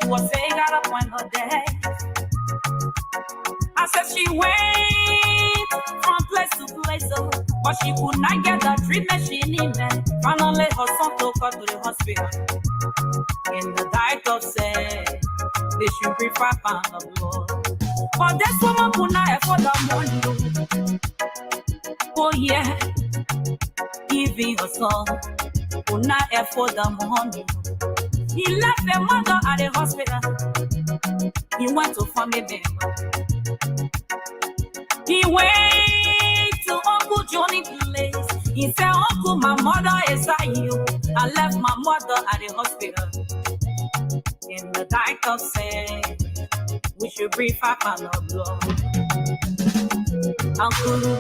She was saying got up on her day. I said she went from place to place, but she could not get the treatment she needed. Finally, her son took her to the hospital. And the doctor said they should bring 5 pounds of blood. But this woman could not afford the money. Oh yeah, even her son could not afford the money. He left the mother at the hospital. He went to family member. He went to Uncle Johnny place. He said, Uncle, my mother is at you. I left my mother at the hospital. And the doctor said, we should bring 5 pounds of blood. Uncle,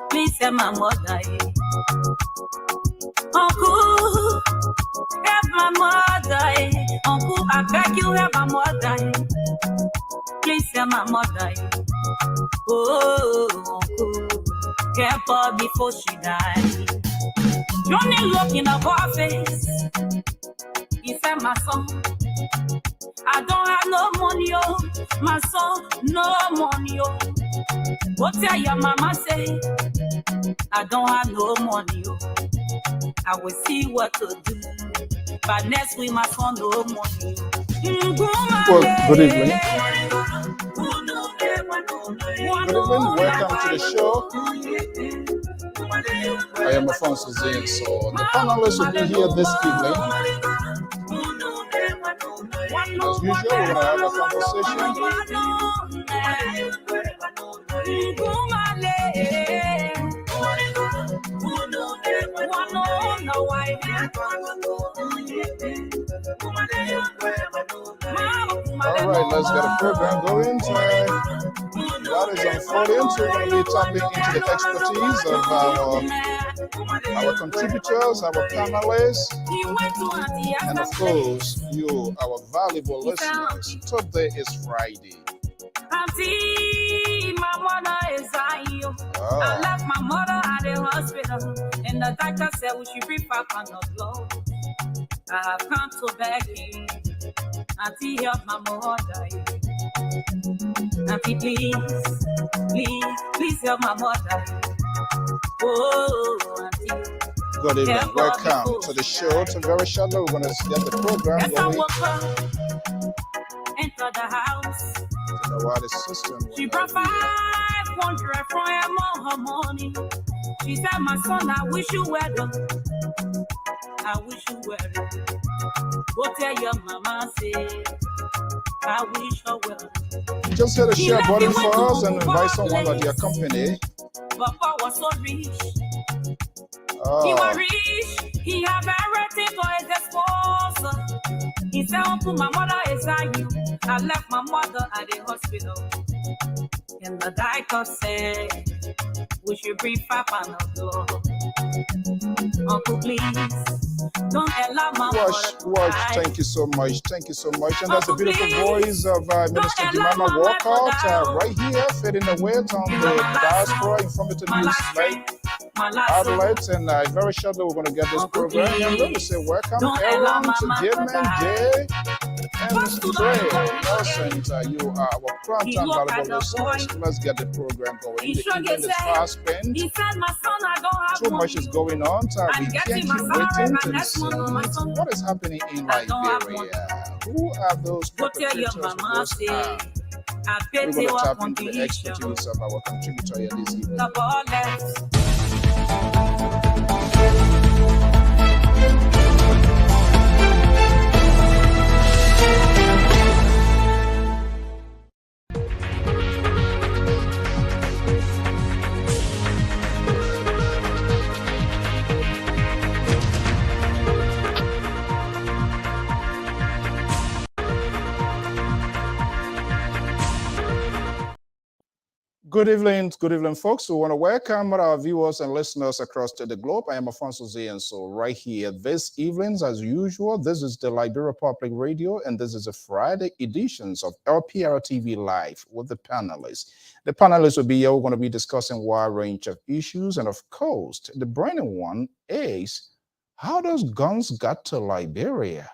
please help my mother. Uncle, help my mother. Uncle, I beg you, help my mother. Please help my mother. Oh, uncle, help her before she dies. Johnny looked in her face. He said, my son, I don't have no money, oh. My son, no money, oh. What tell your mama say? I don't have no money, oh. I will see what to do. But next week, my son, no money. Well, good evening. Good evening. Welcome to the show. I am Alfonso Zane. So the panelists will be here this evening. As usual, we're going to have a conversation. All right, let's get a program going. That is unfolding. So we're going to be tapping into the expertise of our contributors, our panelists, and of course, you, our valuable listeners. Today is Friday. Auntie, my mother is dying. I left my mother at the hospital, and the doctor said we should bring 5 pounds of blood. I have come to beg him. Auntie, help my mother. Auntie, please help my mother. Oh, Auntie. Good evening. Welcome to the show. It's very shortly. We're going to get the program going. Enter the house. She brought 500 from her money. She said, my son, I wish you well. I wish you well. Go tell your mama, say, I wish her well. Just hit a share button for us and invite someone that you accompany. Papa was so rich. He was rich. He had everything for his disposal. He said, Uncle, my mother is at you. I left my mother at the hospital. And the doctor said, we should bring 5 pounds of blood. Uncle, please, don't allow my mother to die. Thank you so much. Thank you so much. And that's the beautiful voice of Minister Jemima Walcott right here, fading away on the diaspora informative news outlets. And very shortly, we're going to get this program. And I'm going to say welcome, Aaron, to Jidman, Jay, and Trey. Nelson, you are our prompt and valuable listeners. Let's get the program going. The evening is fast spent. Too much is going on. We can't keep waiting to see what is happening in Liberia. Who are those perpetrators? We're going to tap into the expertise of our contributor here this evening. Good evening, folks. We want to welcome our viewers and listeners across the globe. I am Alfonso Zane. So right here this evenings, as usual, this is the Liberia Public Radio, and this is a Friday editions of Lpr-Tv Live with the panelists. The panelists will be here. We're going to be discussing a wide range of issues, and of course, the burning one is, how does guns get to Liberia?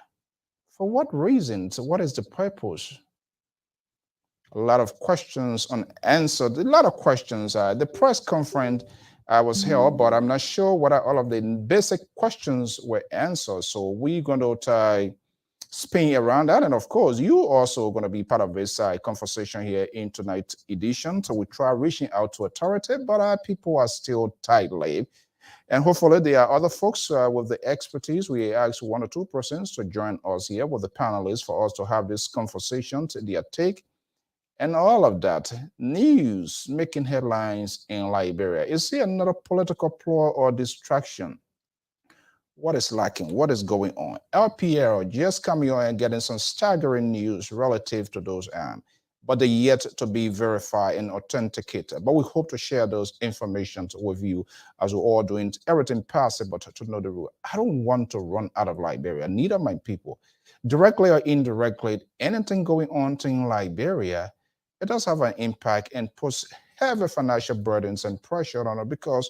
For what reasons? What is the purpose? A lot of questions unanswered. A lot of questions. The press conference was held, but I'm not sure whether all of the basic questions were answered. So we're going to try spin around that. And of course, you also going to be part of this conversation here in tonight's edition. So we try reaching out to authority, but people are still tight-lipped. And hopefully there are other folks with the expertise. We ask 1 or 2 persons to join us here with the panelists for us to have this conversation, their take, and all of that. News making headlines in Liberia. Is there another political ploy or distraction? What is lacking? What is going on? LPR just coming on and getting some staggering news relative to those but they're yet to be verified and authenticated. But we hope to share those information with you as we're all doing everything possible to know the rule. I don't want to run out of Liberia, neither my people. Directly or indirectly, anything going on in Liberia, it does have an impact and puts heavy financial burdens and pressure on it because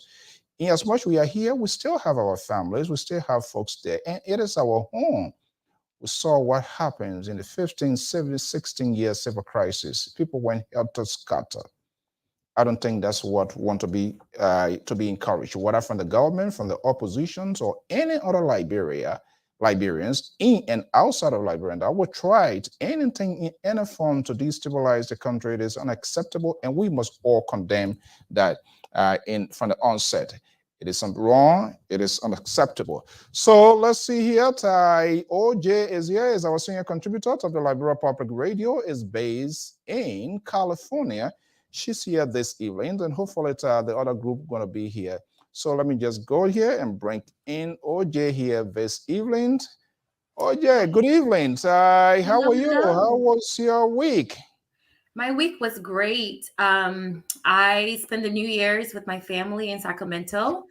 in as much we are here, we still have our families, we still have folks there, and it is our home. We saw what happens in the 15, 17, 16-year civil crisis. People went helter-skelter. I don't think that's what want to be encouraged, whether from the government, from the oppositions, or any other Liberians in and outside of Liberia that would try anything in any form to destabilize the country. It is unacceptable, and we must all condemn that from the onset. It is wrong. It is unacceptable. So let's see here. OJ is here. Is our senior contributor to the Liberia Public Radio. Is based in California. She's here this evening, and hopefully the other group going to be here. So let me just go here and bring in OJ here this evening. OJ, good evening. How are you? How was your week? My week was great. I spent the New Year's with my family in Sacramento.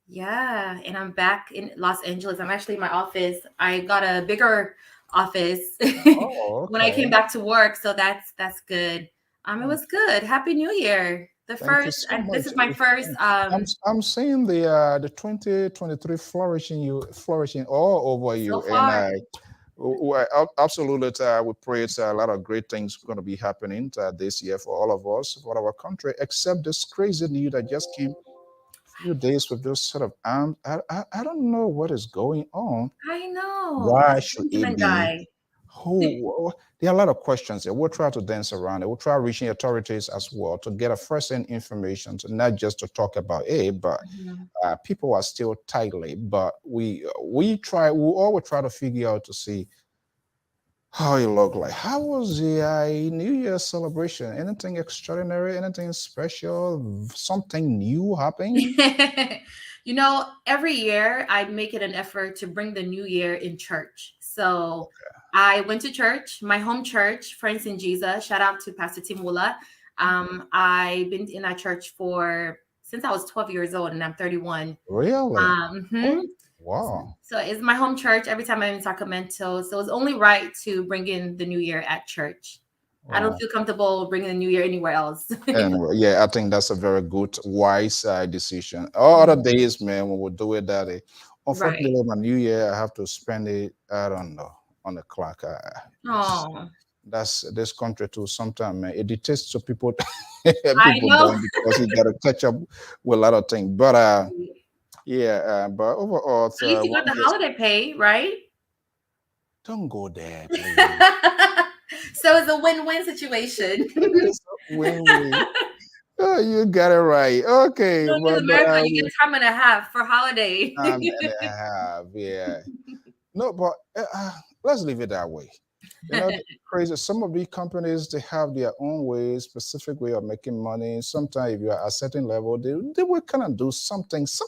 Yeah, and I'm back in Los Angeles. I'm actually in my office. I got a bigger office when I came back to work, so that's good. It was good. Happy New Year. This is my first. I'm seeing the 2023 flourishing all over you, so far. And absolutely, we pray a lot of great things going to be happening this year for all of us, for our country, except this crazy news that just came a few days with this sort of I don't know what is going on. I know. Why should it be? There are a lot of questions here. We'll try to dance around it. We'll try reaching authorities as well to get a first-hand information, not just to talk about it, but people are still tightly. But we always try to figure out to see how it looked like. How was the New Year celebration? Anything extraordinary? Anything special? Something new happening? Every year I make it an effort to bring the New Year in church. So I went to church, my home church, Friends in Jesus. Shout out to Pastor Timula. I've been in that church since I was 12 years old, and I'm 31. Really? Wow. So it's my home church every time I'm in Sacramento. So it's only right to bring in the New Year at church. Wow. I don't feel comfortable bringing the New Year anywhere else. And yeah, I think that's a very good, wise decision. All other days, man, when we do it that day. Unfortunately, my New Year, I have to spend it, I don't know, on the clock. That's this country too. Sometimes, man, it dictates to people. People don't, because you got to catch up with a lot of things. But but overall, at least you got the holiday pay, right? Don't go there, please. So it's a win-win situation. It's a win-win. Oh, you got it right. Okay. So in America, you get time and a half for holiday. Time and a half, yeah. No, but let's leave it that way. Crazy. Some of these companies, they have their own way, specific way of making money. Sometimes if you're at a certain level, they will kind of do some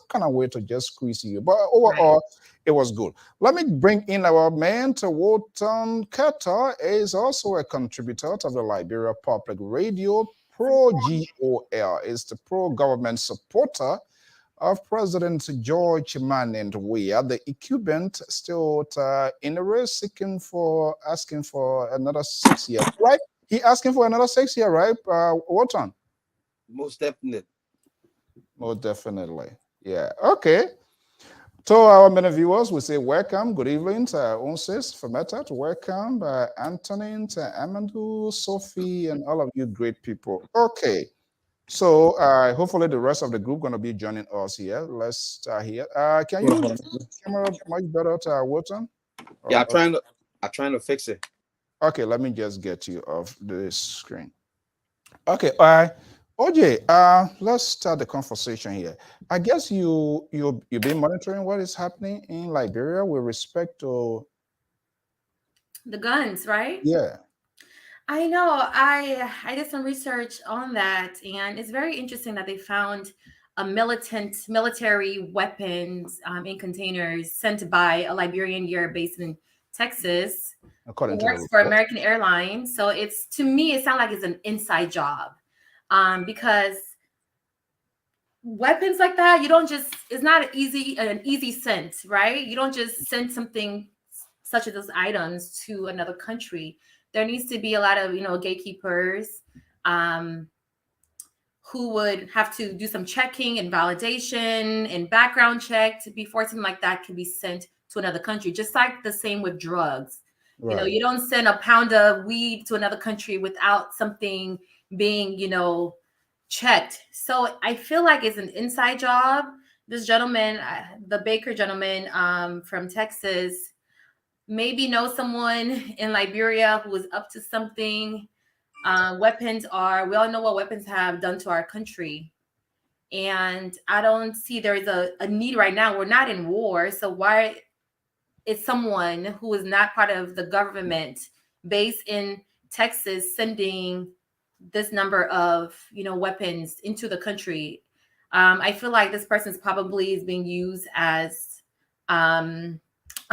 kind of way to just squeeze you. But overall, it was good. Let me bring in our man to Walton Carter. Is also a contributor to the Liberia Public Radio. Pro-GOL is the pro-government supporter of President George Manning. We are the incumbent still in the race, asking for another 6 years, right? He asking for another 6 years, right? Walton? Most definitely. Most definitely. Yeah. Okay. To our many viewers, we say welcome, good evening to our own sis, Fameta, welcome, Anthony, to Amandu, Sophie, and all of you great people. Okay, so hopefully the rest of the group going to be joining us here. Let's start here. Can you use the camera much better to Wharton? Yeah, I'm trying to fix it. Okay, let me just get you off the screen. Okay, OJ, let's start the conversation here. I guess you've been monitoring what is happening in Liberia with respect to the guns, right? Yeah. I know. I did some research on that, and it's very interesting that they found a military weapons in containers sent by a Liberian year based in Texas. According It to works the for report. American Airlines. So it's, to me, it sounds like it's an inside job, because weapons like that, you don't just, it's not an easy send, right? You don't just send something such as those items to another country. There needs to be a lot of, gatekeepers who would have to do some checking and validation and background check before something like that can be sent to another country. Just like the same with drugs. Right. You don't send a pound of weed to another country without something being, checked. So I feel like it's an inside job. This gentleman, the Baker gentleman from Texas, maybe know someone in Liberia who is up to something. Weapons we all know what weapons have done to our country. And I don't see there's a need right now. We're not in war. So why is someone who is not part of the government based in Texas sending this number of, weapons into the country? I feel like this person is probably being used as a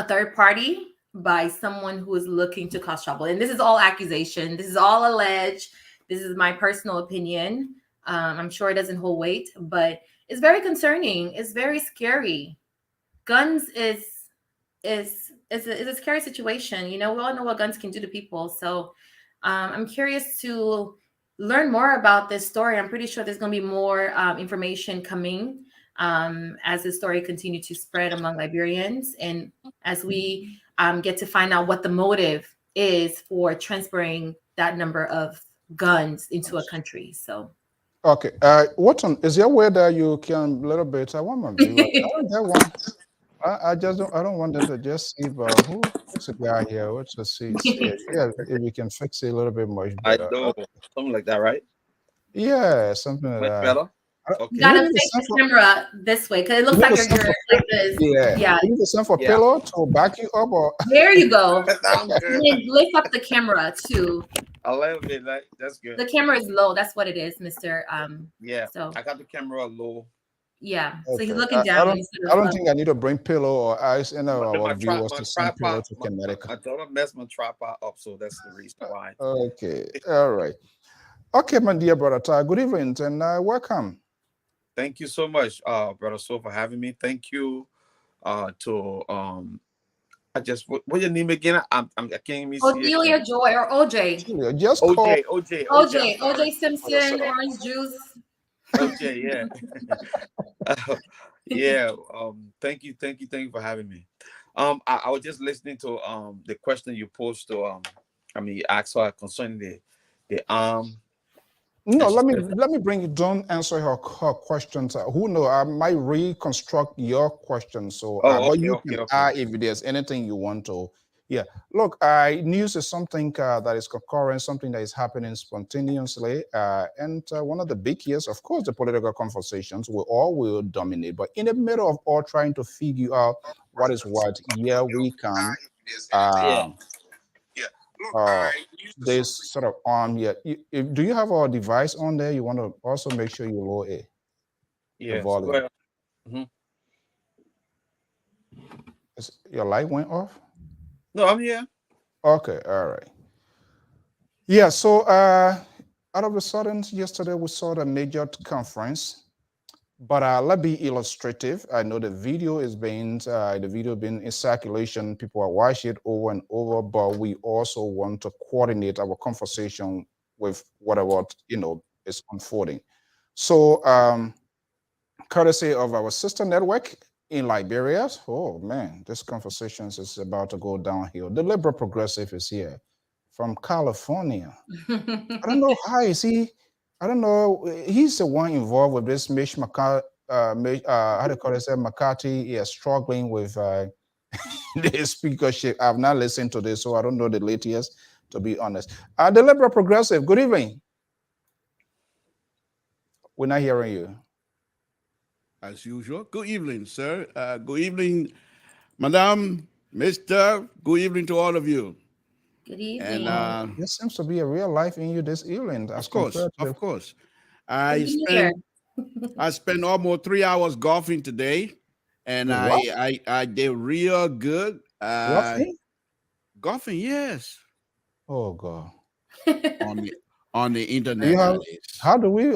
third party by someone who is looking to cause trouble. And this is all accusation. This is all alleged. This is my personal opinion. I'm sure it doesn't hold weight, but it's very concerning. It's very scary. Guns is a scary situation. We all know what guns can do to people. So I'm curious to learn more about this story. I'm pretty sure there's going to be more information coming as the story continues to spread among Liberians, and as we get to find out what the motive is for transferring that number of guns into a country. So, okay, Wharton, is there a way that you can a little bit? I want my viewer. I want that one. I just don't. I don't want them to just see. But who's the guy here? Let's just see. Yeah, if we can fix it a little bit much better. I know, something like that, right? Yeah, something like Much that. better. Okay. You gotta face the camera this way because it looks like you're like this. Yeah. You need to send for pillow to back you up, or there you go. Lift up the camera too. A little bit, like that's good. The camera is low. That's what it is, Mister. Yeah. So I got the camera low. Yeah. Okay. So he's looking down. I don't think I need to bring pillow or ice in our viewers to send pillow to Connecticut. I don't mess my tripod up, so that's the reason why. Okay. All right. Okay, my dear brother Ty, good evening and welcome. Thank you so much, brother So, for having me. Thank you to I just what's your name again? I can't even see Odelia Joy or OJ. Just OJ Simpson, orange juice. OJ, yeah. Yeah. Thank you for having me. I was just listening to the question you posed to you asked her concerning the No, let me bring you. Don't answer her questions. Who knows? I might reconstruct your question. So, but you can add if there's anything you want to. Yeah. Look, news is something that is concurrent, something that is happening spontaneously, and one of the big years, of course, the political conversations will dominate. But in the middle of all trying to figure out what is what, here we come. This sort of do you have our device on there? You want to also make sure you lower it. Yeah. The volume. Your light went off? No, I'm here. Okay, all right. Yeah, so out of a sudden, yesterday we saw the major conference. But let's be illustrative. I know the video is being in circulation. People are watching it over and over, but we also want to coordinate our conversation with whatever is unfolding. So, courtesy of our sister network, in Liberia. Oh man, this conversation is about to go downhill. The liberal progressive is here from California. I don't know how is he. I don't know. He's the one involved with this Mish McCarthy. How do you call it? McCarthy. He is struggling with the speakership. I've not listened to this, so I don't know the latest. To be honest, the liberal progressive. Good evening. We're not hearing you. As usual. Good evening, sir. Good evening, Madam, Mr. Good evening to all of you. Good evening. And There seems to be a real life in you this evening. Of course. I spent almost 3 hours golfing today, and I did real good. Golfing, yes. Oh God. on the internet. How do we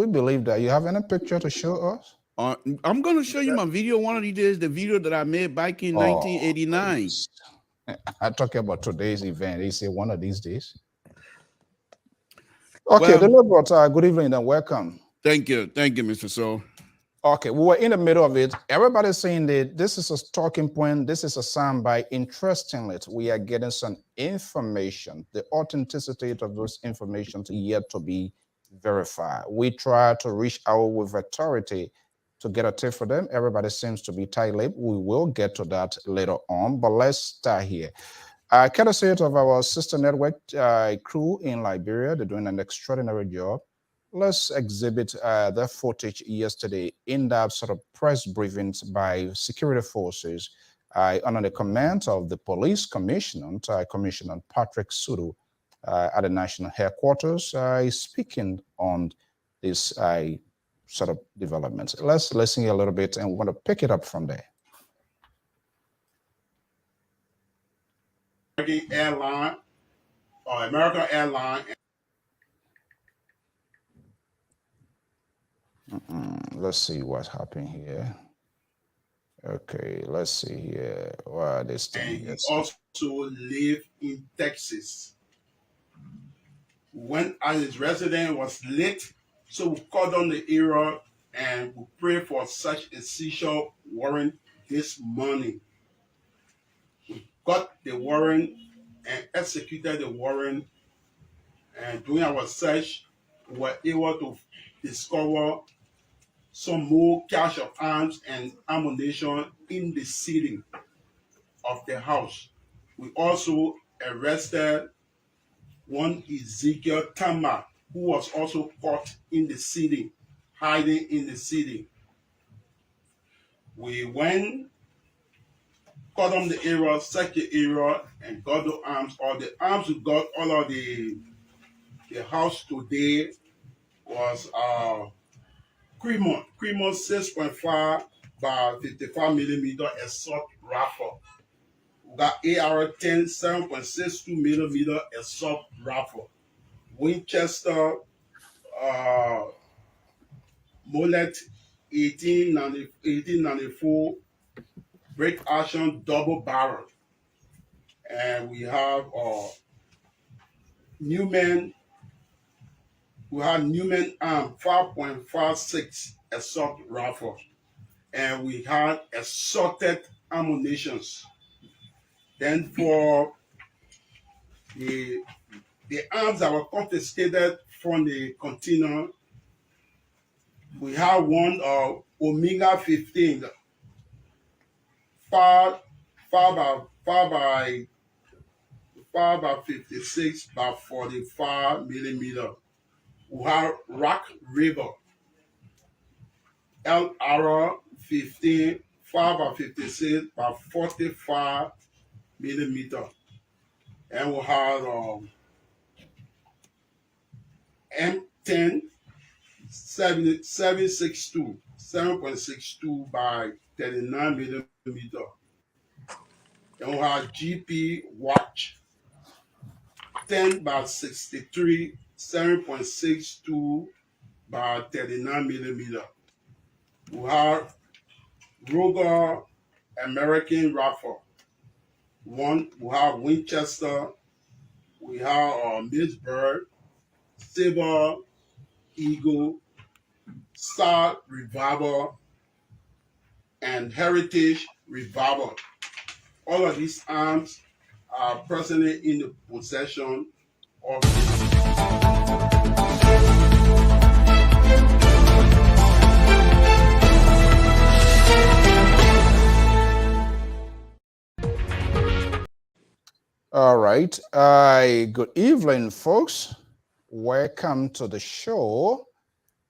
believe that? You have any picture to show us? I'm going to show you my video one of these days, the video that I made back in 1989. I'm talking about today's event. They say one of these days. Okay, well, good evening and welcome. Thank you, Mr. So. Okay, we were in the middle of it. Everybody's saying that this is a talking point. This is a soundbite. Interestingly, we are getting some information. The authenticity of those information is yet to be verified. We try to reach out with authority to get a tip for them. Everybody seems to be tight-lipped. We will get to that later on, but let's start here. Courtesy of our sister network crew in Liberia, they're doing an extraordinary job. Let's exhibit the footage yesterday in that sort of press briefings by security forces under the command of the police commissioner, Commissioner Patrick Sudu, at the national headquarters, speaking on this sort of developments. Let's listen a little bit and we want to pick it up from there. American Airline. Let's see what's happening here. Okay, let's see here. Wow, this thing. And he also lived in Texas. When his residence was lit, so we called on the area and we pray for such a seizure warrant this morning. We got the warrant and executed the warrant, and during our search, we were able to discover some more cache of arms and ammunition in the ceiling of the house. We also arrested one Ezekiel Tama, who was also caught in the ceiling, hiding in the ceiling. We went, cut on the area, searched the area, and got the arms. All the arms we got, all of the house today was Cremont 6.5 by 55 millimeter assault rifle. We got AR-10 7.62 millimeter assault rifle. Winchester Mollet 1894 break action double barrel. And we have Newman. We have Newman arm 5.56 assault rifle, and we had assorted ammunitions. Then for the arms that were confiscated from the container, we have one Omega 15 5 by 56 by 45 millimeter. We have Rock River Lpr-Tv 5 by 56 by 45 millimeter. And we have M10 7.62 by 39 millimeter. And we have GP Watch 10 by 63 7.62 by 39 millimeter. We have Ruger American Rifle. One, we have Winchester. We have Midgeburg, Saber, Eagle, Star Revolver, and Heritage Revival. All of these arms are presently in the possession of All right. Good evening, folks. Welcome to the show.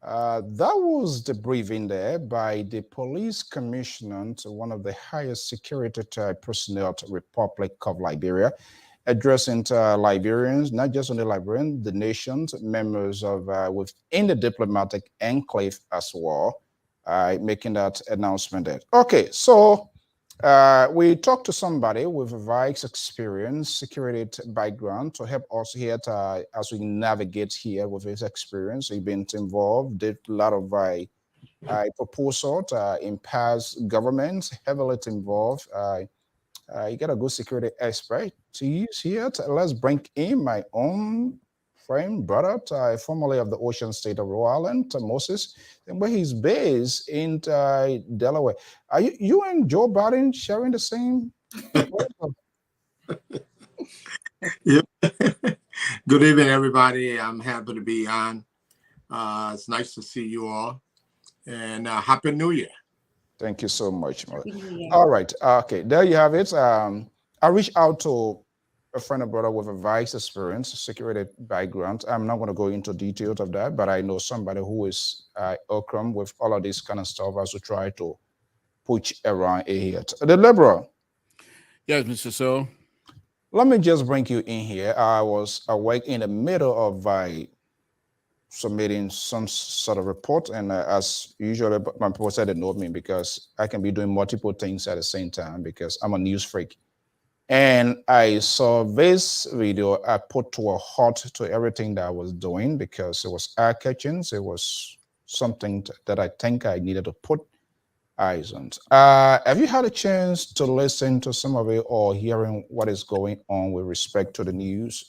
That was the briefing there by the police commissioner to one of the highest security personnel to Republic of Liberia, addressing to Liberians, not just only Liberians, the nations, members of within the diplomatic enclave as well, making that announcement there. Okay, so we talked to somebody with a vast experience, security background to help us here as we navigate here with his experience. He's been involved, did a lot of proposal in past governments, heavily involved. You got a good security expert to use here. Let's bring in my own friend, brother, formerly of the Ocean State of Rhode Island, Moses, and where he's based in Delaware. Are you and Joe Biden sharing the same? Yep. Good evening, everybody. I'm happy to be on. It's nice to see you all, and Happy New Year. Thank you so much. All right. Okay, there you have it. I reached out to a friend and brother with a vast experience, security background. I'm not going to go into details of that, but I know somebody who is welcome with all of this kind of stuff as we try to push around here. The liberal. Yes, Mr. So. Let me just bring you in here. I was awake in the middle of submitting some sort of report, and as usual, my people said they know me because I can be doing multiple things at the same time because I'm a news freak. And I saw this video. I put to a halt to everything that I was doing because it was eye-catching. It was something that I think I needed to put eyes on. Have you had a chance to listen to some of it or hearing what is going on with respect to the news?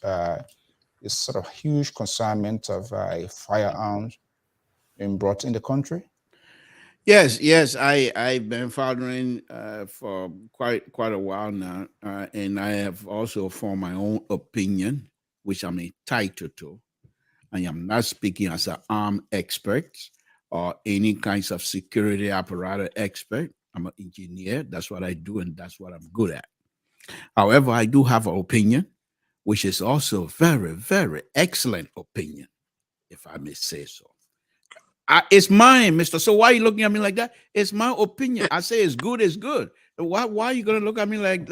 It's sort of huge consignment of firearms being brought in the country. Yes, I've been following for quite a while now, and I have also formed my own opinion, which I'm entitled to. I am not speaking as an armed expert or any kinds of security apparatus expert. I'm an engineer. That's what I do, and that's what I'm good at. However, I do have an opinion, which is also very, very excellent opinion, if I may say so. It's mine, Mr. So why are you looking at me like that? It's my opinion. I say it's good, it's good. Why are you gonna look at me like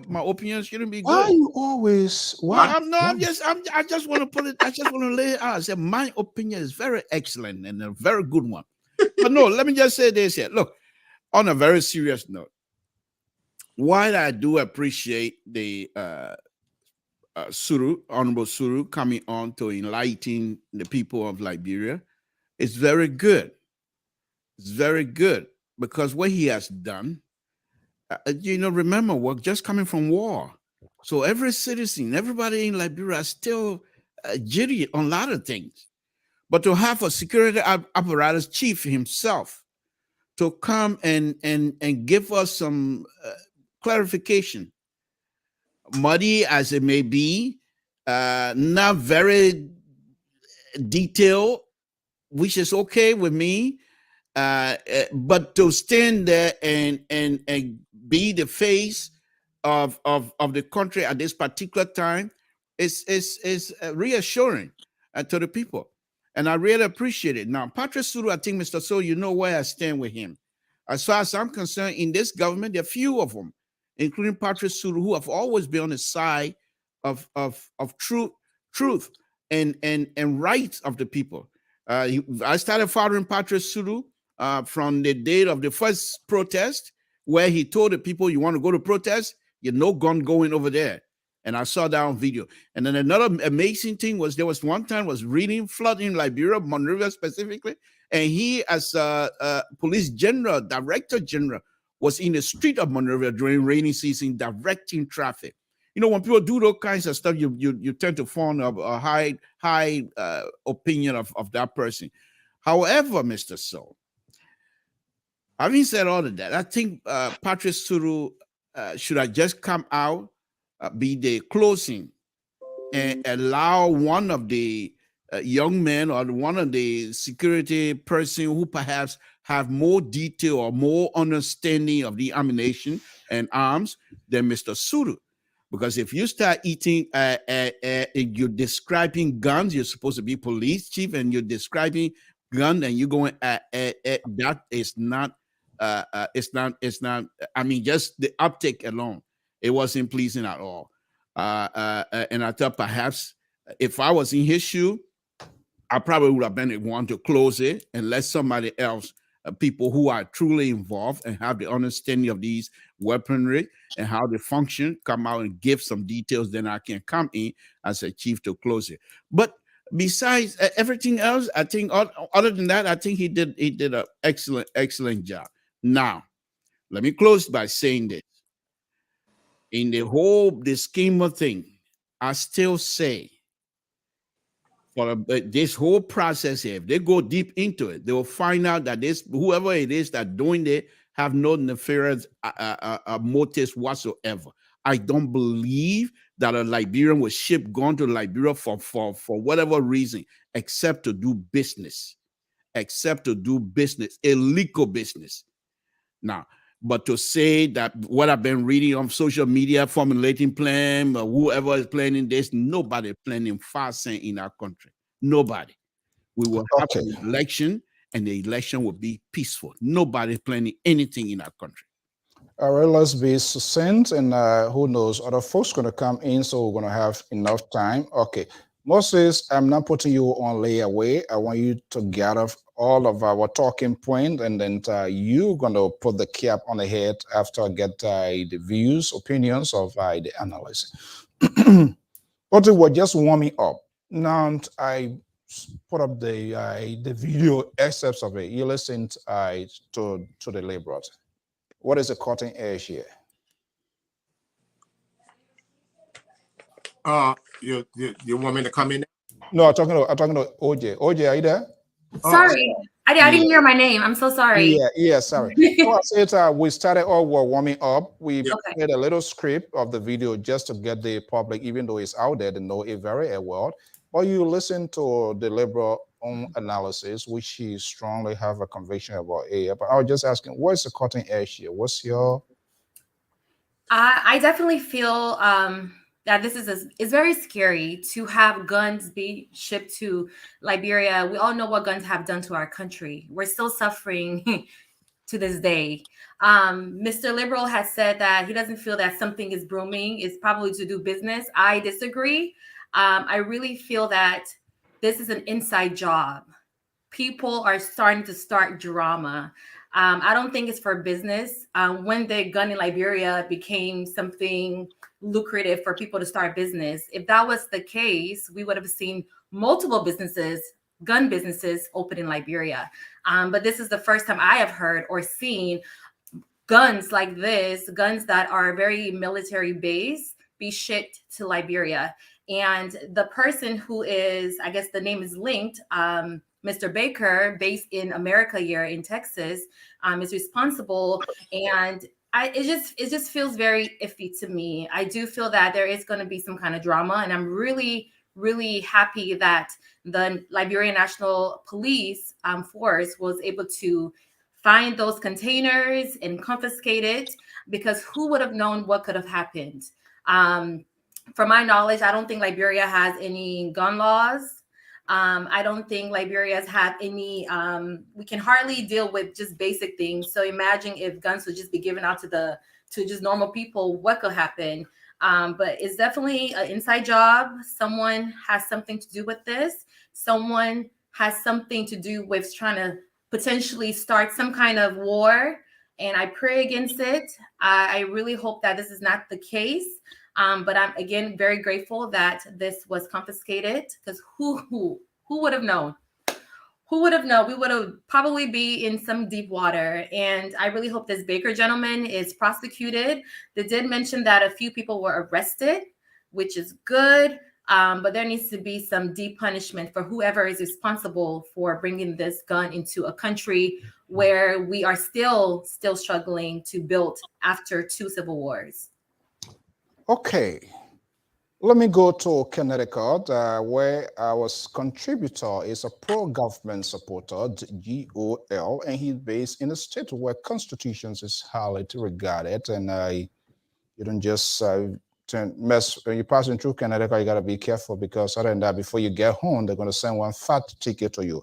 my opinion shouldn't be good? Why are you always? Why? I just want to put it. I just want to lay it out. I said my opinion is very excellent and a very good one. But no, let me just say this here. Look, on a very serious note, while I do appreciate the Honorable Suru coming on to enlighten the people of Liberia, it's very good. It's very good because what he has done, remember, we're just coming from war. So every citizen, everybody in Liberia is still jittery on a lot of things. But to have a security apparatus chief himself to come and give us some clarification, muddy as it may be, not very detailed, which is okay with me, but to stand there and be the face of the country at this particular time is reassuring to the people, and I really appreciate it. Now, Patrick Suru, I think, Mr. So, you know where I stand with him. As far as I'm concerned, in this government, there are few of them, including Patrick Suru, who have always been on the side of truth and rights of the people. I started following Patrick Suru from the date of the first protest, where he told the people, you want to go to protest, you're no gun going over there. And I saw that on video. And then another amazing thing was there was one time was reading flood in Liberia, Monrovia specifically, and he, as a police general, director general, was in the street of Monrovia during rainy season directing traffic. You know, when people do those kinds of stuff, you tend to form a high opinion of that person. However, Mr. So, Having said all of that, I think Patrice Suru should have just come out, be the closing, and allow one of the young men or one of the security person who perhaps have more detail or more understanding of the ammunition and arms than Mr. Suru. Because if you start eating, you're describing guns, you're supposed to be police chief, and you're describing gun, and you're going, that is not, it's not, I mean, just the uptake alone, it wasn't pleasing at all. And I thought perhaps if I was in his shoe, I probably would have been the one to close it and let somebody else, people who are truly involved and have the understanding of these weaponry and how they function, come out and give some details. Then I can come in as a chief to close it. But besides everything else, I think other than that, I think he did an excellent job. Now, let me close by saying this. In the scheme of things, I still say for this whole process here, if they go deep into it, they will find out that whoever it is that doing it have no nefarious motives whatsoever. I don't believe that a Liberian was shipped gone to Liberia for whatever reason, except to do business, illegal business. Now, but to say that what I've been reading on social media, formulating plan, whoever is planning this, nobody planning fasting in our country. Nobody. We will have an election, and the election will be peaceful. Nobody planning anything in our country. All right, let's be succinct, and who knows, other folks going to come in, so we're going to have enough time. Okay, Moses, I'm not putting you on layaway. I want you to gather all of our talking points, and then you're going to put the cap on the head after I get the views, opinions of the analysts. But we're just warming up. Now, I put up the video excerpts of it. You listened to the laborers. What is the cutting edge here? You want me to come in? No, I'm talking to OJ. OJ, are you there? Sorry, I didn't hear my name. I'm so sorry. Yeah, sorry. So I said we started all warming up. We played a little script of the video just to get the public, even though it's out there, to know it very well. Or you listen to the liberal own analysis, which he strongly have a conviction about it. But I was just asking, what's the cutting edge here? What's your? I definitely feel that this is very scary to have guns be shipped to Liberia. We all know what guns have done to our country. We're still suffering to this day. Mr. Liberal has said that he doesn't feel that something is brewing. It's probably to do business. I disagree. I really feel that this is an inside job. People are starting to start drama. I don't think it's for business. When the gun in Liberia became something lucrative for people to start business, if that was the case, we would have seen multiple businesses, gun businesses, open in Liberia. But this is the first time I have heard or seen guns like this, guns that are very military based, be shipped to Liberia. And the person who is, I guess the name is linked, Mr. Baker, based in America here in Texas, is responsible. And it just feels very iffy to me. I do feel that there is going to be some kind of drama. And I'm really, really happy that the Liberian National Police Force was able to find those containers and confiscate it, because who would have known what could have happened? From my knowledge, I don't think Liberia has any gun laws. I don't think Liberia's have any, we can hardly deal with just basic things. So imagine if guns would just be given out to just normal people, what could happen? But it's definitely an inside job. Someone has something to do with this. Someone has something to do with trying to potentially start some kind of war. And I pray against it. I really hope that this is not the case. But I'm, again, very grateful that this was confiscated, because who would have known? Who would have known? We would have probably be in some deep water. And I really hope this Baker gentleman is prosecuted. They did mention that a few people were arrested, which is good. But there needs to be some deep punishment for whoever is responsible for bringing this gun into a country where we are still struggling to build after 2 civil wars. Okay. Let me go to Connecticut, where our contributor is a pro-government supporter, GOL, and he's based in a state where constitutions is highly regarded. And you don't just mess when you're passing through Connecticut. You got to be careful, because other than that, before you get home, they're going to send one fat ticket to you.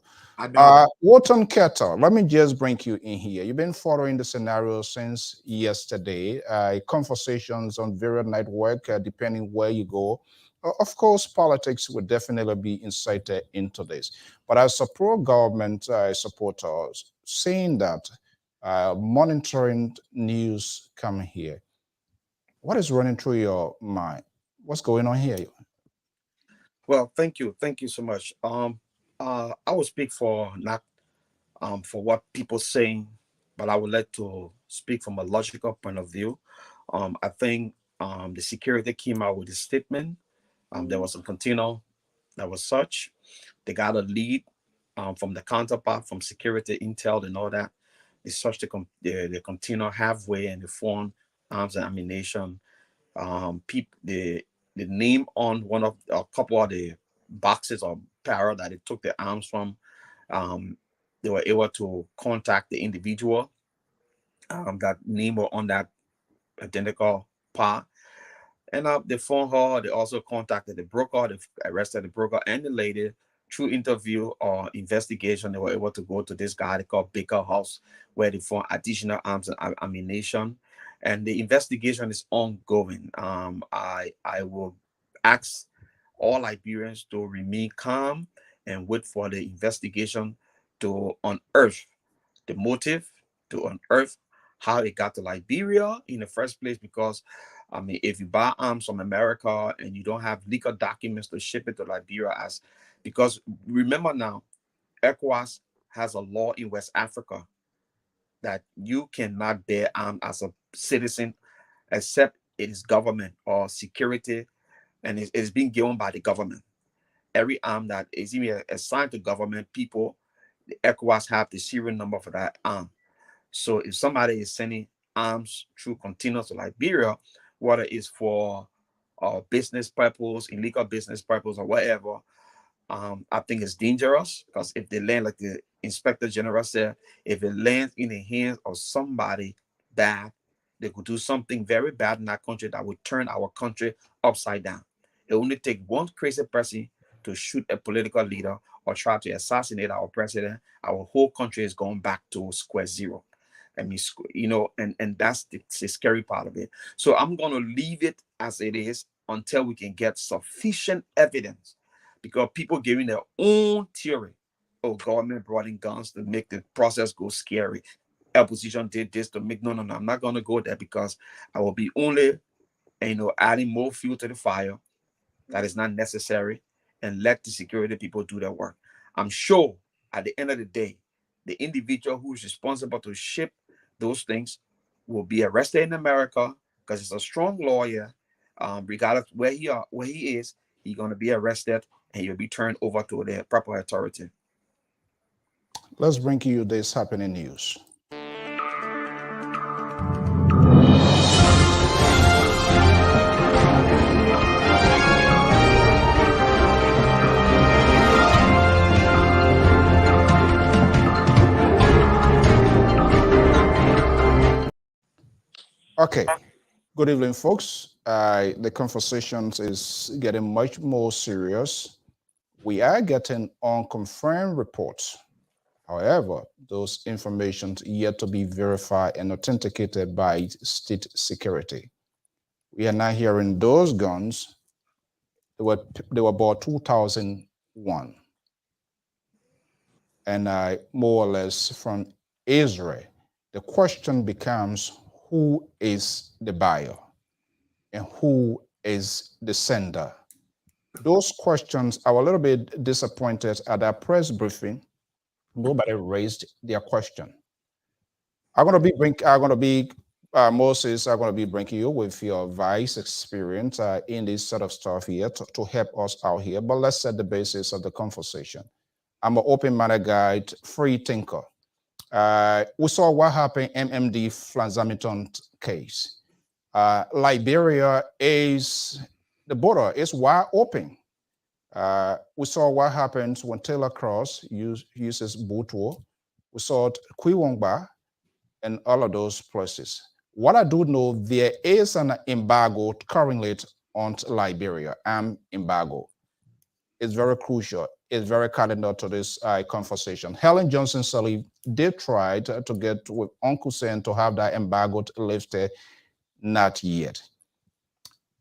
Wharton Kettle, let me just bring you in here. You've been following the scenario since yesterday, conversations on various network, depending where you go. Of course, politics would definitely be incited into this. But as a pro-government supporter, saying that monitoring news coming here, what is running through your mind? What's going on here? Well, thank you so much. I will speak for not for what people saying, but I would like to speak from a logical point of view. I think the security came out with a statement. There was a container that was such. They got a lead from the counterpart from security intel and all that. They searched the container halfway and they found arms and ammunition. The name on one of a couple of the boxes or barrel that they took the arms from. They were able to contact the individual. That name were on that identical part. And they phoned her. They also contacted the broker. They arrested the broker and the lady. Through interview or investigation, they were able to go to this guy they call Baker House, where they found additional arms and ammunition. And the investigation is ongoing. I will ask all Liberians to remain calm and wait for the investigation to unearth the motive, to unearth how it got to Liberia in the first place. Because I mean, if you buy arms from America and you don't have legal documents to ship it to Liberia, because remember now, ECOWAS has a law in West Africa that you cannot bear arms as a citizen except it is government or security, and it's being given by the government. Every arm that is even assigned to government people, the ECOWAS have the serial number for that arm. So if somebody is sending arms through containers to Liberia, whether it's for business purpose, illegal business purpose, or whatever, I think it's dangerous, because if they land, like the Inspector General said, if it lands in the hands of somebody bad, they could do something very bad in that country that would turn our country upside down. It only takes one crazy person to shoot a political leader or try to assassinate our president. Our whole country is going back to square zero. I mean, you know, and that's the scary part of it. So I'm going to leave it as it is until we can get sufficient evidence, because people giving their own theory. Oh, government brought in guns to make the process go scary. Opposition did this to make. No. I'm not going to go there, because I will be only, adding more fuel to the fire that is not necessary, and let the security people do their work. I'm sure at the end of the day, the individual who is responsible to ship those things will be arrested in America, because it's a strong lawyer. Regardless where he is, he's going to be arrested and he'll be turned over to the proper authority. Let's bring you this happening news. Okay, good evening, folks. The conversations is getting much more serious. We are getting unconfirmed reports. However, those information yet to be verified and authenticated by state security. We are now hearing those guns. They were bought 2001, and more or less from Israel. The question becomes, who is the buyer and who is the sender? Those questions, I was a little bit disappointed at that press briefing. Nobody raised their question. I'm going to be Moses, I'm going to be bringing you with your vice experience in this sort of stuff here to help us out here. But let's set the basis of the conversation. I'm an open-minded guy, free thinker. We saw what happened in MMD Flanzamiton case. Liberia is, the border is wide open. We saw what happens when Taylor Cross uses Butuo. We saw Kwiwongba and all of those places. What I do know, there is an embargo currently on Liberia, embargo. It's very crucial. It's very cardinal to this conversation. Helen Johnson Sirleaf did try to get with Uncle Sen to have that embargo lifted, not yet.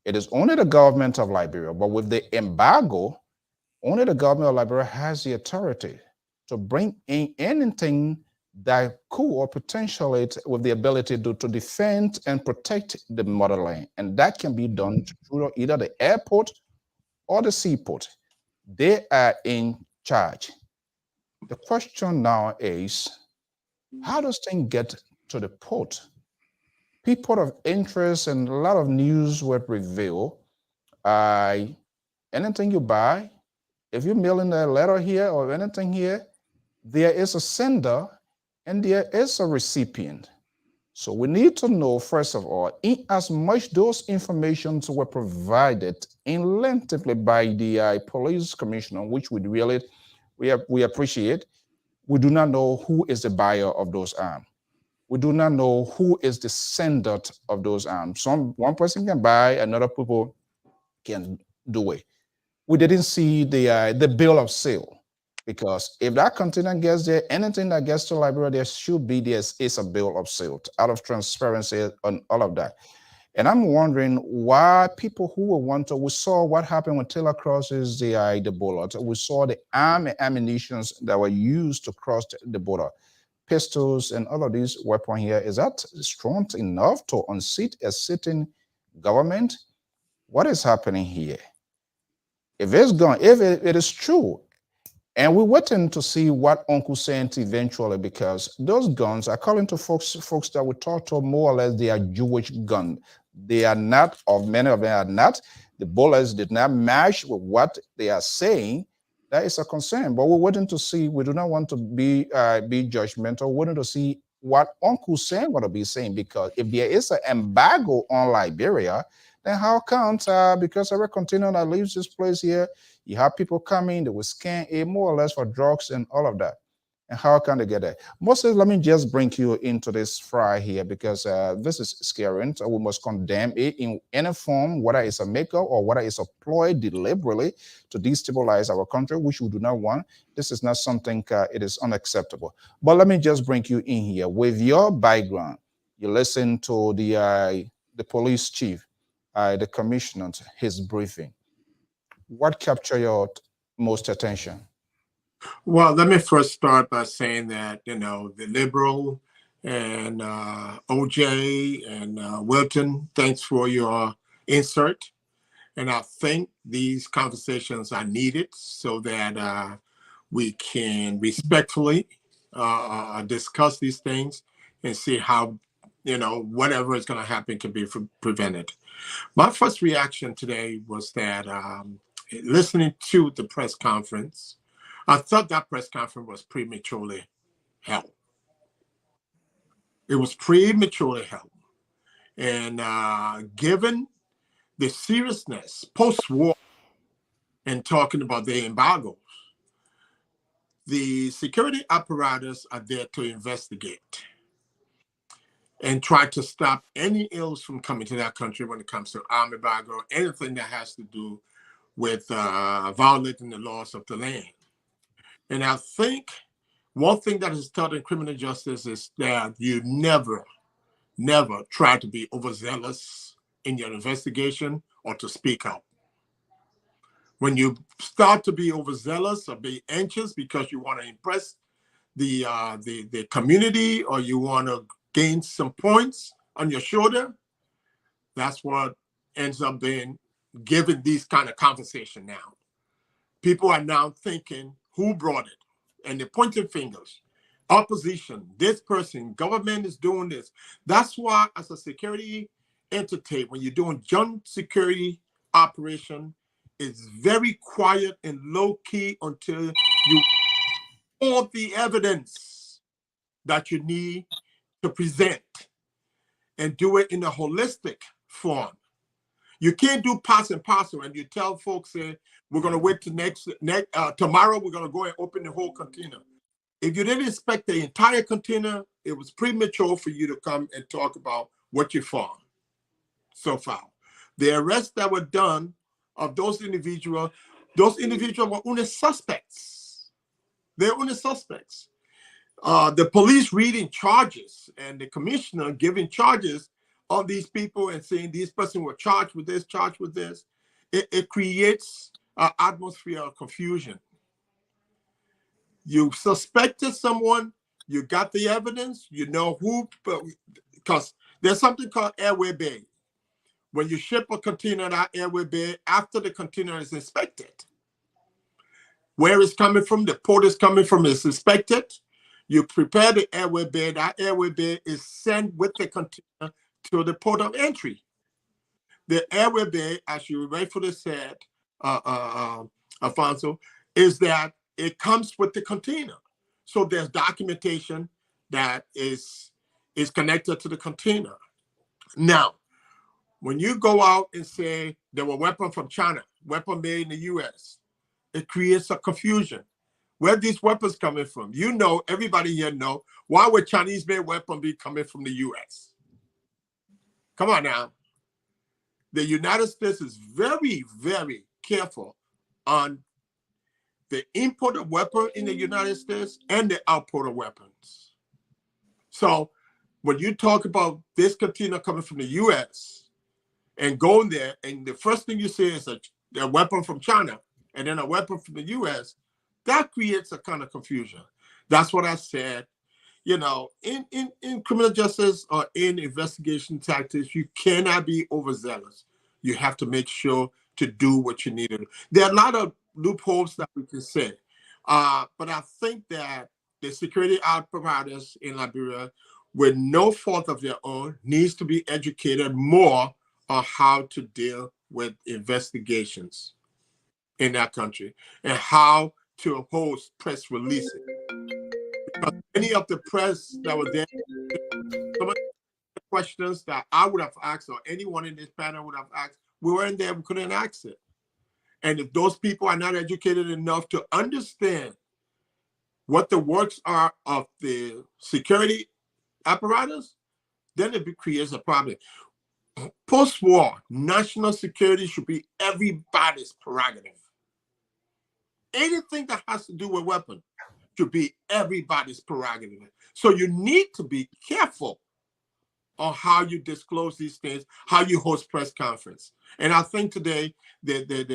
It is only the government of Liberia, but with the embargo, only the government of Liberia has the authority to bring in anything that could or potentially with the ability to defend and protect the motherland. And that can be done through either the airport or the seaport. They are in charge. The question now is, how does things get to the port? People of interest and a lot of news will reveal anything you buy, if you're mailing a letter here or anything here, there is a sender and there is a recipient. So we need to know, first of all, in as much those informations were provided lengthily by the police commissioner, which we appreciate, we do not know who is the buyer of those arms. We do not know who is the sender of those arms. One person can buy, another people can do it. We didn't see the bill of sale, because if that container gets there, anything that gets to Liberia, there is a bill of sale out of transparency on all of that. And I'm wondering why people who we saw what happened when Taylor crosses the border. We saw the ammunition that were used to cross the border, pistols and all of these weapons here. Is that strong enough to unseat a sitting government? What is happening here? If it is true, and we're waiting to see what Uncle sent eventually, because those guns, according to folks that we talk to, more or less, they are Jewish guns. They are not, or many of them are not. The bullets did not match with what they are saying. That is a concern. But we're waiting to see. We do not want to be judgmental. We're waiting to see what Uncle Sam going to be saying, because if there is an embargo on Liberia, then how comes, because every container that leaves this place here, you have people coming, they will scan it more or less for drugs and all of that. And how can they get there? Mostly, let me just bring you into this fry here, because this is scary. So we must condemn it in any form, whether it's a makeup or whether it's a ploy deliberately to destabilize our country, which we do not want. This is not something, it is unacceptable. But let me just bring you in here. With your background, you listen to the police chief, the commissioner, his briefing. What captured your most attention? Well, let me first start by saying that, the Liberal and OJ and Wilton, thanks for your insert. And I think these conversations are needed so that we can respectfully discuss these things and see how, whatever is going to happen can be prevented. My first reaction today was that listening to the press conference, I thought that press conference was prematurely held. It was prematurely held. And given the seriousness post-war and talking about the embargoes, the security apparatus are there to investigate and try to stop any ills from coming to that country when it comes to arm embargo, anything that has to do with violating the laws of the land. And I think one thing that is taught in criminal justice is that you never try to be overzealous in your investigation or to speak up. When you start to be overzealous or be anxious because you want to impress the community or you want to gain some points on your shoulder, that's what ends up being given these kind of conversation now. People are now thinking, who brought it? And they're pointing fingers. opposition, this person, government is doing this. That's why, as a security entity, when you're doing joint security operation, it's very quiet and low key until you all the evidence that you need to present, and do it in a holistic form. You can't do pass and parcel and you tell folks, say, we're going to wait to tomorrow, we're going to go and open the whole container. If you didn't inspect the entire container, it was premature for you to come and talk about what you found so far. The arrests that were done of those individuals were only suspects. They're only suspects. The police reading charges and the commissioner giving charges of these people and saying these person were charged with this, it creates an atmosphere of confusion. You suspected someone, you got the evidence, you know who, because there's something called airway bay. When you ship a container at airway bay, after the container is inspected, where it's coming from, the port is coming from, is inspected. You prepare the airway bay. That airway bay is sent with the container to the port of entry. The airway bay, as you rightfully said, Alfonso, is that it comes with the container. So there's documentation that is connected to the container. Now, when you go out and say there were weapons from China, weapon made in the U.S., it creates a confusion. Where these weapons coming from? You know, everybody here know, why would Chinese-made weapon be coming from the U.S.? Come on now. The United States is very, very careful on the import of weapons in the United States and the output of weapons. So when you talk about this container coming from the U.S. and going there, and the first thing you say is a weapon from China and then a weapon from the U.S., that creates a kind of confusion. That's what I said. You know, in criminal justice or in investigation tactics, you cannot be overzealous. You have to make sure to do what you need to do. There are a lot of loopholes that we can say. But I think that the security apparatus in Liberia, with no fault of their own, needs to be educated more on how to deal with investigations in that country and how to host press releases. Because many of the press that were there, some of the questions that I would have asked or anyone in this panel would have asked, we weren't there, we couldn't ask it. And if those people are not educated enough to understand what the works are of the security apparatus, then it creates a problem. Post-war, national security should be everybody's prerogative. Anything that has to do with weapons should be everybody's prerogative. So you need to be careful on how you disclose these things, how you host press conference. And I think today the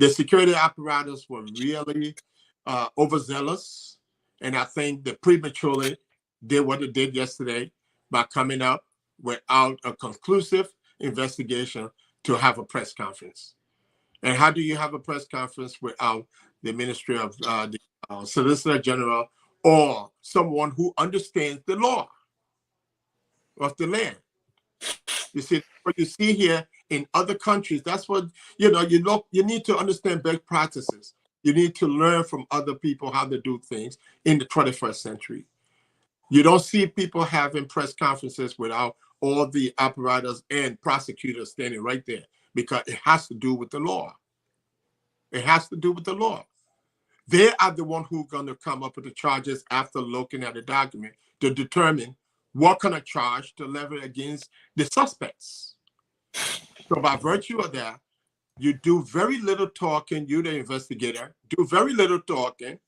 security apparatus were really overzealous, and I think they prematurely did what they did yesterday by coming up without a conclusive investigation to have a press conference. And how do you have a press conference without the Ministry of the Solicitor General or someone who understands the law of the land? You see, what you see here in other countries, that's what, you know, you need to understand best practices. You need to learn from other people how to do things in the 21st century. You don't see people having press conferences without all the apparatus and prosecutors standing right there, because it has to do with the law. It has to do with the law. They are the one who are going to come up with the charges after looking at the document to determine what kind of charge to level against the suspects. So by virtue of that, you do very little talking, you the investigator, do very little talking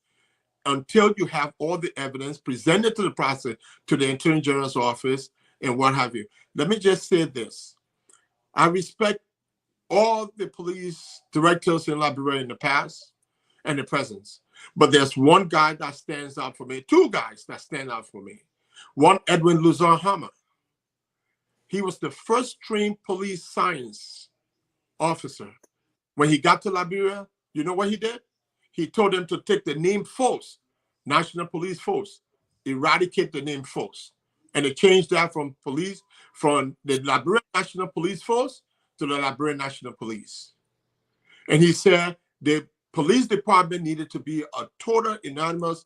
until you have all the evidence presented to the process, to the Attorney General's office and what have you. Let me just say this. I respect all the police directors in Liberia in the past and the present. But there's one guy that stands out for me, two guys that stand out for me. One, Edwin Luzon Hammer. He was the first trained police science officer. When he got to Liberia, you know what he did? He told them to take the name false National Police Force. Eradicate the name force. And they changed that from the Liberian National Police Force to the Liberian National Police. And he said the police department needed to be a total anonymous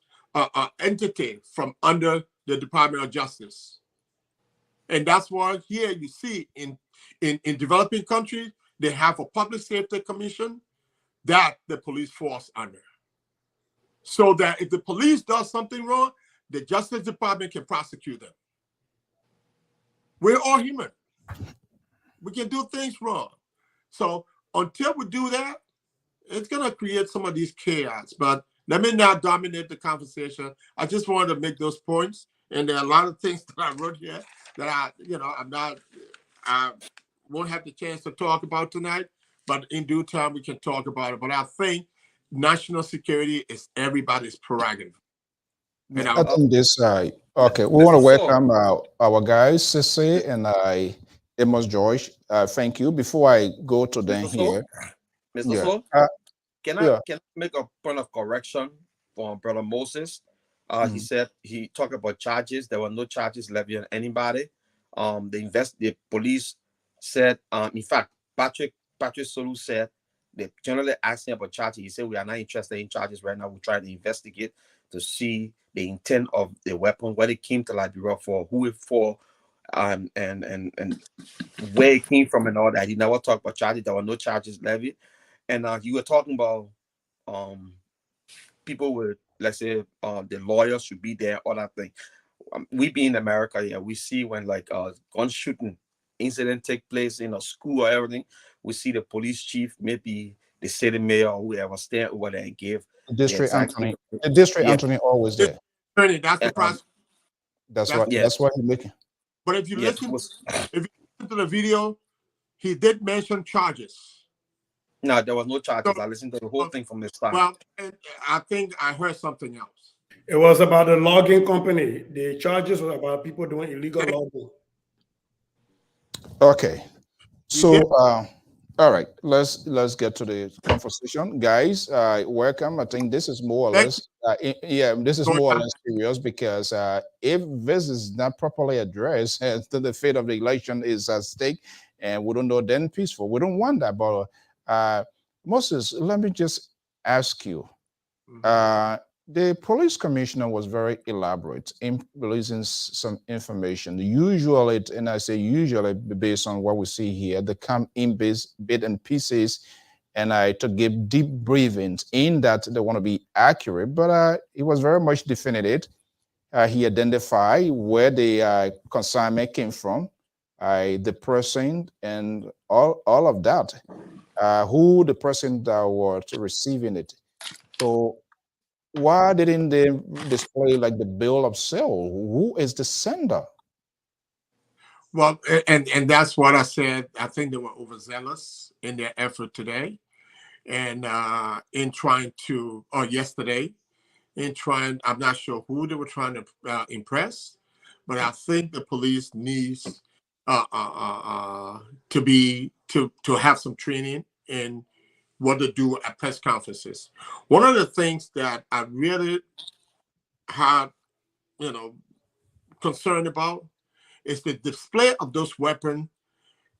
entity from under the Department of Justice. And that's why here you see in developing countries, they have a public safety commission that the police force under. So that if the police does something wrong, the Justice Department can prosecute them. We're all human. We can do things wrong. So until we do that, it's going to create some of these chaos. But let me not dominate the conversation. I just wanted to make those points. And there are a lot of things that I wrote here that I won't have the chance to talk about tonight. But in due time, we can talk about it. But I think national security is everybody's prerogative. And I think this, okay, we Mr. want to Saul. welcome our guys, Sissy and Amos George. Thank you. Before I go to them Mr. Saul? here. Mr. Yeah. Saul, can yeah. I make a point of correction for Brother Moses? He said he talked about charges. There were no charges levied on anybody. The police said, in fact, Patrick Solu said they generally asking about charges. He said we are not interested in charges right now. We're trying to investigate to see the intent of the weapon, where it came to Liberia for, who it for, and where it came from and all that. He never talked about charges. There were no charges levied. And you were talking about people with, let's say, the lawyers should be there, all that thing. We be in America, yeah, we see when like gun shooting incident take place in a school or everything, we see the police chief, maybe the city mayor or whoever stand over there and give The district exactly. Anthony. The district Anthony always there. Attorney, that's the process. That's what he's making. But if you listen to the video, he did mention charges. No, there was no charges. I listened to the whole thing from the start. Well, I think I heard something else. It was about the logging company. The charges were about people doing illegal logging. Okay. So, all right, let's get to the conversation, guys. Welcome. I think this is more or less, this is more or less serious because if this is not properly addressed, the fate of the election is at stake, and we don't know then peaceful. We don't want that. But Moses, let me just ask you. The police commissioner was very elaborate in releasing some information. Usually, and I say usually based on what we see here, they come in bits and pieces, and to give deep breathings in that they want to be accurate. But it was very much definitive. He identified where the consignment came from, the person, and all of that. Who the person that was receiving it. So why didn't they display like the bill of sale? Who is the sender? Well, and that's what I said. I think they were overzealous in their effort today, and in trying to, or yesterday, in trying. I'm not sure who they were trying to impress, but I think the police needs to have some training in what to do at press conferences. One of the things that I really had, concerned about is the display of those weapons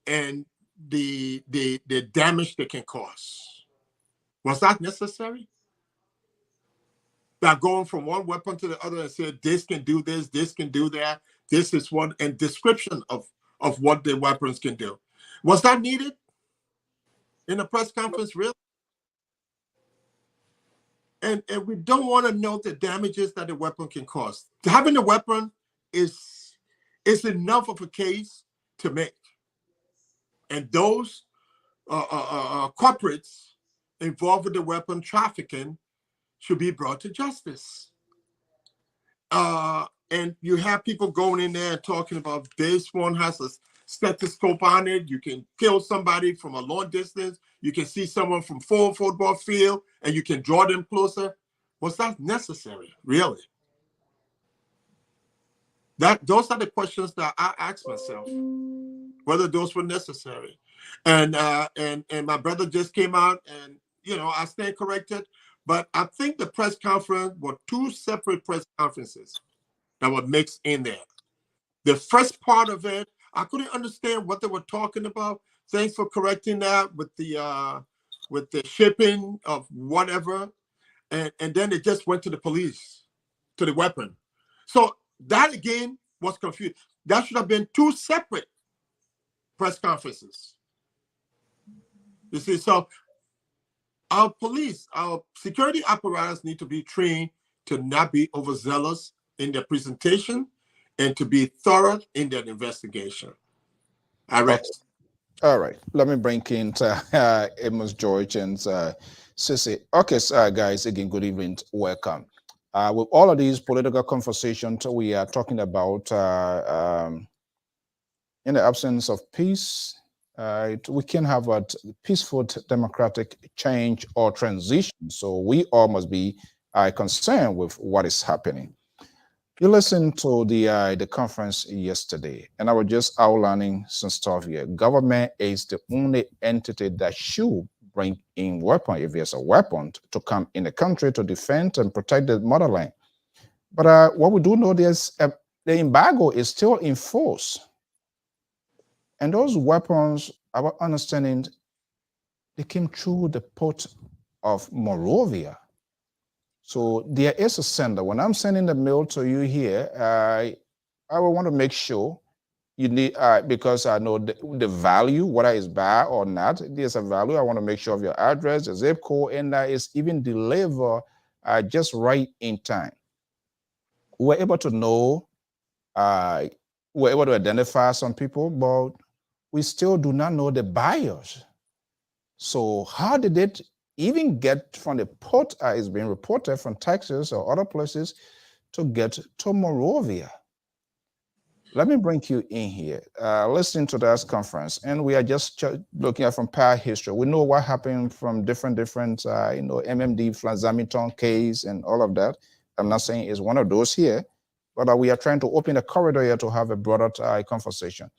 and the damage they can cause. Was that necessary? That going from one weapon to the other and say this can do this can do that, this is one, and description of what the weapons can do. Was that needed in a press conference, really? And we don't want to know the damages that the weapon can cause. Having a weapon is enough of a case to make. And those corporates involved with the weapon trafficking should be brought to justice. And you have people going in there and talking about this one has a stethoscope on it. You can kill somebody from a long distance. You can see someone from full football field and you can draw them closer. Was that necessary, really? Those are the questions that I ask myself, whether those were necessary. And my brother just came out and, I stand corrected, But I think the press conference were two separate press conferences that were mixed in there. The first part of it, I couldn't understand what they were talking about. Thanks for correcting that with the shipping of whatever. And then it just went to the police, to the weapon. So that again was confused. That should have been two separate press conferences. You see, so our police, our security apparatus need to be trained to not be overzealous in their presentation and to be thorough in their investigation. I rest. All right. Let me bring in Amos George and Sissy. Okay, guys, again, good evening. Welcome. With all of these political conversations, we are talking about in the absence of peace, we can have a peaceful democratic change or transition. So we all must be concerned with what is happening. You listened to the conference yesterday, and I was just outlining some stuff here. Government is the only entity that should bring in weapon, if there's a weapon, to come in the country to defend and protect the motherland. But what we do know is the embargo is still in force. And those weapons, our understanding, they came through the port of Monrovia. So there is a sender. When I'm sending the mail to you here, I will want to make sure you need, because I know the value, whether it's bad or not, there's a value. I want to make sure of your address, the zip code, and that is even delivered just right in time. We're able to know, we're able to identify some people, but we still do not know the buyers. So how did it even get from the port is being reported from Texas or other places to get to Monrovia? Let me bring you in here. Listening to this conference, and we are just looking at from prior history. We know what happened from different MMD, Flanzamington case and all of that. I'm not saying it's one of those here, but we are trying to open a corridor here to have a broader conversation.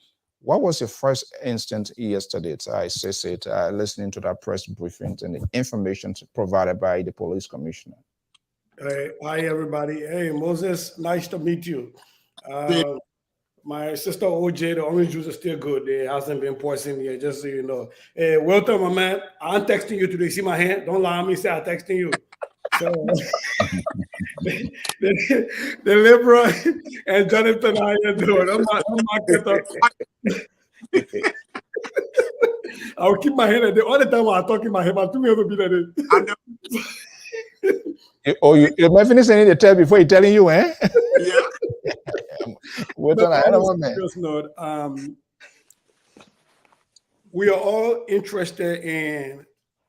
What was your first instant yesterday? I said, listening to that press briefing and the information provided by the police commissioner. Hi, everybody. Hey, Moses, nice to meet you. My sister OJ, the orange juice is still good. It hasn't been poisoned yet, just so you know. Hey, welcome, my man. I'm texting you today. See my hand? Don't lie on me, say I'm texting you. So, the Liberal and Jonathan, how you doing? I'll keep my hand at the all the time I'm talking my head, but two ever be like that. Oh, you might finish saying the tell before he telling you, eh? Yeah. Wait on ahead of man. We are all interested in,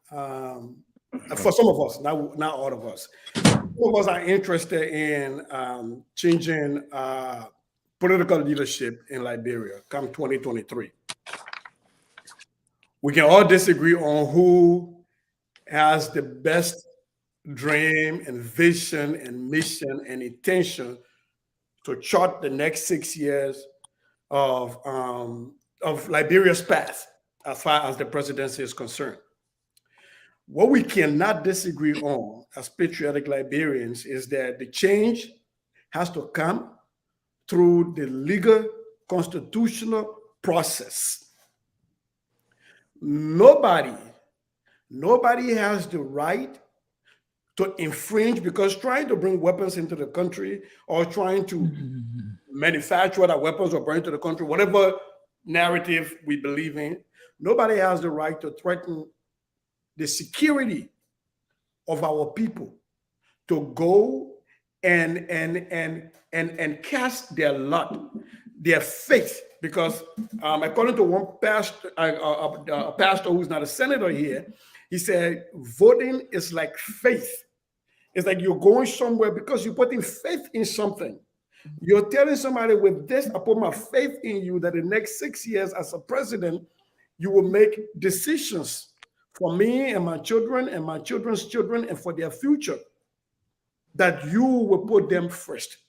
for some of us, not all of us. Some of us are interested in changing political leadership in Liberia come 2023. We can all disagree on who has the best dream and vision and mission and intention to chart the next 6 years of Liberia's path as far as the presidency is concerned. What we cannot disagree on as patriotic Liberians is that the change has to come through the legal constitutional process. Nobody has the right to infringe, because trying to bring weapons into the country or trying to manufacture that weapons or bring to the country, whatever narrative we believe in, nobody has the right to threaten the security of our people to go and cast their lot, their faith. Because according to one pastor, a pastor who's not a senator here, he said, voting is like faith. It's like you're going somewhere because you're putting faith in something. You're telling somebody, with this, I put my faith in you that the next 6 years as a president, you will make decisions for me and my children and my children's children and for their future, that you will put them first.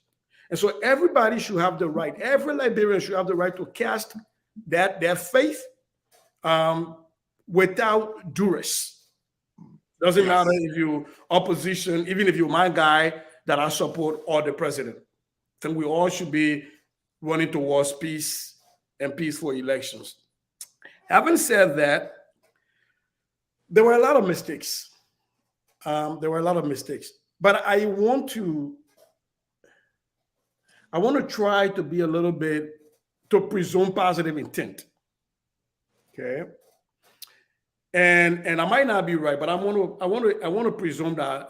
And so everybody should have the right, every Liberian should have the right to cast their faith without duress. Doesn't Yes. matter if you opposition, even if you're my guy that I support or the president. I think we all should be running towards peace and peaceful elections. Having said that, there were a lot of mistakes. But I want to try to be a little bit to presume positive intent. Okay. And I might not be right, but I want to presume that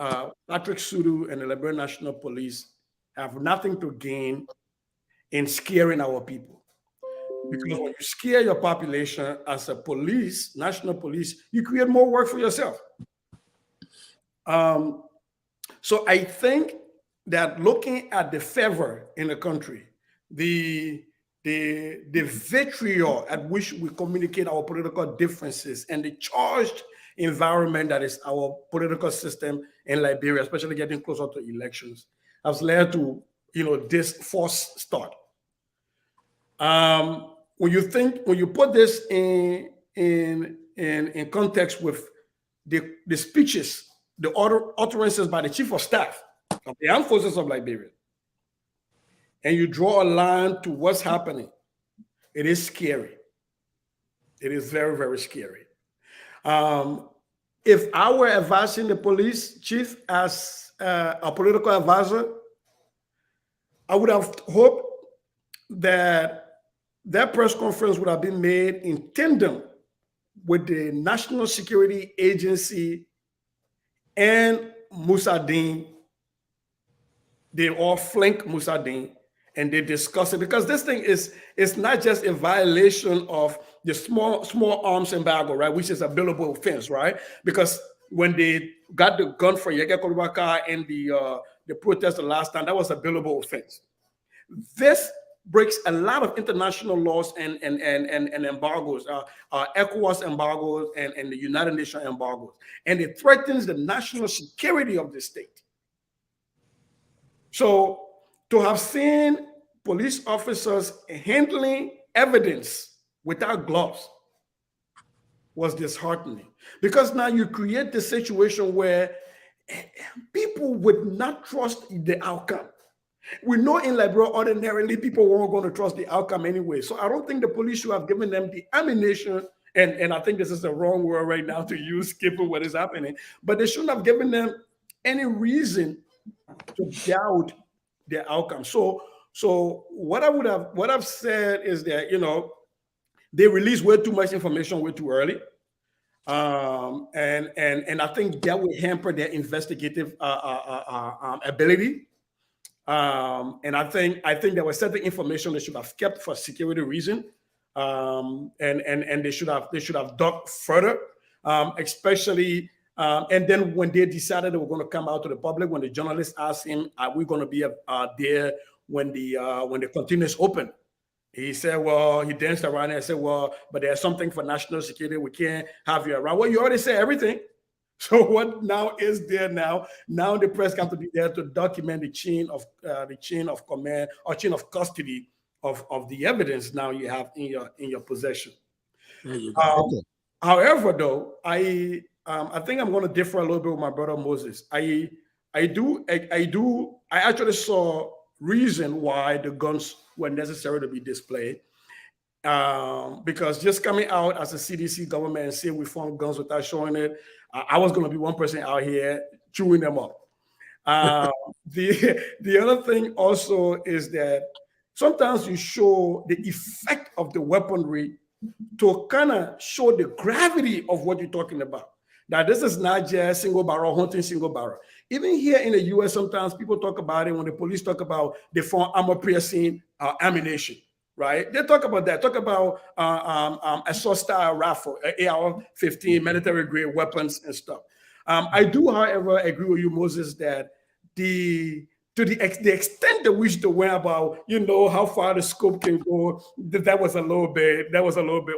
Patrick Sudu and the Liberian National Police have nothing to gain in scaring our people. Because when you scare your population as a police, national police, you create more work for yourself. So I think that looking at the fervor in the country, the vitriol at which we communicate our political differences, and the charged environment that is our political system in Liberia, especially getting closer to elections, has led to this false start. When you put this in context with the speeches, the utterances by the chief of staff of the armed forces of Liberia, and you draw a line to what's happening, it is scary. It is very, very scary. If I were advising the police chief as a political advisor, I would have hoped that that press conference would have been made in tandem with the National Security Agency and Musadin. They all flank Musadin and they discuss it, because this thing is not just a violation of the small arms embargo, right, which is a billable offense, right? Because when they got the gun for Yege Korubaka and the protest the last time, that was a billable offense. This breaks a lot of international laws and embargoes, ECOWAS embargoes and the United Nations embargoes, and it threatens the national security of the state. So to have seen police officers handling evidence without gloves was disheartening, because now you create the situation where people would not trust the outcome. We know in Liberia, ordinarily, people weren't going to trust the outcome anyway. So I don't think the police should have given them the ammunition, and I think this is the wrong word right now to use, given what is happening, but they shouldn't have given them any reason to doubt their outcome. So what I've said is that, they released way too much information way too early. And I think that will hamper their investigative ability. And I think there was certain information they should have kept for security reason, and they should have dug further, especially. And then when they decided they were going to come out to the public, when the journalists asked him, "Are we going to be there when the containers open?" He said, well, he danced around and said, well, but there's something for national security. We can't have you around. Well, you already said everything. So what now is there now? Now the press got to be there to document the chain of command or chain of custody of the evidence now you have in your possession. There you go. However, though, I think I'm going to differ a little bit with my brother Moses. I actually saw reason why the guns were necessary to be displayed. Because just coming out as a CDC government and saying we found guns without showing it, I was going to be one person out here chewing them up. The other thing also is that sometimes you show the effect of the weaponry to kind of show the gravity of what you're talking about. Now, this is not just single barrel, hunting single barrel. Even here in the US, sometimes people talk about it when the police talk about they found armor-piercing ammunition, right? They talk about that. Talk about assault-style rifle, AR-15, military-grade weapons and stuff. I do, however, agree with you, Moses, that to the extent that we should worry about, how far the scope can go, that was a little bit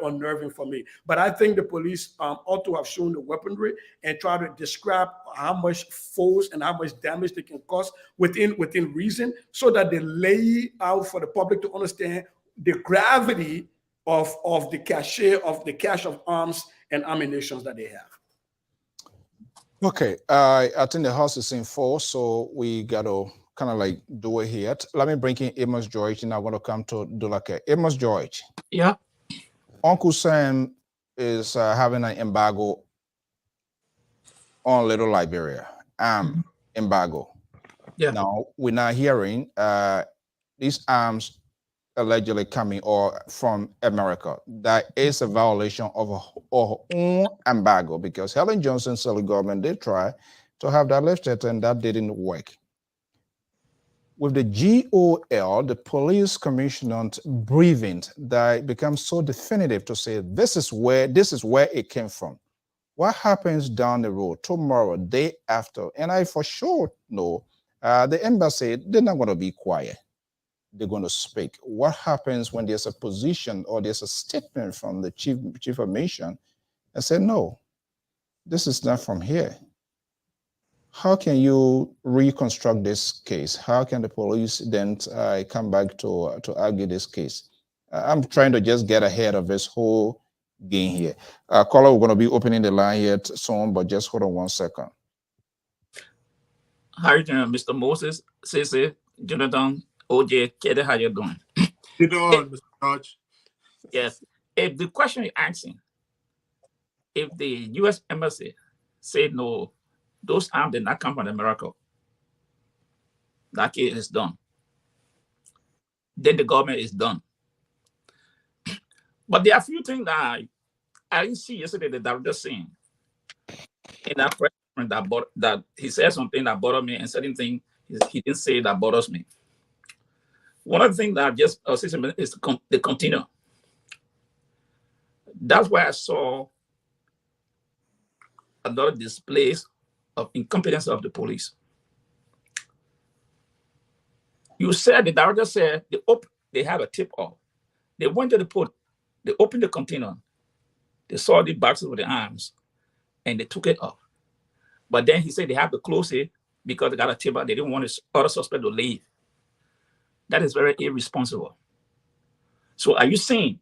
unnerving for me. But I think the police ought to have shown the weaponry and try to describe how much force and how much damage they can cause within reason, so that they lay out for the public to understand the gravity of the cache of arms and ammunition that they have. Okay, I think the house is in full, so we got to kind of like do it here. Let me bring in Amos George, and I'm going to come to Dulake. Amos George. Yeah. Uncle Sam is having an embargo on Little Liberia. Embargo. Yeah. Now, we're not hearing these arms allegedly coming or from America. That is a violation of our own embargo, because Helen Johnson's government did try to have that lifted, and that didn't work. With the GOL, the police commissioner briefing, that becomes so definitive to say this is where it came from. What happens down the road, tomorrow, day after? And I for sure know the embassy, they're not going to be quiet. They're going to speak. What happens when there's a position or there's a statement from the chief of mission and say, no, this is not from here? How can you reconstruct this case? How can the police then come back to argue this case? I'm trying to just get ahead of this whole game here. Caller, we're going to be opening the line here soon, but just hold on 1 second. How are you doing, Mr. Moses, Cece, Jonathan, OJ, Kede, how you doing? You doing, Mr. George? Yes. If the question you're asking, if the U.S. Embassy said no, those arms did not come from America, that case is done. Then the government is done. But there are a few things that I didn't see yesterday that I was just saying in that press that he said something that bothered me, and certain thing he didn't say that bothers me. One of the things that I just is the container. That's why I saw a lot of displays of incompetence of the police. You said, the director said they have a tip off. They went to the port, they opened the container, they saw the boxes with the arms, and they took it off. But then he said they have to close it because they got a tip off. They didn't want the other suspect to leave. That is very irresponsible. So are you saying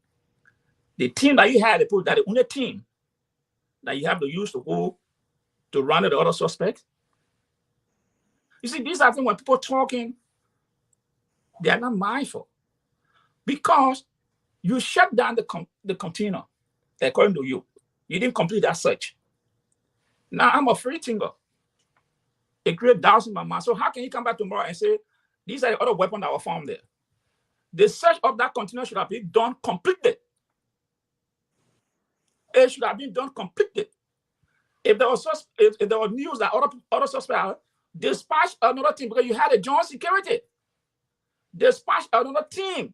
the team that you had, they put that the only team that you have to use to run the other suspects? You see, these are things when people talking, they are not mindful, because you shut down the container according to you. You didn't complete that search. Now I'm a free thinker. It creates doubts in my mind. So how can you come back tomorrow and say these are the other weapons that were found there? The search of that container should have been done completely. It should have been done completely. If there was news that other suspects, dispatch another team, because you had a joint security. Dispatch another team.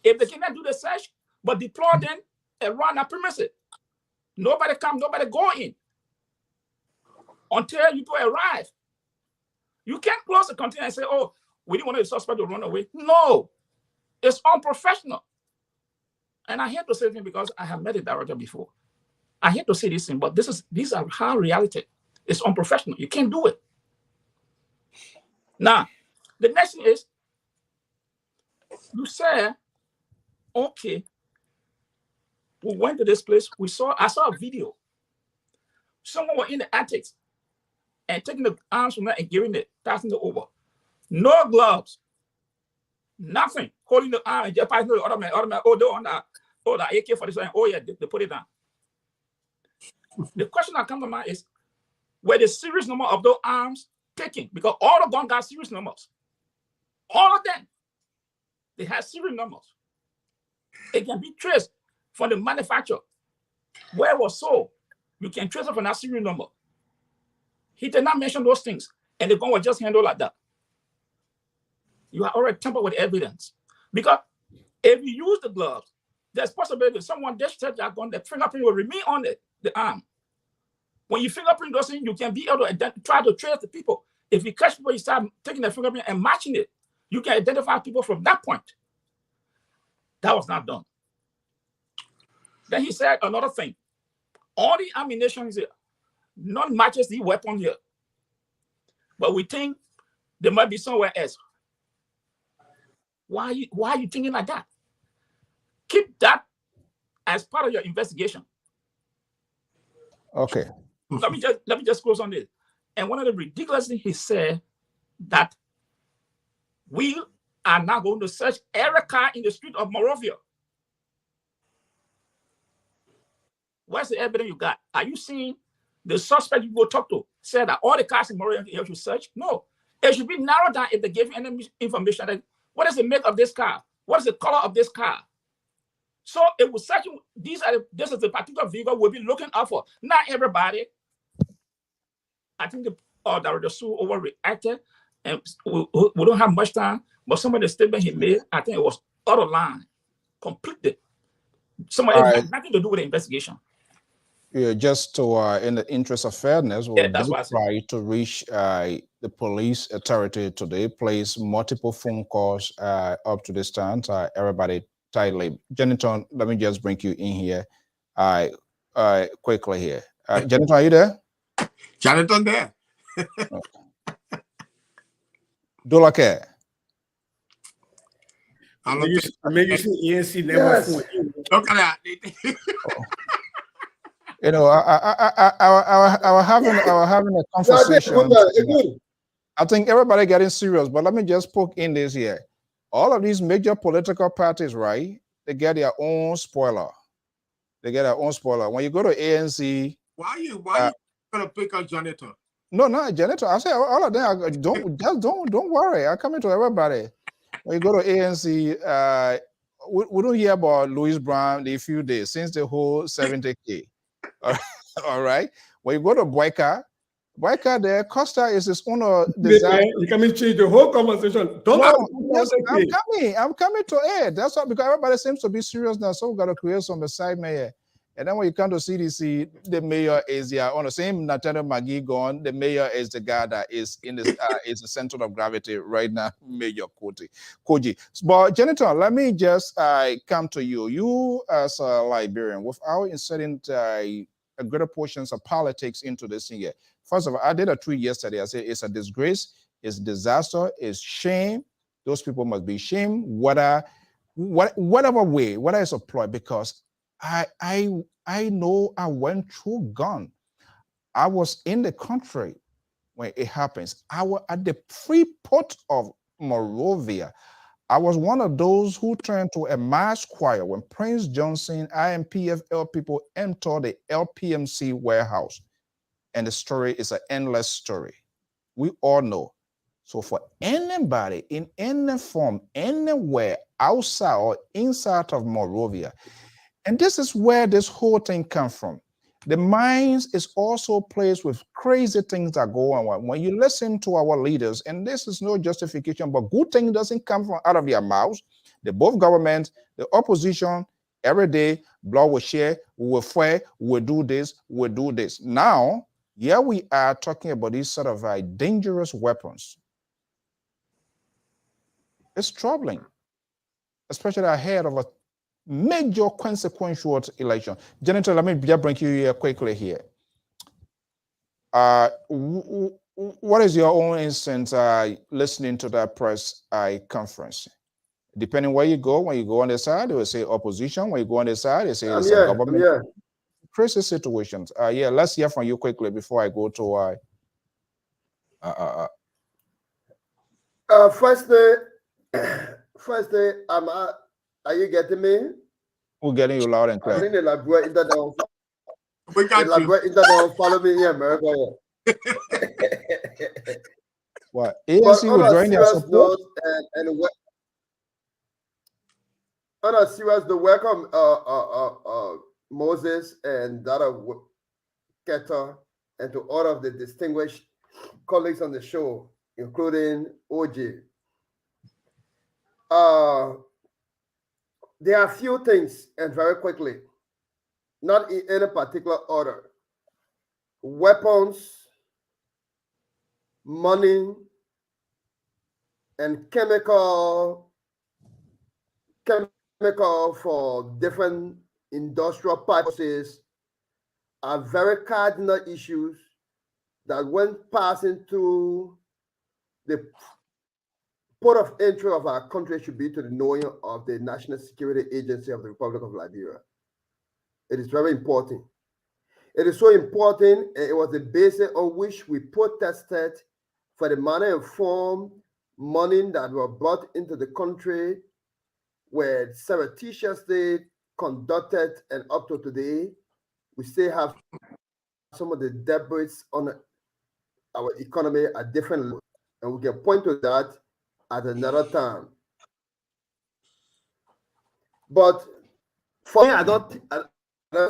If they cannot do the search, but deploy them around that premises. Nobody come, nobody go in until you arrive. You can't close the container and say, oh, we didn't want the suspect to run away. No, it's unprofessional. And I hate to say this because I have met a director before. I hate to say this thing, but these are hard reality. It's unprofessional. You can't do it. Now, the next thing is, you say, okay, we went to this place. I saw a video. Someone was in the attics and taking the arms from there and passing it over. No gloves, nothing. Holding the arm and just passing the other man. Oh, they're on that. Oh, the AK-47. Oh, yeah, they put it down. The question that comes to mind is, were the serious number of those arms taken? Because all the guns got serious numbers. All of them, they have serious numbers. It can be traced from the manufacturer. Where it was sold, you can trace it from that serial number. He did not mention those things, and the gun was just handled like that. You are already tampered with evidence. Because if you use the gloves, there's possibility someone just touched that gun, the fingerprint will remain on the arm. When you fingerprint those things, you can be able to try to trace the people. If you catch people, you start taking the fingerprint and matching it, you can identify people from that point. That was not done. Then he said another thing. All the ammunition is here. None matches the weapon here. But we think there might be somewhere else. Why are you thinking like that? Keep that as part of your investigation. Okay. let me just close on this. And one of the ridiculous things he said that we are now going to search every car in the street of Monrovia. What's the evidence you got? Are you seeing the suspect you go talk to said that all the cars in Monrovia you should search? No. It should be narrowed down if they give you any information. Like, what is the make of this car? What is the color of this car? So it was such this is the particular vehicle we'll be looking out for. Not everybody. I think the Sue overreacted, and we don't have much time. But some of the statement he made, I think it was out of line, completely. Somebody had nothing to do with the investigation. Yeah, just to, in the interest of fairness, we'll try to reach the police authority today. Place multiple phone calls up to this time. Everybody tightly. Janitor, let me just bring you in here quickly here. Janitor, are you there? Janitor there. Do like it. I mean, you see ENC never phone. Look at that. You know, I was having a conversation. I think everybody getting serious, but let me just poke in this here. All of these major political parties, right? They get their own spoiler. They get their own spoiler. When you go to ANC, why are you gonna pick on Janitor? No, not Janitor. I say all of them. Don't worry. I come into everybody. When you go to ANC, we don't hear about Louis Brown in a few days since the whole 70K. All right. When you go to Boyka there, Costa is his own design. You can change the whole conversation. I'm coming to it. That's why, because everybody seems to be serious now. So we got to create some excitement here. And then when you come to CDC, the mayor is on the same Nathaniel McGee gone. The mayor is the guy that is in this is the center of gravity right now, Mayor Koji. But Janitor, let me just come to you. You as a Liberian, without inserting greater portions of politics into this thing here. First of all, I did a tweet yesterday. I said it's a disgrace, it's disaster, it's shame. Those people must be shamed, whatever way, whether it's employed, because I know I went through gun. I was in the country when it happens. I was at the free port of Monrovia. I was one of those who turned to a mass choir when Prince Johnson, IMPFL people entered the LPMC warehouse. And the story is an endless story. We all know. So for anybody in any form, anywhere outside or inside of Monrovia, and this is where this whole thing comes from. The minds is also placed with crazy things that go on. When you listen to our leaders, and this is no justification, but good thing doesn't come from out of their mouths. The both government, the opposition, every day, blood will share, we will fight, we'll do this, we'll do this. Now, here we are talking about these sort of dangerous weapons. It's troubling, especially ahead of a major consequential election. Janitor, let me just bring you here quickly here. What is your own instance listening to that press conference? Depending where you go, when you go on the side, they will say opposition. When you go on the side, they say it's a government. Yeah. Crazy situations. Yeah, let's hear from you quickly before I go to First day, are you getting me? We're getting you loud and clear. I think the Lagua internet. We got the Lagua internet follow me in America. What? ANC will join their support? On a serious, the welcome Moses and Dada Keta, and to all of the distinguished colleagues on the show, including OJ. There are a few things, and very quickly, not in any particular order. Weapons, money, and chemical for different industrial purposes are very cardinal issues that when passing through the port of entry of our country should be to the knowing of the National Security Agency of the Republic of Liberia. It is very important. It is so important, and it was the basis on which we protested for the manner and form money that were brought into the country were surreptitiously conducted, and up to today, we still have some of the debris on our economy at different levels, and we can point to that at another time. But for me, I don't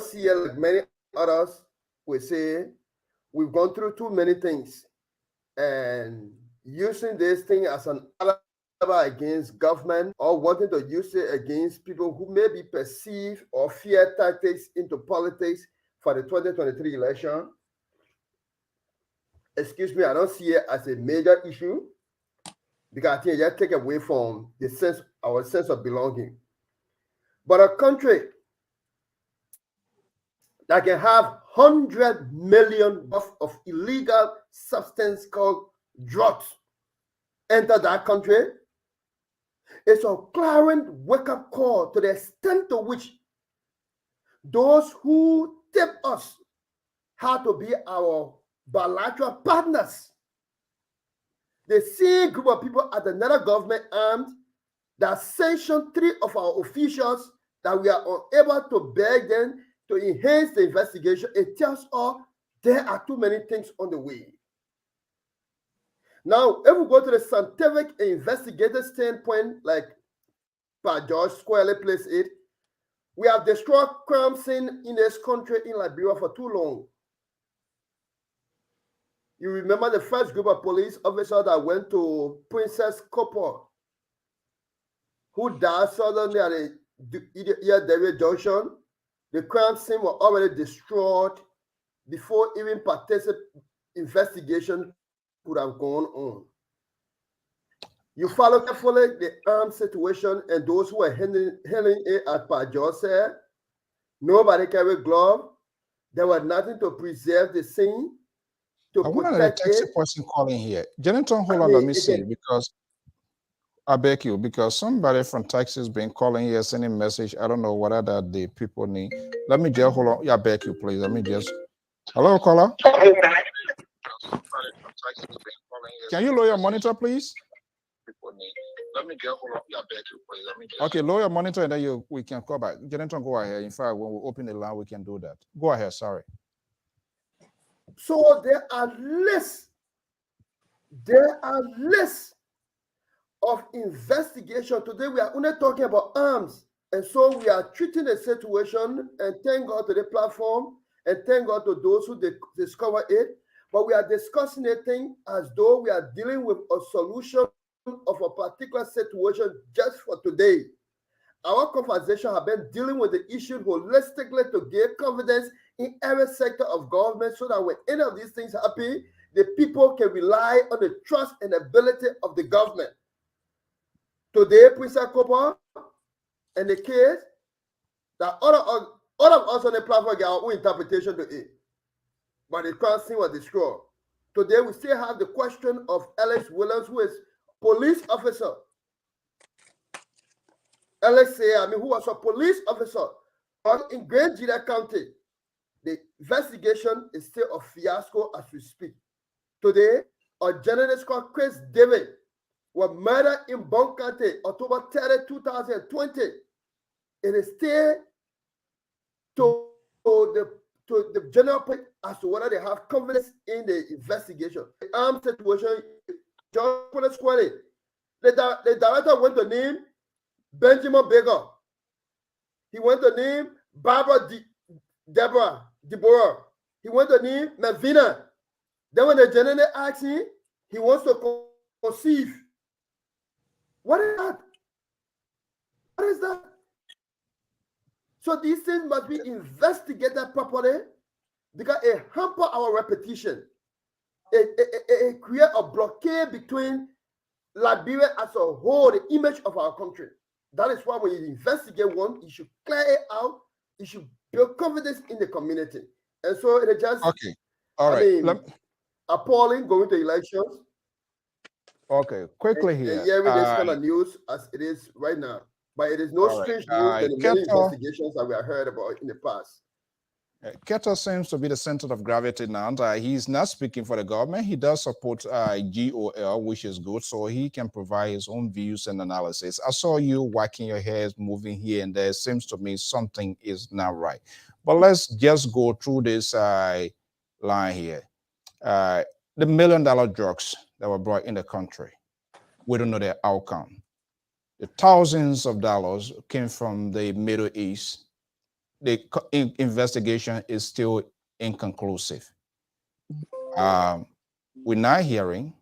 see it like many others will say we've gone through too many things, and using this thing as an alibi against government or wanting to use it against people who may be perceived or fear tactics into politics for the 2023 election. Excuse me, I don't see it as a major issue because I think it just take away from the our sense of belonging. But a country that can have 100 million of illegal substance called drugs enter that country, it's a clarion wake-up call to the extent to which those who tip us had to be our bilateral partners. The same group of people at another government armed that sanctioned 3 of our officials that we are unable to beg them to enhance the investigation. It tells us there are too many things on the way. Now, if we go to the scientific and investigative standpoint, like George squarely placed it, we have destroyed crime scene in this country in Liberia for too long. You remember the first group of police officers that went to Princess Copper, who died suddenly at the David Junction. The crime scene was already destroyed before even investigation could have gone on. You follow carefully the armed situation, and those who are handling it, as Pajor said, nobody carried gloves. There was nothing to preserve the scene. I want to text a person calling here. Jennifer, hold on, let me see, because I beg you, because somebody from Texas been calling here, sending message. I don't know what other the people need. Let me just hold on. Yeah, I beg you, please. Let me just. Hello, caller. Can you lower your monitor, please? Let me just hold on. Yeah, I beg you, please. Let me just. Okay, lower your monitor, and then we can call back. Jennifer, go ahead. In fact, when we open the line, we can do that. Go ahead. Sorry. So there are lists of investigation. Today we are only talking about arms, and so we are treating the situation, and thank God to the platform, and thank God to those who discover it. But we are discussing a thing as though we are dealing with a solution of a particular situation just for today. Our conversation has been dealing with the issue holistically to give confidence in every sector of government, so that when any of these things happen, the people can rely on the trust and ability of the government. Today, Prince Akopa and the case that all of us on the platform get our own interpretation to it, but the crime scene was destroyed. Today, we still have the question of Alex Williams, who is police officer. Alex, who was a police officer in Great Jida County. The investigation is still a fiasco as we speak. Today, a journalist called Chris David was murdered in Bon County, October 30, 2020. It is still to the general point as to whether they have confidence in the investigation. The armed situation, John Squally, the director went to name Benjamin Baker. He went to name Barbara Deborah. He went to name Melvina. Then when the general asked him, he wants to conceive. What is that? What is that? So these things must be investigated properly because it hampers our reputation. It creates a blockade between Liberia as a whole, the image of our country. That is why when you investigate one, you should clear it out. You should build confidence in the community. And so it is just okay. All right. Appalling going to elections. Okay, quickly here. Hearing this kind of news as it is right now. But it is no strange news than the many investigations that we have heard about in the past. Keto seems to be the center of gravity now. He's not speaking for the government. He does support GOL, which is good, so he can provide his own views and analysis. I saw you whacking your head, moving here and there. It seems to me something is not right. But let's just go through this line here. The $1 million drugs that were brought in the country, we don't know their outcome. The thousands of dollars came from the Middle East. The investigation is still inconclusive. We're not hearing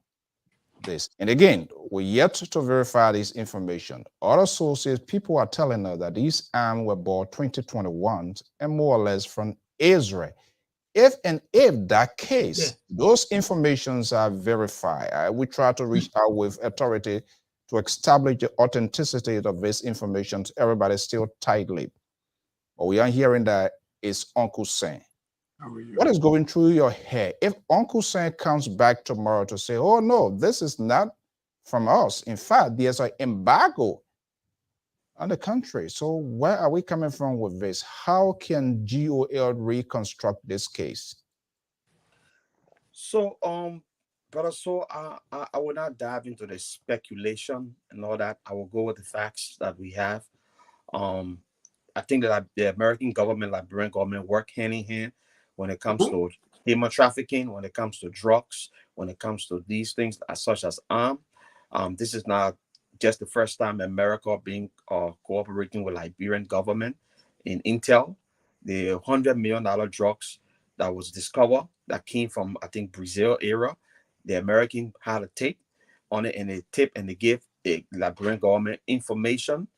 this. And again, we're yet to verify this information. Other sources, people are telling us that these arms were bought 2021 and more or less from Israel. If that case, those informations are verified, we try to reach out with authority to establish the authenticity of this information. Everybody's still tight-lipped. But we are hearing that it's Uncle Sam. What is going through your head? If Uncle Sam comes back tomorrow to say, oh no, this is not from us. In fact, there's an embargo on the country. So where are we coming from with this? How can GOL reconstruct this case? So, brother, so I will not dive into the speculation and all that. I will go with the facts that we have. I think that the American government, Liberian government, work hand in hand when it comes to human trafficking, when it comes to drugs, when it comes to these things such as arms. This is not just the first time America being cooperating with Liberian government in intel. The $100 million drugs that was discovered that came from, I think, Brazil area. The American had a tape on it, and they tip and they give the Liberian government information.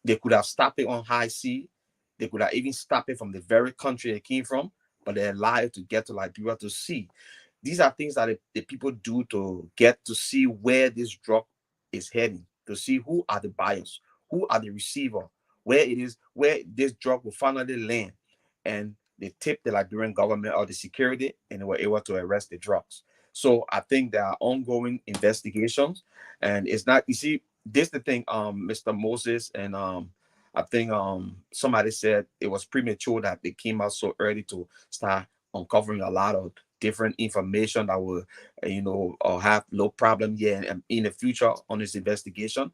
They could have stopped it on high sea. They could have even stopped it from the very country it came from, but they allowed to get to Liberia to see. These are things that the people do to get to see where this drug is heading, to see who are the buyers, who are the receiver, where it is, where this drug will finally land. And they tipped the Liberian government or the security, and they were able to arrest the drugs. So I think there are ongoing investigations, and it's not, you see, this is the thing, Mr. Moses, and I think somebody said it was premature that they came out so early to start uncovering a lot of different information that will, have no problem here and in the future on this investigation.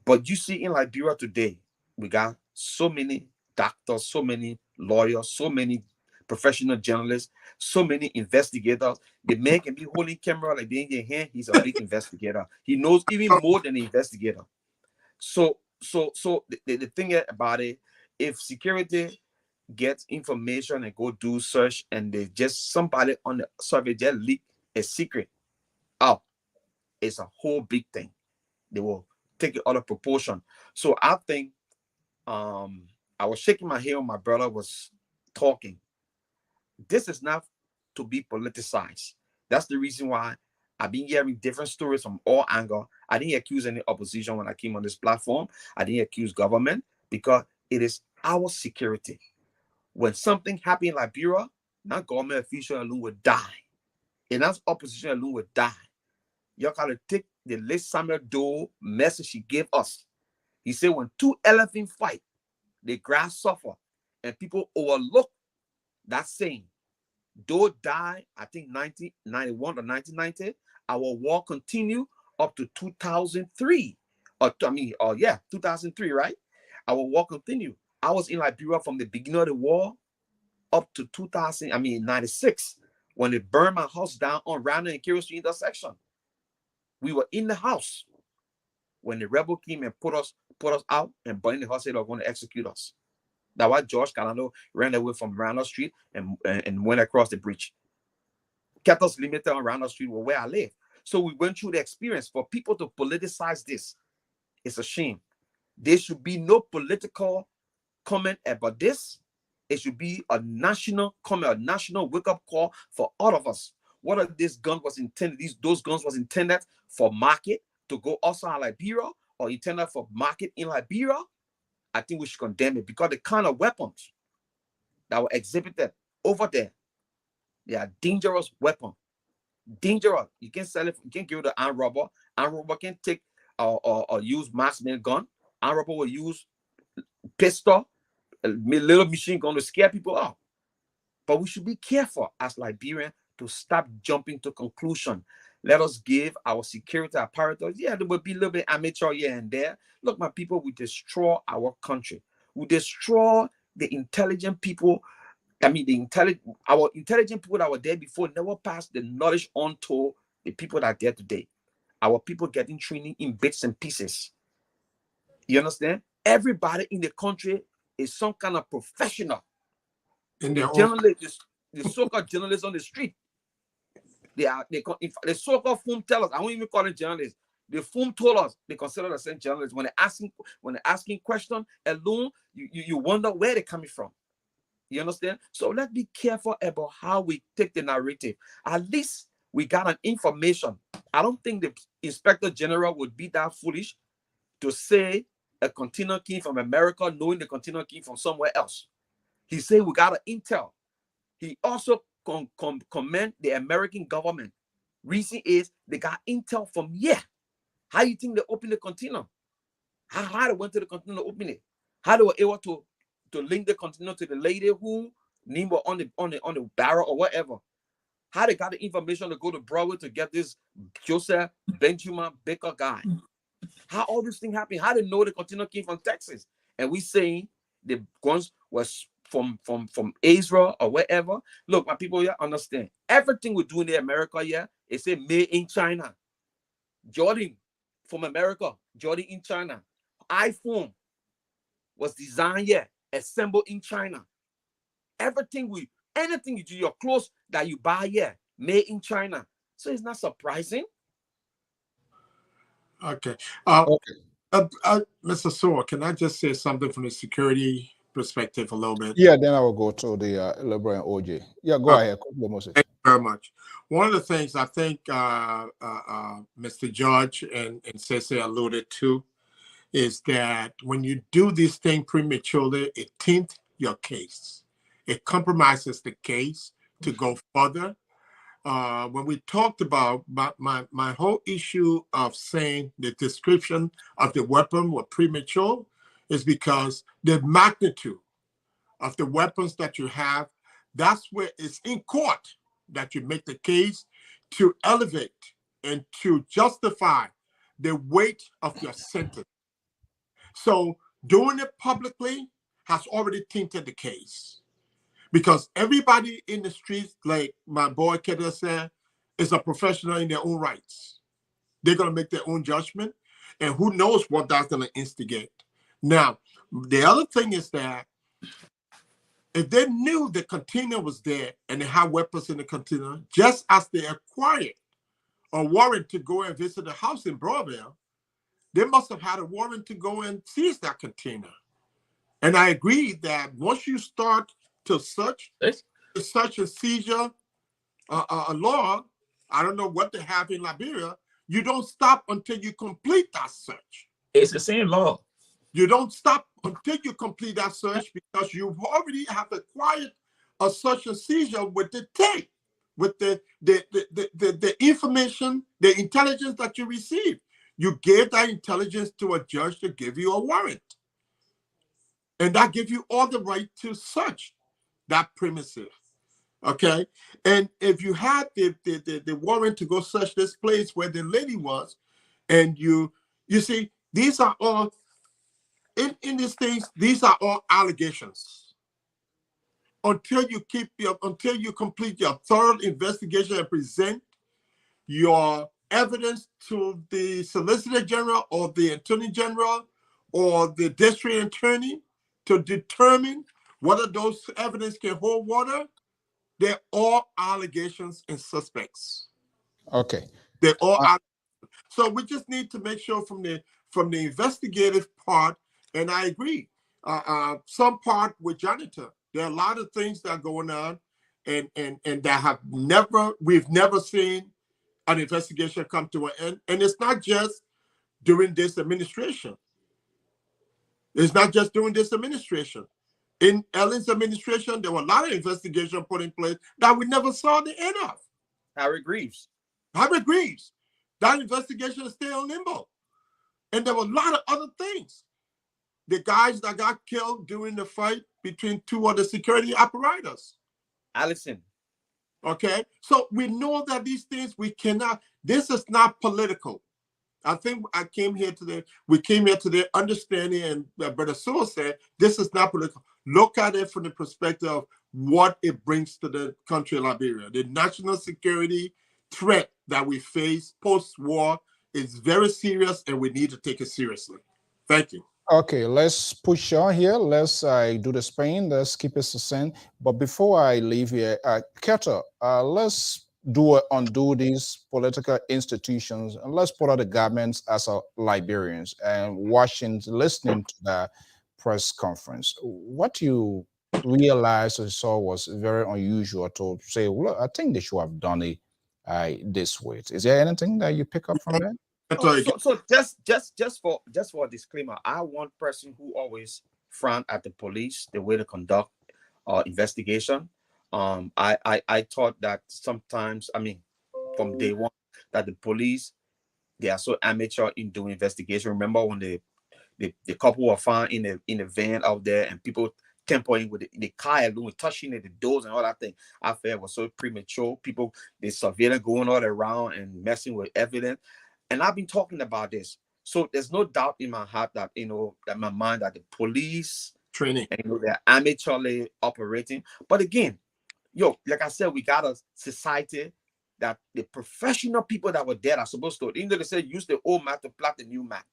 But you see in Liberia today, we got so many doctors, so many lawyers, so many professional journalists, so the investigators. The man can be holding camera like they in your hand. He's a big investigator. He knows even more than the investigator. So the thing about it, if security gets information and go do search, and they just somebody on the survey just leak a secret out, it's a whole big thing. They will take it out of proportion. So I think I was shaking my head when my brother was talking. This is not to be politicized. That's the reason why I've been hearing different stories from all angles. I didn't accuse any opposition when I came on this platform. I didn't accuse government, because it is our security. When something happened in Liberia, not government official alone would die. And that's opposition alone would die. You gotta take the late Samuel Doe message he gave us. He said when two elephants fight, the grass suffer, and people overlook that saying. Doe died, I think 1991 or 1990. Our war continued up to 2003. 2003, right? Our war continued. I was in Liberia from the beginning of the war up to 96, when they burned my house down on Randall and Carroll Street intersection. We were in the house when the rebel came and put us out and burned the house. They were going to execute us. That's why George Calando ran away from Randall Street and went across the bridge. Kept us limited on Randall Street, where I live. So we went through the experience. For people to politicize this, it's a shame. There should be no political comment about this. It should be a national comment, a national wake-up call for all of us. Whether this gun was intended, those guns was intended for market to go outside Liberia, or intended for market in Liberia, I think we should condemn it, because the kind of weapons that were exhibited over there, they are dangerous weapons. Dangerous. You can sell it. You can give it to armed robber. Armed robber can take or use marksman gun. Armed robber will use pistol, little machine gun to scare people off. But we should be careful as Liberians to stop jumping to conclusion. Let us give our security apparatus. Yeah, there will be a little bit amateur here and there. Look, my people, we destroy our country. We destroy the intelligent people. I mean, our intelligent people that were there before never passed the knowledge on to the people that are there today. Our people getting training in bits and pieces. You understand? Everybody in the country is some kind of professional. The journalists, the so-called journalists on the street, the so-called film tellers. I won't even call them journalists. The film told us they consider themselves journalists. When they're asking questions alone, you wonder where they're coming from. You understand? So let's be careful about how we take the narrative. At least we got an information. I don't think the Inspector General would be that foolish to say a container came from America, knowing the container came from somewhere else. He said we got an intel. He also commend the American government. Reason is they got intel from here. How you think they opened the container? How they went to the container to open it? How they were able to link the container to the lady who name was on the barrel or whatever? How they got the information to go to Broadway to get this Joseph Benjamin Baker guy? How all this thing happened? How they know the container came from Texas? And we saying the guns was from Israel or wherever. Look, my people here understand. Everything we do in America here, it say made in China. Jordan from America, Jordan in China. iPhone was designed here, assembled in China. Anything you do, your clothes that you buy here, made in China. So it's not surprising. Okay. Mr. Sewell, can I just say something from the security perspective a little bit? Yeah, then I will go to the Liberal and OJ. Yeah, go ahead. Moses. Thank you very much. One of the things I think Mr. Judge and Cece alluded to is that when you do this thing prematurely, it taints your case. It compromises the case to go further. When we talked about my whole issue of saying the description of the weapon was premature is because the magnitude of the weapons that you have, that's where it's in court that you make the case to elevate and to justify the weight of your sentence. So doing it publicly has already tainted the case, because everybody in the streets, like my boy Keda said, is a professional in their own rights. They're going to make their own judgment, and who knows what that's going to instigate. Now, the other thing is that if they knew the container was there and they had weapons in the container, just as they acquired a warrant to go and visit the house in Broadville, they must have had a warrant to go and seize that container. And I agree that once you start to search a seizure a law, I don't know what they have in Liberia, you don't stop until you complete that search. It's the same law. You don't stop until you complete that search, because you already have acquired a search and seizure with the tape, with the information, the intelligence that you received. You gave that intelligence to a judge to give you a warrant. And that gives you all the right to search that premises. Okay? And if you had the warrant to go search this place where the lady was, and you see, these are all, in these things, these are all allegations. Until you complete your thorough investigation and present your evidence to the Solicitor General or the Attorney General or the District Attorney to determine whether those evidence can hold water, they're all allegations and suspects. Okay. They're all so we just need to make sure from the investigative part, and I agree, some part with janitor, there are a lot of things that are going on, and that we've never seen an investigation come to an end. And it's not just during this administration. It's not just during this administration. In Ellen's administration, there were a lot of investigations put in place that we never saw the end of. Harry Greaves. That investigation is still in limbo. And there were a lot of other things the guys that got killed during the fight between two other security apparatus. Allison. Okay, so we know that these things we cannot. This is not political. I think we came here today understanding, and Brother Sewell said, this is not political. Look at it from the perspective of what it brings to the country of Liberia. The national security threat that we face post-war is very serious, and we need to take it seriously. Thank you. Okay, let's push on here. Let's do the Spain. Let's keep it succinct. But before I leave here, Keto, let's undo these political institutions, and let's put out the governments as Liberians and watching, listening to the press conference. What you realized or saw was very unusual to say, well, I think they should have done it this way. Is there anything that you pick up from that? So just for a disclaimer, I one person who always frown at the police, the way they conduct investigation. I thought that sometimes, I mean, from day one, that the police, they are so amateur in doing investigation. Remember when the couple were found in a van out there, and people tampering with the car alone, touching the doors and all that thing. I felt it was so premature. People, the surveillance going all around and messing with evidence. And I've been talking about this. So there's no doubt in my heart that, that my mind, that the police training, and they're amateurly operating. But again, like I said, we got a society that the professional people that were there are supposed to, even though they said use the old map to plot the new map.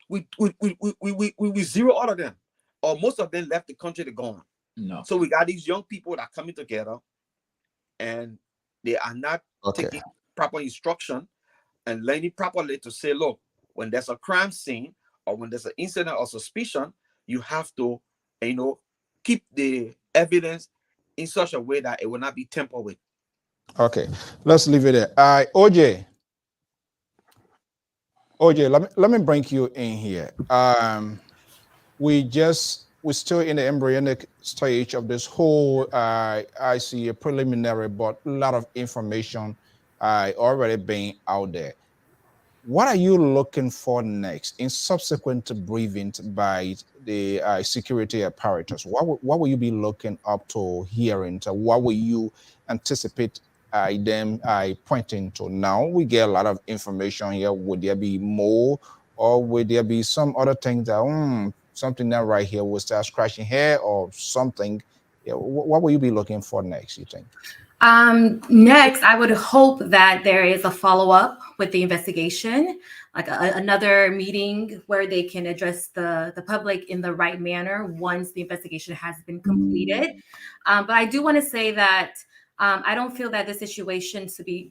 We zero all of them. Or most of them left the country, they're gone. No. So we got these young people that are coming together, and they are not taking proper instruction and learning properly to say, look, when there's a crime scene or when there's an incident or suspicion, you have to, keep the evidence in such a way that it will not be tampered with. Okay, let's leave it there. OJ, let me bring you in here. We're still in the embryonic stage of this whole, I see a preliminary, but a lot of information already being out there. What are you looking for next in subsequent briefings by the security apparatus? What will you be looking up to hearing? What will you anticipate them pointing to? Now we get a lot of information here. Would there be more, or would there be some other thing that something that right here will start scratching here or something? Yeah, what will you be looking for next, you think? Next, I would hope that there is a follow-up with the investigation, like another meeting where they can address the public in the right manner once the investigation has been completed. But I do want to say that I don't feel that this situation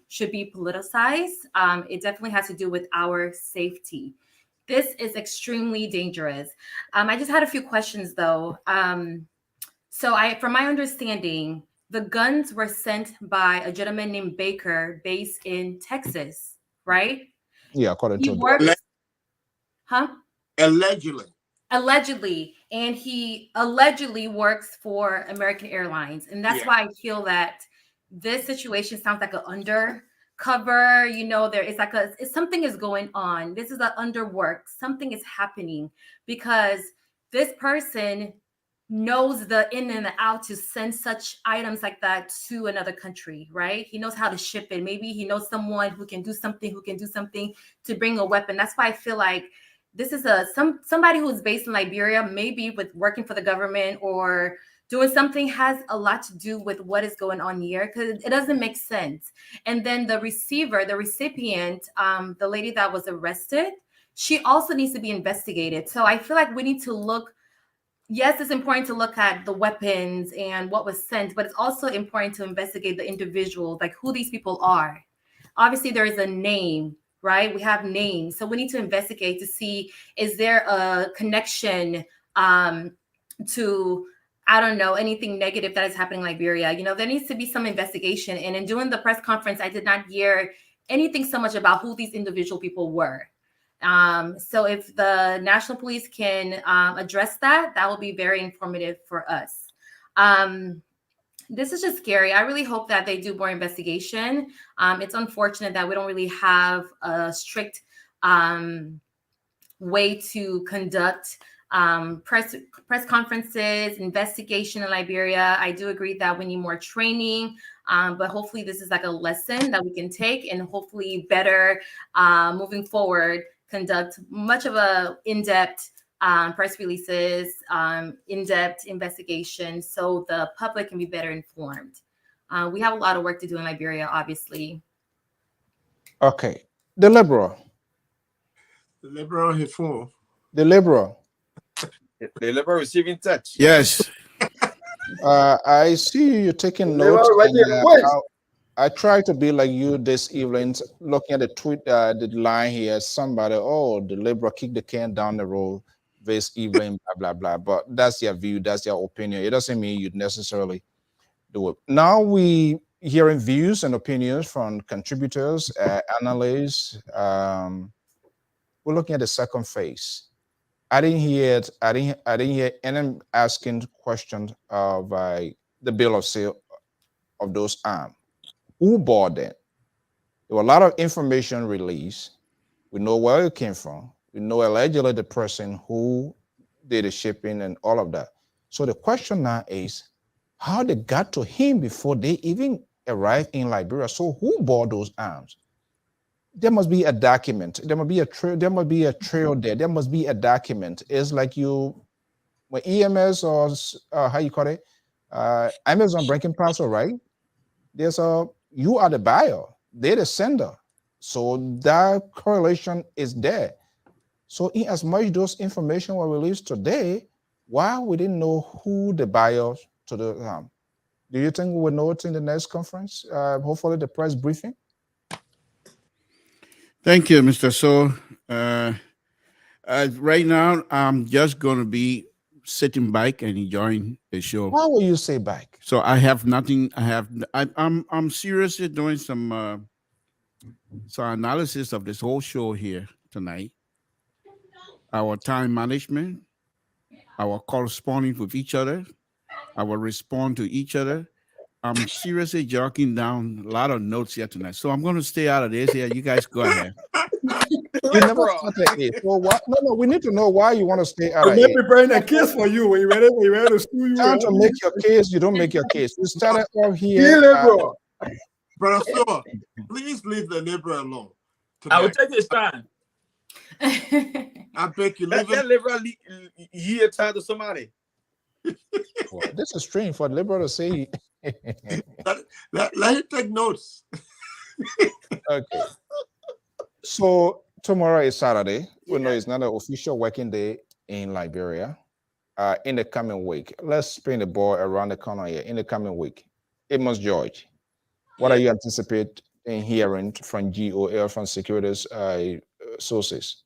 should be politicized. It definitely has to do with our safety. This is extremely dangerous. I just had a few questions though. From my understanding, the guns were sent by a gentleman named Baker based in Texas, right? Yeah, according to Allegedly. And he allegedly works for American Airlines. And that's why I feel that this situation sounds like an undercover, there is like something is going on. This is an underwork. Something is happening because this person knows the in and the out to send such items like that to another country, right? He knows how to ship it. Maybe he knows someone who can do something to bring a weapon. That's why I feel like this is somebody who's based in Liberia, maybe with working for the government or doing something, has a lot to do with what is going on here, because it doesn't make sense. And then the recipient, the lady that was arrested, she also needs to be investigated. So I feel like we need to look. Yes, it's important to look at the weapons and what was sent, but it's also important to investigate the individuals, like who these people are. Obviously, there is a name, right? We have names. So we need to investigate to see, is there a connection to, I don't know, anything negative that is happening in Liberia? There needs to be some investigation. And in doing the press conference, I did not hear anything so much about who these individual people were. So if the National Police can address that will be very informative for us. This is just scary. I really hope that they do more investigation. It's unfortunate that we don't really have a strict way to conduct press conferences, investigation in Liberia. I do agree that we need more training, but hopefully this is like a lesson that we can take and hopefully better moving forward, conduct much of a in-depth press releases, in-depth investigation so the public can be better informed. We have a lot of work to do in Liberia, obviously. Okay. The liberal. The liberal hit full. The liberal. The liberal receiving touch. Yes. I see you taking notes. I try to be like you this evening, looking at the tweet, the line here. Somebody, oh, the liberal kicked the can down the road this evening, blah, blah, blah. But that's your view, that's your opinion. It doesn't mean you'd necessarily do it. Now we hearing views and opinions from contributors, analysts. We're looking at the second phase. I didn't hear it. I didn't hear any asking questions of the bill of sale of those arms. Who bought them? There were a lot of information released. We know where it came from. We know allegedly the person who did the shipping and all of that. So the question now is how they got to him before they even arrived in Liberia. So who bought those arms? There must be a document. There must be a trail. There must be a trail there. There must be a document. It's like when EMS or how you call it, Amazon breaking parcel, right? You are the buyer. They're the sender. So that correlation is there. So in as much those information were released today, why we didn't know who the buyers to the do you think we will know it in the next conference? Hopefully the press briefing. Thank you, Mr. So. Right now, I'm just going to be sitting back and enjoying the show. Why will you say back? So I have nothing. I'm seriously doing some analysis of this whole show here tonight. Our time management, our corresponding with each other, our respond to each other. I'm seriously jotting down a lot of notes here tonight. So I'm going to stay out of this here. You guys go ahead. You never started it. Well, what? No, we need to know why you want to stay out of it. Let me bring a case for you. When you ready to sue you. Time to make your case, you don't make your case. You started off here. Brother Sure, please leave the liberal alone. I will take his time. I beg you, leave that liberal year time to somebody. Well, this is strange for the liberal to say. let him take notes. Okay. So tomorrow is Saturday. We know it's not an official working day in Liberia. In the coming week, let's spin the ball around the corner here. In the coming week, Amos George, what are you anticipating hearing from GOL, from securities sources?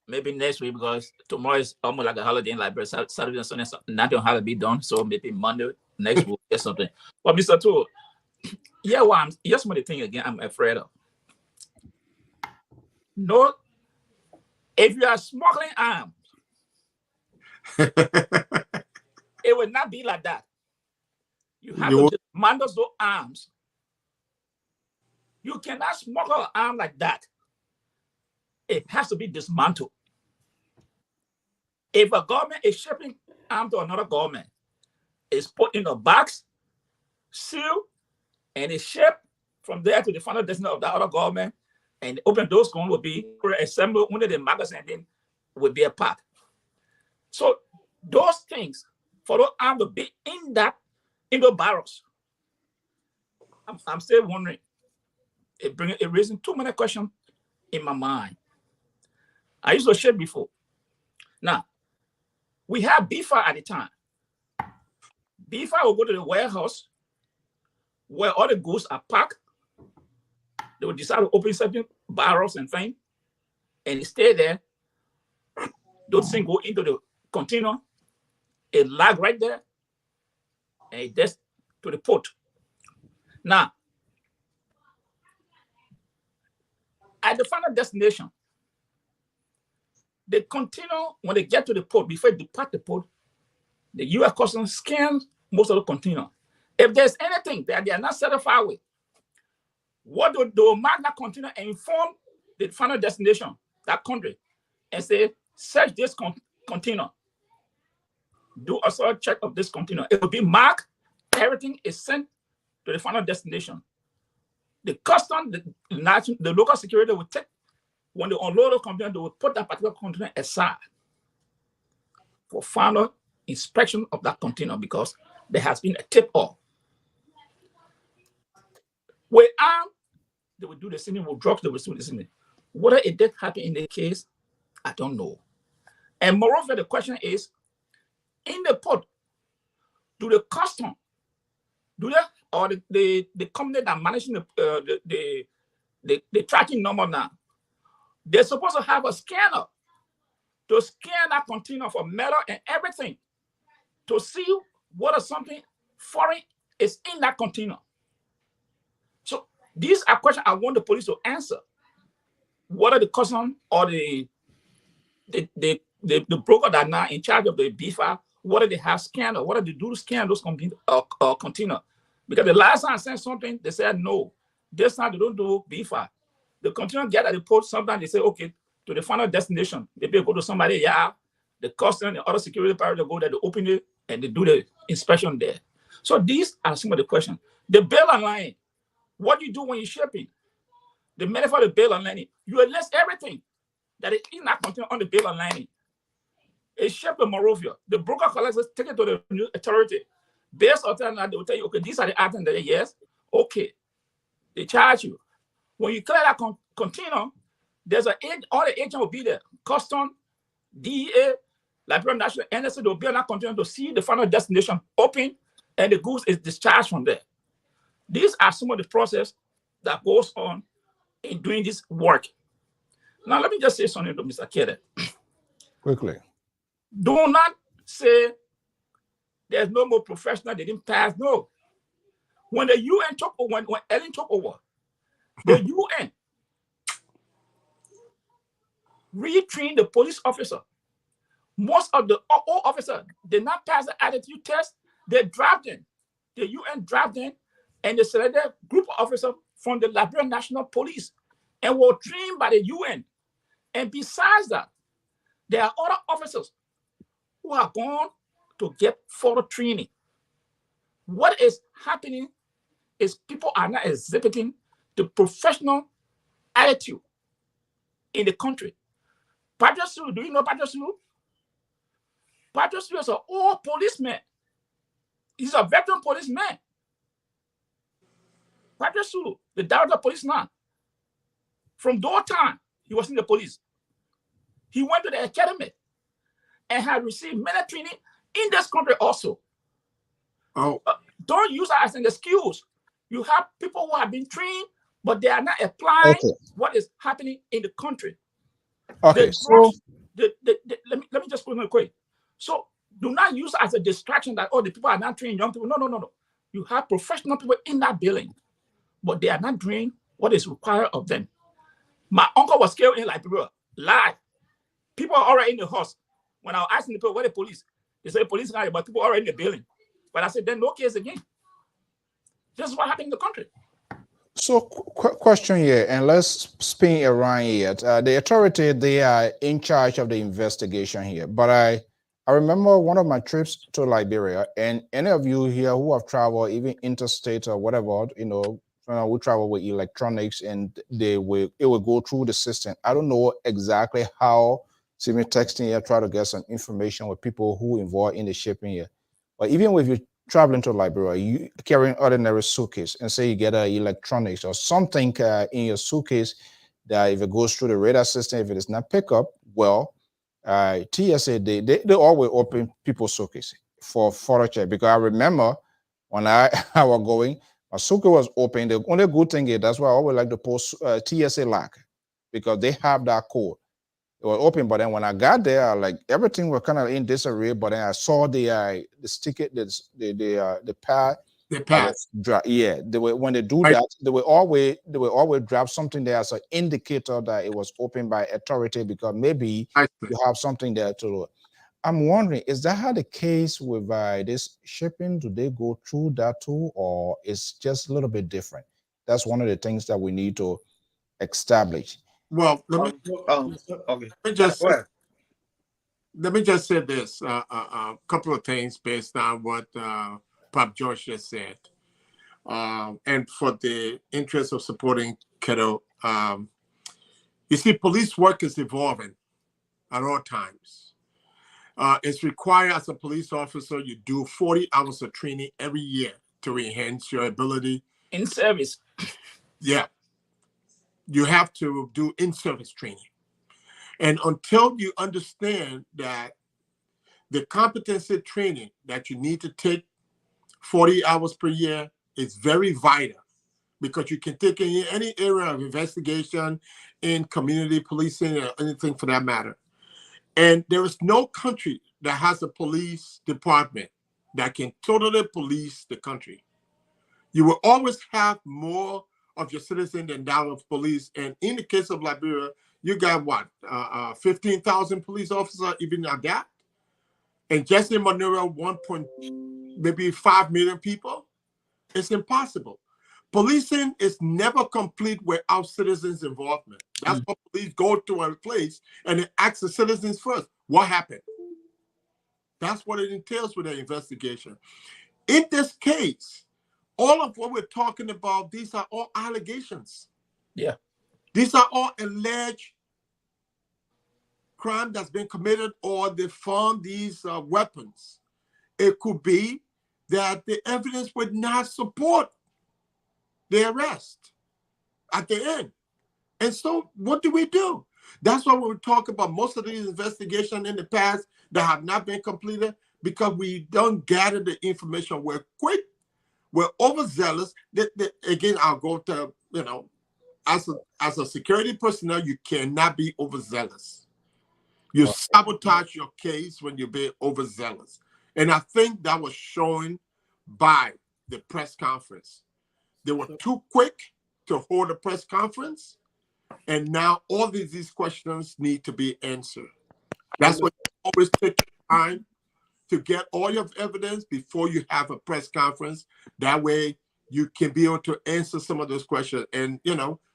Maybe next week, because tomorrow is almost like a holiday in Liberia. Saturday and Sunday, nothing will have to be done. So maybe Monday next week get something. But Mr. Tool, here's one thing again I'm afraid of. No, if you are smuggling arms, it will not be like that. You have to dismantle those arms. You cannot smuggle an arm like that. It has to be dismantled. If a government is shipping arms to another government, it's put in a box, sealed, and it's shipped from there to the final destination of the other government. And open those guns will be assembled under the magazine, then will be a part. So those things for those arms to be in the barrels. I'm still wondering. It raises too many questions in my mind. I used to ship before. Now, we had BFA at the time. BFA will go to the warehouse where all the goods are packed. They will decide to open certain barrels and things, and it stay there. Those things go into the container, it lag right there, and it gets to the port. Now, at the final destination, the container, when they get to the port, before they depart the port, the U.S. Customs scans most of the container. If there's anything that they are not certified with, what do the magna container inform the final destination, that country, and say, search this container. do a thorough check of this container. It will be marked. Everything is sent to the final destination. The custom, the local security will take, when they unload the container, they will put that particular container aside for final inspection of that container because there has been a tip-off. With armed, they will do the same. With drugs, they will do the same. Whether it did happen in the case, I don't know. And moreover, the question is, in the port, do the custom, do they, or the company that managing the tracking number now, they're supposed to have a scanner to scan that container for metal and everything to see whether something foreign is in that container. So these are questions I want the police to answer. What are the custom or the broker that are now in charge of the BFA, what do they have scanner? What do they do to scan those container? Because the last time I sent something, they said no. This time they don't do BFA. The container get at the port, sometimes they say, okay, to the final destination. Maybe go to somebody, yeah, the custom and the other security part, they go there, they open it, and they do the inspection there. So these are some of the questions. The bail online, what do you do when you're shipping? The method for the bail online, you list everything that is in that container on the bail online. It's shipped to Morovia. The broker collects it, take it to the new authority. Based on that, they will tell you, okay, these are the items that yes, okay. They charge you. When you clear that container, there's all the agent will be there. Custom, DEA, Liberia National, NSA, they'll be on that container to see the final destination open and the goods is discharged from there. These are some of the process that goes on in doing this work. Now, let me just say something to Mr. Kede. Quickly. Do not say there's no more professional, they didn't pass. No. When the UN took over, when Ellen took over, the UN retrained the police officer. Most of the all officers did not pass the attitude test. They drafted, the UN drafted, and they selected a group of officers from the Liberia National Police and were trained by the UN. And besides that, there are other officers who are going to get further training. What is happening is people are not exhibiting the professional attitude in the country. Patrick Sulu, do you know Patrick Sulu? Patrick Sulu is an old policeman. He's a veteran policeman. Patrick Sulu, the director of police now. From that time, he was in the police. He went to the academy and had received many training in this country also. Oh. Don't use that as an excuse. You have people who have been trained, but they are not applying what is happening in the country. Okay, let me just put it quick. So do not use it as a distraction that, oh, the people are not trained young people. No. You have professional people in that building, but they are not doing what is required of them. My uncle was killed in Liberia, live. People are already in the house. When I was asking the people, where the police? They said police guy, but people are already in the building. But I said, then no case again. This is what happened in the country. So question here, and let's spin around here. The authority, they are in charge of the investigation here. But I remember one of my trips to Liberia, and any of you here who have traveled, even interstate or whatever, we travel with electronics, and it will go through the system. I don't know exactly how. See me texting here, try to get some information with people who involved in the shipping here. But even if you're traveling to Liberia, you carrying ordinary suitcase, and say you get electronics or something in your suitcase that if it goes through the radar system, if it is not picked up, well, TSA, they always open people's suitcase for photo check. Because I remember when I was going, my suitcase was open. The only good thing is that's why I always like to post TSA lock, because they have that code. It was open, but then when I got there, like everything was kind of in disarray. But then I saw the sticker, the pad. The pad. Yeah, when they do that, they will always drop something there as an indicator that it was opened by authority, because maybe you have something there to. I'm wondering, is that how the case with this shipping? Do they go through that too, or it's just a little bit different? That's one of the things that we need to establish. Well, let me okay. just let me just say this, a couple of things based on what Pop George just said. And for the interest of supporting Keto, you see, police work is evolving at all times. It's required as a police officer, you do 40 hours of training every year to enhance your ability. In service. Yeah. You have to do in-service training. And until you understand that the competency training that you need to take 40 hours per year is very vital, because you can take any area of investigation in community policing or anything for that matter. And there is no country that has a police department that can totally police the country. You will always have more of your citizens than that of police. And in the case of Liberia, you got what, 15,000 police officers, even at that? And just in Monrovia, maybe 5 million people. It's impossible. Policing is never complete without citizens' involvement. That's why police go to a place and they ask the citizens first, what happened? That's what it entails with an investigation. In this case, all of what we're talking about, these are all allegations. Yeah. These are all alleged crime that's been committed, or they found these weapons. It could be that the evidence would not support the arrest at the end. And so what do? That's why we talk about most of these investigations in the past that have not been completed, because we don't gather the information. We're quick, we're overzealous. Again, I'll go to, as a security personnel, you cannot be overzealous. You sabotage your case when you're being overzealous. And I think that was shown by the press conference. They were too quick to hold a press conference, and now all of these questions need to be answered. That's why you always take time to get all your evidence before you have a press conference. That way you can be able to answer some of those questions. And,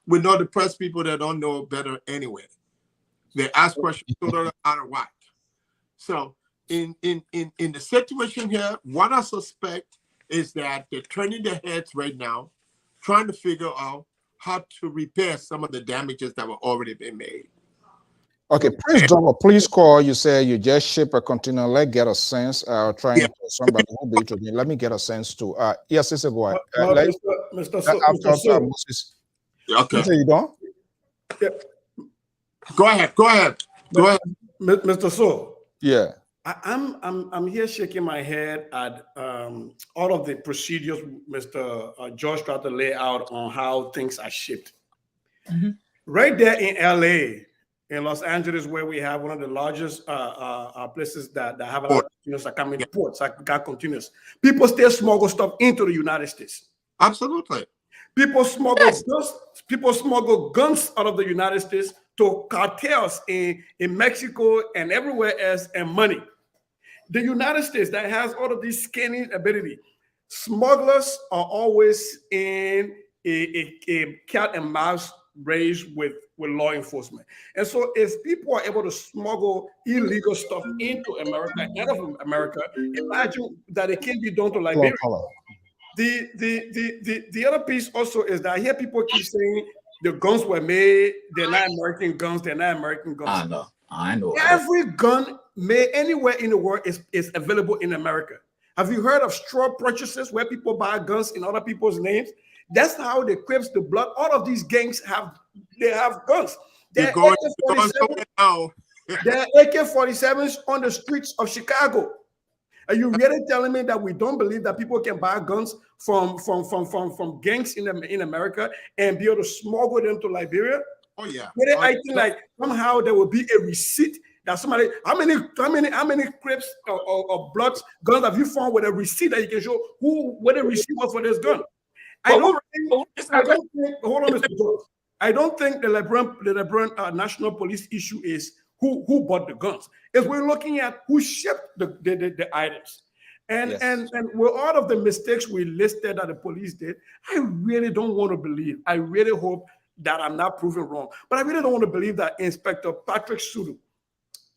we know the press people that don't know better anyway. They ask questions totally out of whack. So in the situation here, what I suspect is that they're turning their heads right now, trying to figure out how to repair some of the damages that were already been made. Okay, please call. You say you just ship a container. Let's get a sense. Trying to somebody who be to me. Let me get a sense too. Yes, it's a go ahead. Mr. So. Moses. Okay. You don't? Yeah. Go ahead. Mr. So. Yeah. I'm here shaking my head at all of the procedures Mr. George tried to lay out on how things are shipped. Mm-hmm. Right there in LA, in Los Angeles, where we have one of the largest places that have a lot of containers that come in ports, like got containers. People still smuggle stuff into the United States. Absolutely. People smuggle guns. People smuggle guns out of the United States to cartels in Mexico and everywhere else, and money. The United States that has all of these scanning ability, smugglers are always in a cat and mouse race with law enforcement. And so if people are able to smuggle illegal stuff into America, out of America, imagine that it can be done to Liberia. The other piece also is that I hear people keep saying the guns were made, they're not American guns, they're not American guns. I know. Every gun made anywhere in the world is available in America. Have you heard of straw purchases where people buy guns in other people's names? That's how the Crips, the Blood, all of these gangs have guns. They're AK-47s on the streets of Chicago. Are you really telling me that we don't believe that people can buy guns from gangs in America and be able to smuggle them to Liberia? Oh yeah. I think like somehow there will be a receipt that somebody. How many Crips or Bloods guns have you found with a receipt that you can show what the receipt was for this gun? I don't think the LeBron National Police issue is who bought the guns. Is we're looking at who shipped the items. And with all of the mistakes we listed that the police did, I really don't want to believe. I really hope that I'm not proven wrong. But I really don't want to believe that Inspector Patrick Sudu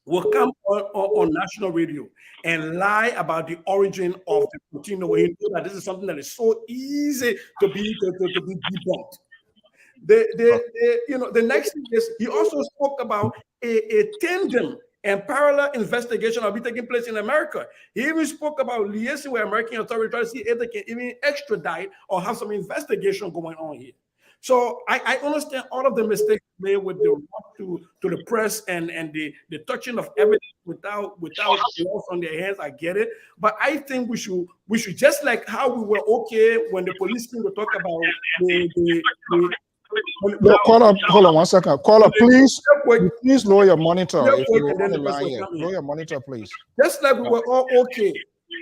will come on national radio and lie about the origin of the container when you know that this is something that is so easy to be debunked. The next thing is he also spoke about a tandem and parallel investigation will be taking place in America. He even spoke about liaising with American authorities to see if they can even extradite or have some investigation going on here. So I understand all of the mistakes made with the rush to the press and the touching of evidence without laws on their hands. I get it, but I think we should just like how we were okay when the police came to talk about No, caller, hold on 1 second. Caller, please lower your monitor. If you're on the line here, lower your monitor, please. Just like we were all okay.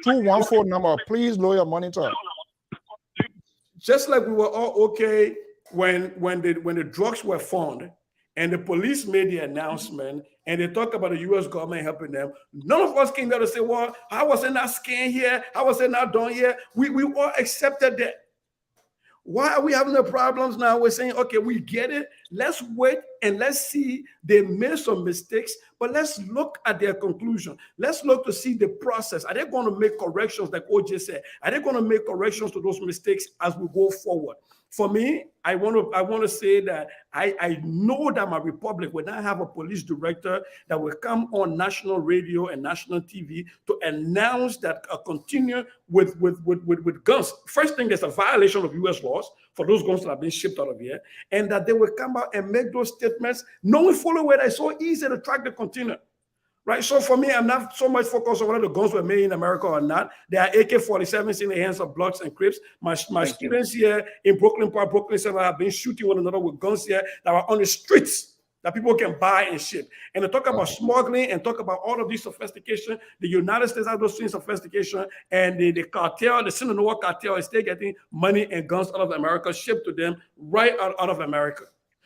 214 number, please lower your monitor. Just like we were all okay when the drugs were found and the police made the announcement and they talked about the U.S. government helping them. None of us came there to say, well, how was it not scanned here? How was it not done here? We all accepted that. Why are we having the problems now? We're saying, okay, we get it. Let's wait and let's see. They made some mistakes, but let's look at their conclusion. Let's look to see the process. Are they going to make corrections like OJ said? Are they going to make corrections to those mistakes as we go forward? For me, I want to say that I know that my republic will not have a police director that will come on national radio and national TV to announce that continue with guns. First thing, there's a violation of U.S. laws for those guns that have been shipped out of here, and that they will come out and make those statements, knowing fully well that it's so easy to track the container. Right. So for me, I'm not so much focused on whether the guns were made in America or not. There are AK-47s in the hands of Bloods and Crips. My students here in Brooklyn Park, Brooklyn Center have been shooting one another with guns here that are on the streets that people can buy and ship. And to talk about smuggling and talk about all of these sophistication, the United States has those things sophistication, and the cartel, the Sinaloa cartel is still getting money and guns out of America, shipped to them right out of America.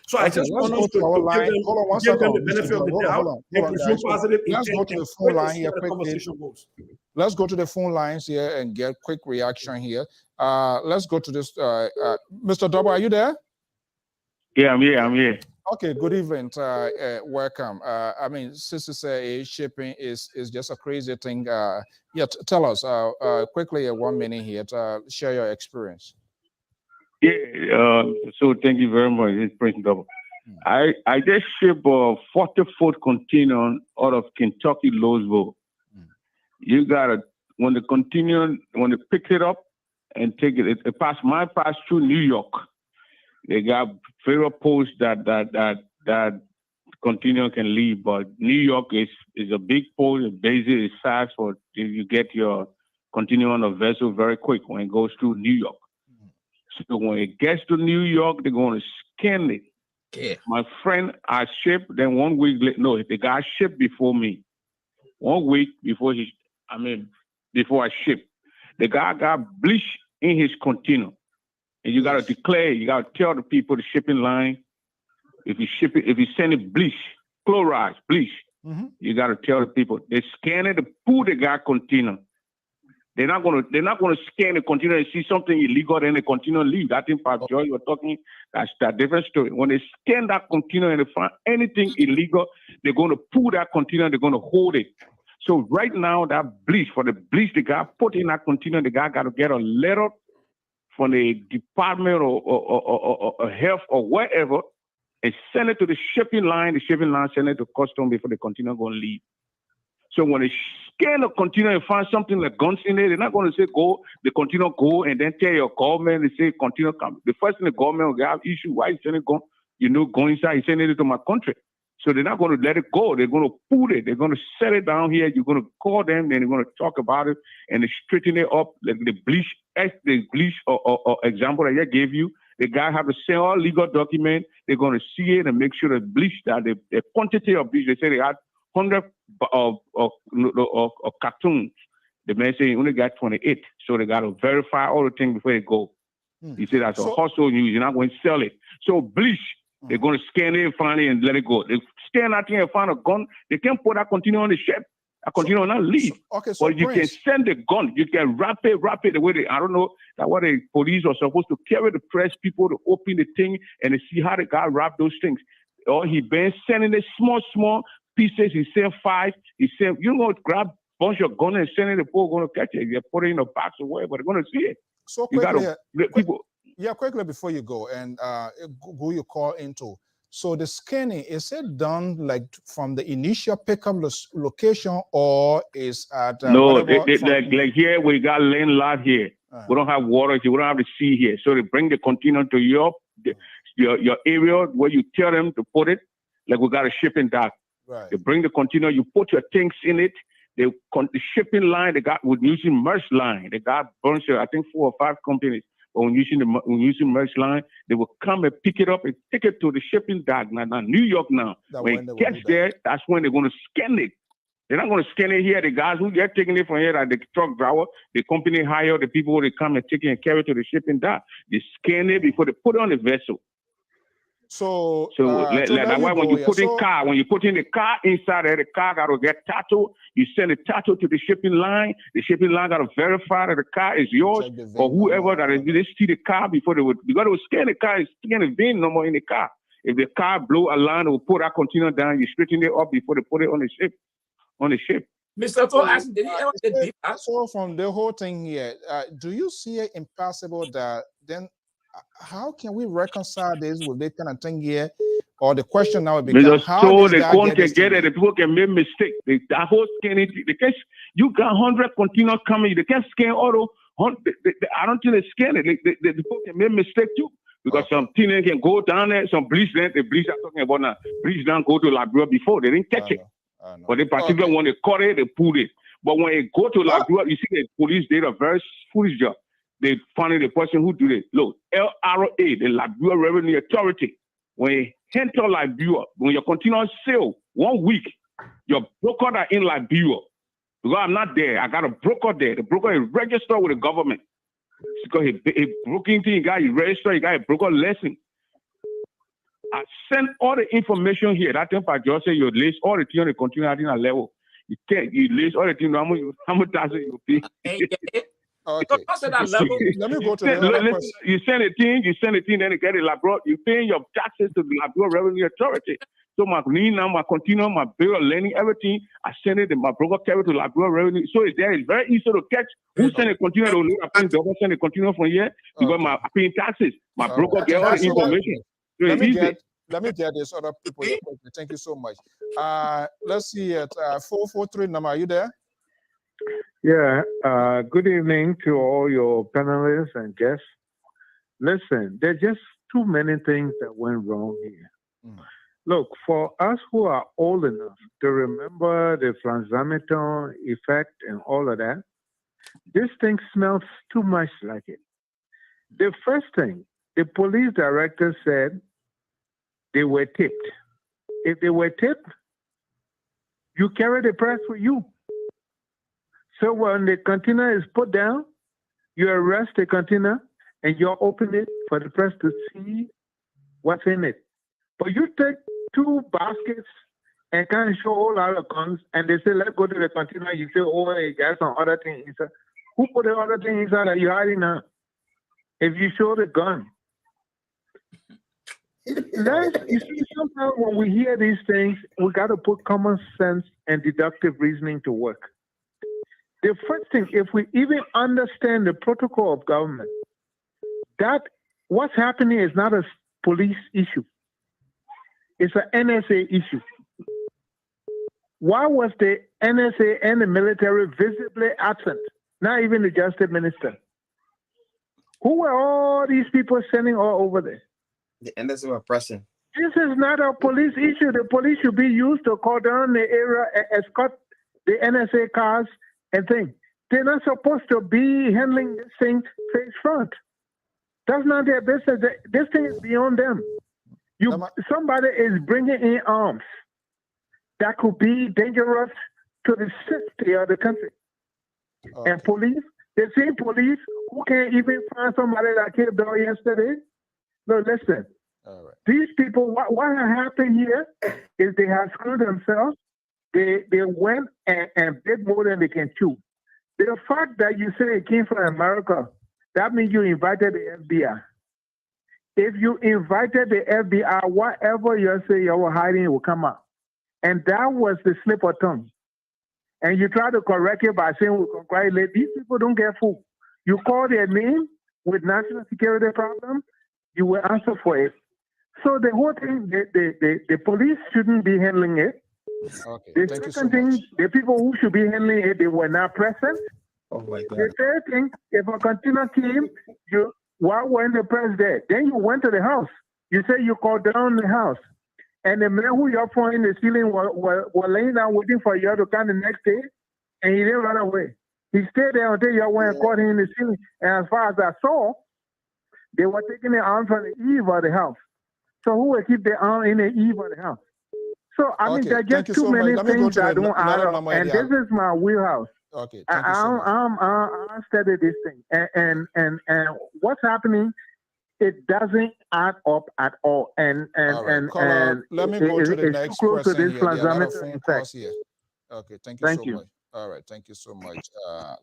So I just want us to give them the benefit of the doubt and presume positive. Let's go to the phone line here quickly. Let's go to the phone lines here and get quick reaction here. Let's go to this. Mr. Double, are you there? Yeah, I'm here. Okay, good evening. Welcome. I mean, Sister say shipping is just a crazy thing. Yeah, tell us quickly, 1 minute here to share your experience. Yeah, so thank you very much. It's Prince Double. I just shipped a 40-foot container out of Kentucky, Louisville. You gotta when they pick it up and take it, it passed through New York. They got federal post that container can leave, but New York is a big post. It's basically it's fast for you get your container on a vessel very quick when it goes through New York. So when it gets to New York, they're going to scan it. Yeah. My friend, I shipped, then 1 week later, no, the guy shipped before me. 1 week before before I shipped, the guy got bleach in his container. And you got to declare, you got to tell the people, the shipping line, if you send it bleach, chloride, bleach, you got to tell the people. They scan it to pull the guy container. They're not gonna scan the container and see something illegal, then they continue to leave. I think Pastor Joy, you're talking, that's a different story. When they scan that container and they find anything illegal, they're gonna pull that container, they're gonna hold it. So right now, that bleach, for the bleach the guy put in that container, the guy got to get a letter from the department or health or whatever and send it to the shipping line send it to custom before the container gonna leave. So when they scan the container and find something like guns in there, they're not going to say go, the container go, and then tell your government, they say container come. The first thing the government will have issue, why is sending gun? Go inside, he's sending it to my country. So they're not going to let it go. They're going to put it. They're going to set it down here. You're going to call them, then they're going to talk about it, and they straighten it up. Like the bleach or example that I gave you, the guy have to send all legal documents. They're going to see it and make sure the bleach, that the quantity of bleach, they say they had 100 of cartoons. The man say he only got 28. So they got to verify all the things before they go. He said that's a hustle news. You're not going to sell it. So bleach, they're going to scan it finally and let it go. They scan that thing and find a gun. They can't put that container on the ship. That container will not leave. So you can send the gun. You can wrap it the way they, I don't know, that what the police are supposed to carry the press people to open the thing and to see how the guy wrap those things. Or he been sending it small, pieces. He sell 5. He sell. You know, grab a bunch of guns and send it. The people going to catch it. They put it in a box or whatever. They're going to see it. So You quickly, got people. Yeah, quickly before you go and who you call into. So the scanning, is it done like from the initial pickup location or is at no, whatever like here we got land lot here. We don't have water here. We don't have the sea here. So they bring the container to your area where you tell them to put it. Like we got a shipping dock. Right. They bring the container. You put your things in it. The shipping line they got with using merch line. They got bunch of I think 4 or 5 companies. But when using merch line, they will come and pick it up and take it to the shipping dock. Now New York now. When it gets there, that's when they're going to scan it. They're not going to scan it here. The guys who they're taking it from here, like the truck driver, the company hire the people who they come and take it and carry it to the shipping dock. They scan it before they put it on the vessel. So that's why when you put in car, when you put in the car inside there, the car got to get tattooed. You send the tattoo to the shipping line. The shipping line got to verify that the car is yours or whoever that is. They see the car before they would, because they would scan the car, scan the VIN number in the car. If the car blow a line, they will put that container down. You straighten it up before they put it on the ship. Mr. Toll asked, did he ever get beef? So from the whole thing here, do you see it impossible that then how can we reconcile this with this kind of thing here? Or the question now becomes how so they can't get it. The people can make mistake. That whole scanning, you got 100 containers coming. They can't scan all I don't think they scan it. The people can make mistake too. Because some teenagers can go down there, some bleach land, the bleach I'm talking about now, bleach down go to Liberia before, they didn't catch it. But the particular when they caught it, they pulled it. But when they go to Liberia, you see the police did a very foolish job. They found the person who did it. Look, LRA, the Liberia Revenue Authority, when you enter Liberia, when you continue sale 1 week, your broker are in Liberia. Because I'm not there, I got a broker there. The broker is registered with the government. Because he broke into, he got his register, he got a broker lesson. I send all the information here. That time I just say you list all the things on the continue at a level. You list all the things, how much taxes you pay. Okay. Let me go to the other question. You send a thing, then you get a Labrador. You pay your taxes to the Labrador Revenue Authority. So my lean now, my continue, my bill of learning, everything, I send it, and my broker carry to Labrador Revenue. So it's there. It's very easy to catch. Who send a continue to look up, double send a continue from here because my paying taxes. My broker get all the information. So let me get this other people. Thank you so much. Let's see it. 443 number. Are you there? Yeah, good evening to all your panelists and guests. Listen, there are just too many things that went wrong here. Look, for us who are old enough to remember the Franzamiton effect and all of that, this thing smells too much like it. The first thing, the police director said they were tipped. If they were tipped, you carry the press with you. So when the container is put down, you arrest the container and you open it for the press to see what's in it. But you take 2 baskets and kind of show a whole lot of guns, and they say, let's go to the container. You say, oh, hey, there's some other thing inside. Who put the other thing inside that you're hiding now? If you show the gun. You see, sometimes when we hear these things, we got to put common sense and deductive reasoning to work. The first thing, if we even understand the protocol of government, that what's happening is not a police issue. It's an NSA issue. Why was the NSA and the military visibly absent? Not even the justice minister. Who were all these people sending all over there? The NSA were pressing. This is not a police issue. The police should be used to call down the area and escort the NSA cars and things. They're not supposed to be handling this thing face front. That's not their business. This thing is beyond them. Somebody is bringing in arms that could be dangerous to the safety of the country. And police, the same police who can't even find somebody that killed Bill yesterday. No, listen. These people, what happened here is they have screwed themselves. They went and did more than they can chew. The fact that you say it came from America, that means you invited the FBI. If you invited the FBI, whatever you say you were hiding will come out. And that was the slip of tongue. And you try to correct it by saying we congratulate. These people don't get food. You call their name with national security problem, you will answer for it. So the whole thing, the police shouldn't be handling it. Okay, The thank you so second thing, much. the people who should be handling it, they were not present. Oh my God. The third thing, if a container came, why weren't the press there? Then you went to the house. You say you called down the house. And the man who you're throwing in the ceiling was laying down waiting for you to come the next day, and he didn't run away. He stayed there until you went and caught him in the ceiling. And as far as I saw, they were taking the arm from the eave of the house. So who will keep the arm in the eve of the house? So, I mean, there are just too many things that don't add up. And this is my wheelhouse. Okay, thank you so much. I study this thing. And what's happening, it doesn't add up at all. And let me go to the next person here. There are a lot of phone effect. calls here. Okay, thank you so much. All right, thank you so much.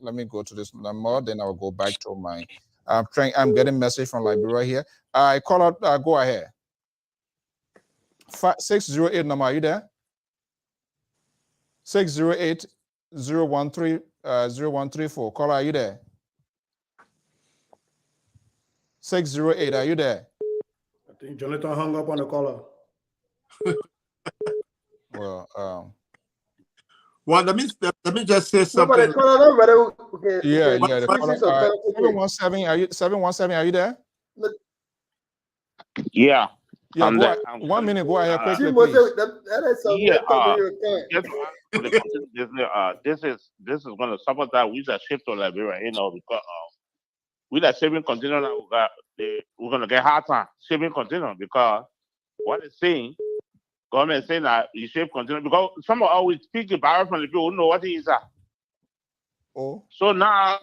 Let me go to this number, then I'll go back to my. I'm getting message from Liberia here. I call out. Go ahead. 608 number. Are you there? 608-013-0134. Caller, are you there? 608. Are you there? I think Jonathan hung up on the caller. Well, let me just say something. The caller, 717. Are you 717? Are you there? Yeah. Yeah, I'm there. 1 minute. Go ahead quickly, please. This is going to support that we are shift to Liberia, because with that shipping container now, we're going to get hard time shipping container, because what it's saying, government is saying that you ship container, because some are always speak about from the people who know what it is. Oh. So now,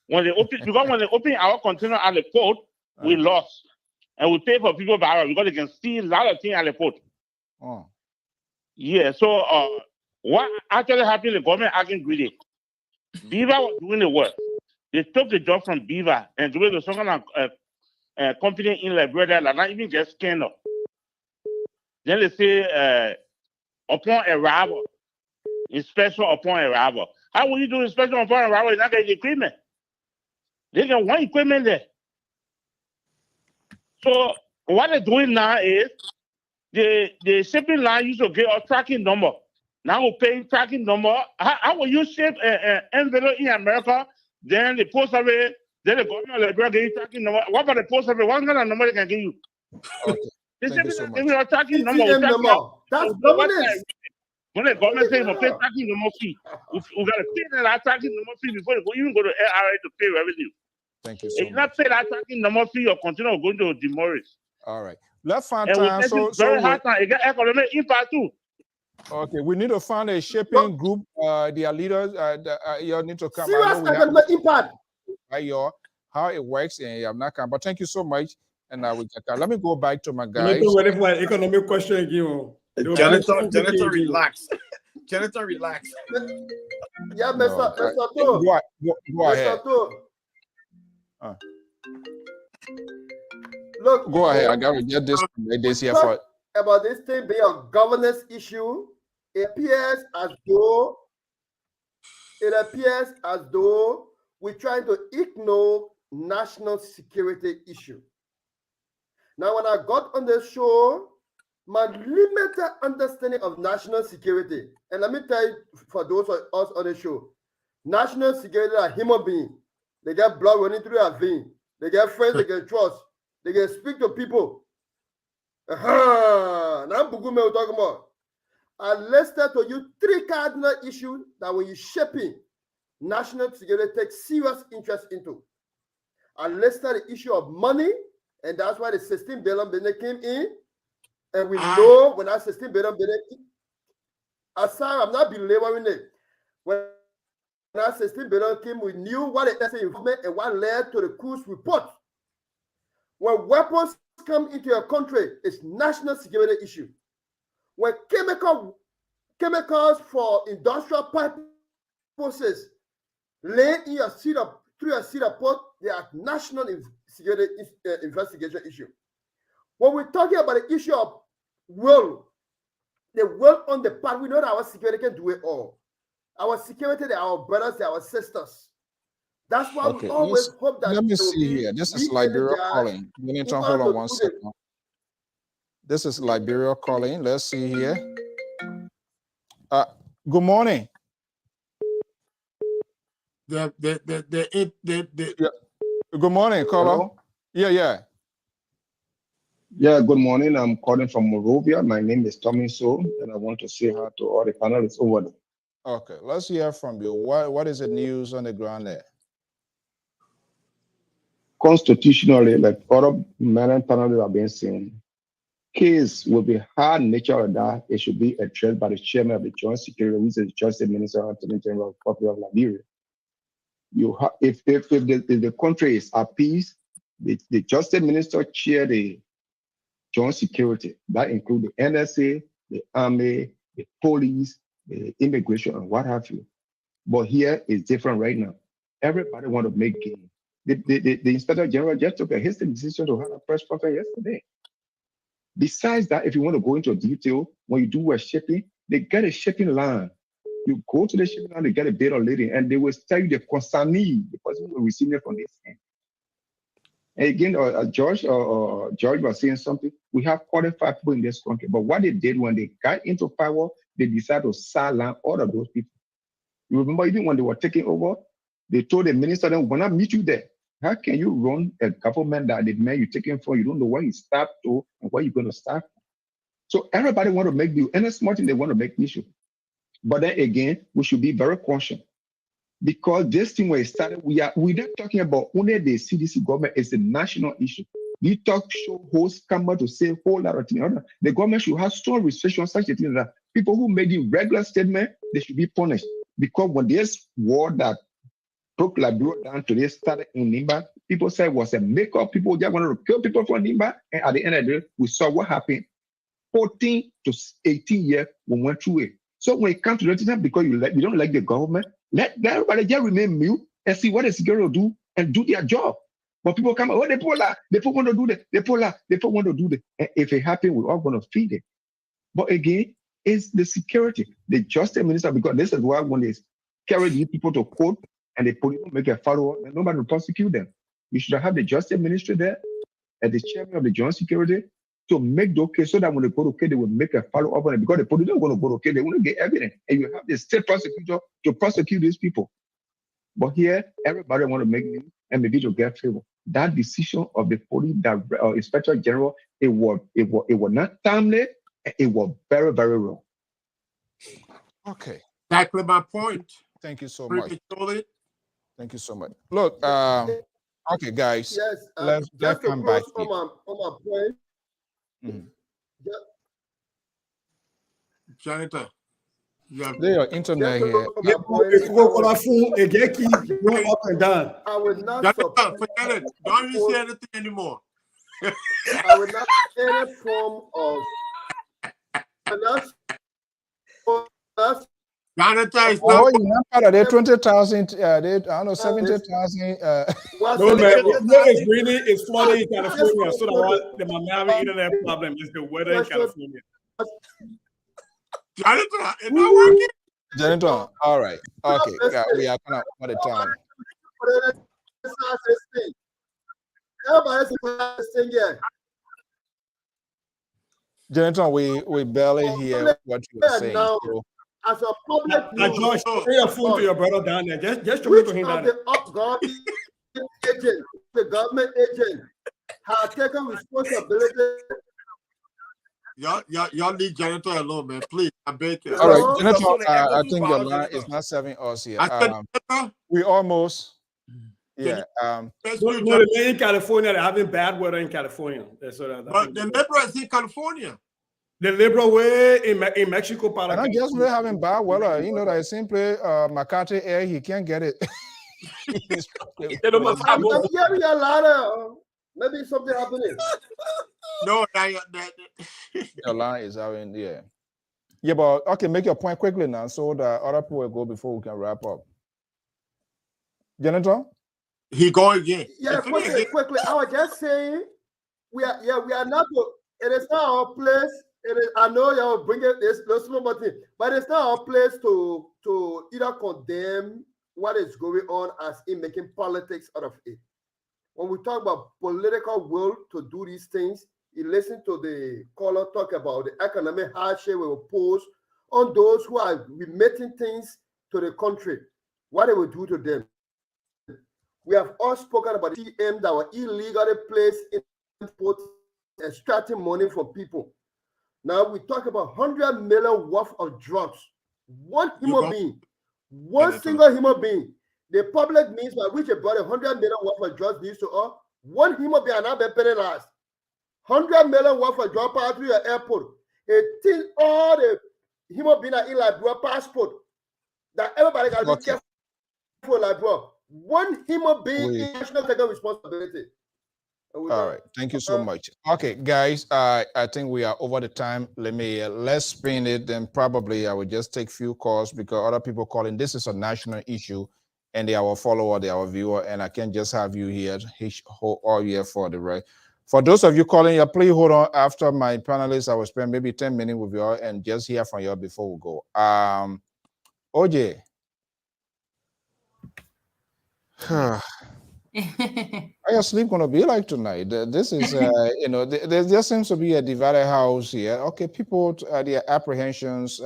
when they open our container at the port, we lost. And we pay for people barrel because they can steal a lot of things at the port. Oh. Yeah, so what actually happened, the government acting greedy. Beaver was doing the work. They took the job from Beaver and gave it to some kind of company in Liberia that not even get scanned up. Then they say upon arrival, inspection upon arrival. How will you do inspection upon arrival? You're not getting equipment. They get one equipment there. So what they're doing now is the shipping line used to get a tracking number. Now we're paying tracking number. How will you ship an envelope in America? Then the post office, then the government of Liberia give you tracking number. What about the post office? What kind of number they can give you? Okay. Thank you so much. A tracking number. That's governance. When the government says you pay tracking number fee, we got to pay that tracking number fee before they even go to LRA to pay revenue. Thank you so much. If not pay that tracking number fee, your container going to demoralize. All right. Let's find and time. Very hard time. It got economic impact too. Okay, we need to find a shipping group. Their leaders, you need to come. Serious economic impact. How it works, and I'm not coming. But thank you so much. And let me go back to my guys. Jonathan ready for an economic question again. Jonathan, relax. Jonathan, relax. Yeah, Mr. Go ahead. Look, go ahead. I gotta get this here for about this thing being a governance issue. It appears as though we're trying to ignore national security issue. Now, when I got on the show, my limited understanding of national security, and let me tell you, for those of us on the show, national security are human beings. They get blood running through their veins. They get friends, they get trust. They can speak to people. Now, Bugume we're talking about. I listed to you 3 cardinal issues that when you're shaping, national security takes serious interest into. I listed the issue of money, and that's why the 16 billion came in. And we know when that 16 billion aside, I'm not belaboring it. When that 16 billion came, we knew what it is involvement and what led to the Cruz report. When weapons come into your country, it's national security issue. When chemicals for industrial purposes lay in your through your cedar port, they are national security investigation issue. When we're talking about the issue of will, the world on the path. We know that our security can do it all. Our security, they're our brothers, they're our sisters. That's why we always hope that let me they will see be here. This is Liberia calling. You need to hold on one second. This is Liberia calling. Let's see here. Good morning. Yeah. Good morning, caller. Yeah. Yeah, good morning. I'm calling from Morovia. My name is Tommy So, and I want to say hi to all the panelists over there. Okay, let's hear from you. What is the news on the ground there? Constitutionally, like other many panelists have been saying, case will be hard nature of that. It should be addressed by the chairman of the Joint Security, who is the Justice Minister, Attorney General of the Republic of Liberia. If the country is at peace, the Justice Minister chair the Joint Security. That includes the NSA, the Army, the police, the immigration, and what have you. But here is different right now. Everybody want to make gain. The Inspector General just took a hasty decision to have a press conference yesterday. Besides that, if you want to go into detail, when you do a shipping, they get a shipping line. You go to the shipping line, they get a bid or lady, and they will tell you the consignee, the person who will receive it from this end. And again, George was saying something. We have 45 people in this country, but what they did when they got into power, they decided to silence all of those people. You remember, even when they were taking over, they told the minister, "Then when I meet you there, how can you run a government that the man you're taking from, you don't know where you start to and where you're going to start?" So everybody want to make deal, and it's smart thing they want to make issue. But then again, we should be very cautious. Because this thing where it started, we're not talking about only the CDC government, it's a national issue. We talk show hosts come out to say a whole lot of things. The government should have strong restrictions, such a thing that people who made the regular statement, they should be punished. Because when this war that broke Liberia down today started in Nimba, people said it was a makeup. People just wanted to kill people from Nimba. And at the end of the day, we saw what happened. 14 to 18 years, we went through it. So when it comes to the because you don't like the government, let everybody just remain mute and see what the security will do and do their job. But people come, oh, they people want to do that, they people want to do that. And if it happens, we're all going to feed it. But again, it's the security, the justice minister, because this is why when they carry these people to court and they make a follow-up, and nobody will prosecute them. You should have the justice ministry there and the chairman of the joint security to make the case so that when they go to case, they will make a follow-up on it, because the police don't want to go to case, they want to get evidence. And you have the state prosecutor to prosecute these people. But here, everybody want to make news and maybe to get favor. That decision of the police, Inspector General, it was not timely, it was very, very wrong. Okay. Exactly my point. Thank you so much. Totally. Thank you so much. Look, okay, guys. Yes, let's just to come back close on my point. Janitor, your internet here. Up and down. I would not Janitor, forget it. Don't even say anything anymore. I would not any form of Janitor is not. Oh, you're not part of the 20,000. I don't know, 70,000. No, man. It's flooding in California, so the Miami internet problem is the weather in California. Janitor, it's not working. Janitor, all right. Okay, yeah, we are kind of out of time. Janitor, we barely hear what you are saying. So. As a public George, say your phone to your brother down there. Just to him down there. The government agent have taken responsibility. Y'all leave Janitor alone, man. Please, I beg you. All right, Janitor, I think your line is not serving us here. We almost, yeah. No, they're in California. They're having bad weather in California. But the Liberal is in California. The Liberal way in Mexico. And I guess we're having bad weather. You know that simply McCarthy air, he can't get it. I'm hearing a lot of maybe something happening. No, your line is having, yeah. Yeah, but okay, make your point quickly now so that other people will go before we can wrap up. Janitor? He go again. Yeah, quickly. I was just saying we are not it is not our place It is, I know y'all bring it this small thing, but it's not our place to either condemn what is going on as in making politics out of it. When we talk about political will to do these things, you listen to the caller talk about the economic hardship we will pose on those who are remitting things to the country, what it will do to them. We have all spoken about the TM that were illegally placed in ports, extracting money from people. Now we talk about 100 million worth of drugs. One human being, one single human being. The public means by which about 100 million worth of drugs needs to all. One human being and not be penalized. 100 million worth of drugs pass through your airport. It is all the human being are in like bro passport that everybody got to be careful like bro. One human being in national taking responsibility. All right, thank you so much. Okay, guys, I think we are over the time. Let's spin it. Then probably I will just take few calls because other people calling. This is a national issue, and they are our follower, they are our viewer, and I can't just have you here all year for the right. For those of you calling, please hold on. After my panelists, I will spend maybe 10 minutes with you all and just hear from you before we go. OJ. How your sleep gonna be like tonight? This is, you know, there seems to be a divided house here. Okay, people, their apprehensions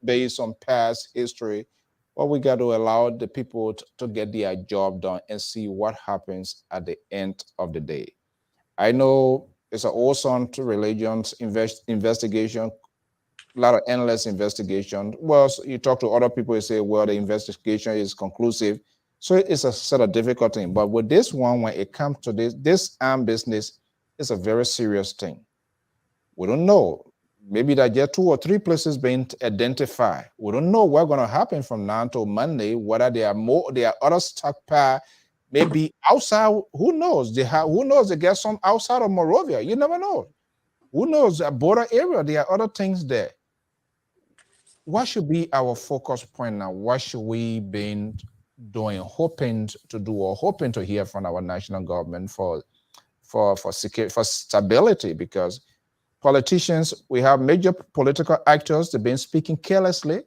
based on past history, but we got to allow the people to get their job done and see what happens at the end of the day. I know it's an awesome to religions investigation, a lot of endless investigation. Well, so you talk to other people, you say, well, the investigation is conclusive. So it's a sort of difficult thing. But with this one, when it comes to this armed business is a very serious thing. We don't know. Maybe that there are 2 or 3 places being identified. We don't know what's going to happen from now until Monday, whether there are other stockpile, maybe outside. Who knows? Who knows? They get some outside of Morovia. You never know. Who knows? A border area, there are other things there. What should be our focus point now? What should we be doing, hoping to do, or hoping to hear from our national government for security, for stability? Because politicians, we have major political actors, they've been speaking carelessly.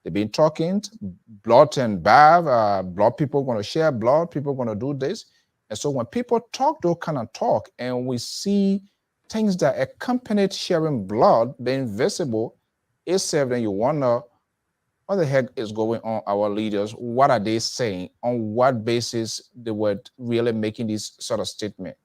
They've been talking blood and bath, blood, people going to share blood, people going to do this. And so when people talk those kind of talk, and we see things that accompanied sharing blood being visible, it's then you wonder what the heck is going on. Our leaders, what are they saying? On what basis they were really making this sort of statement?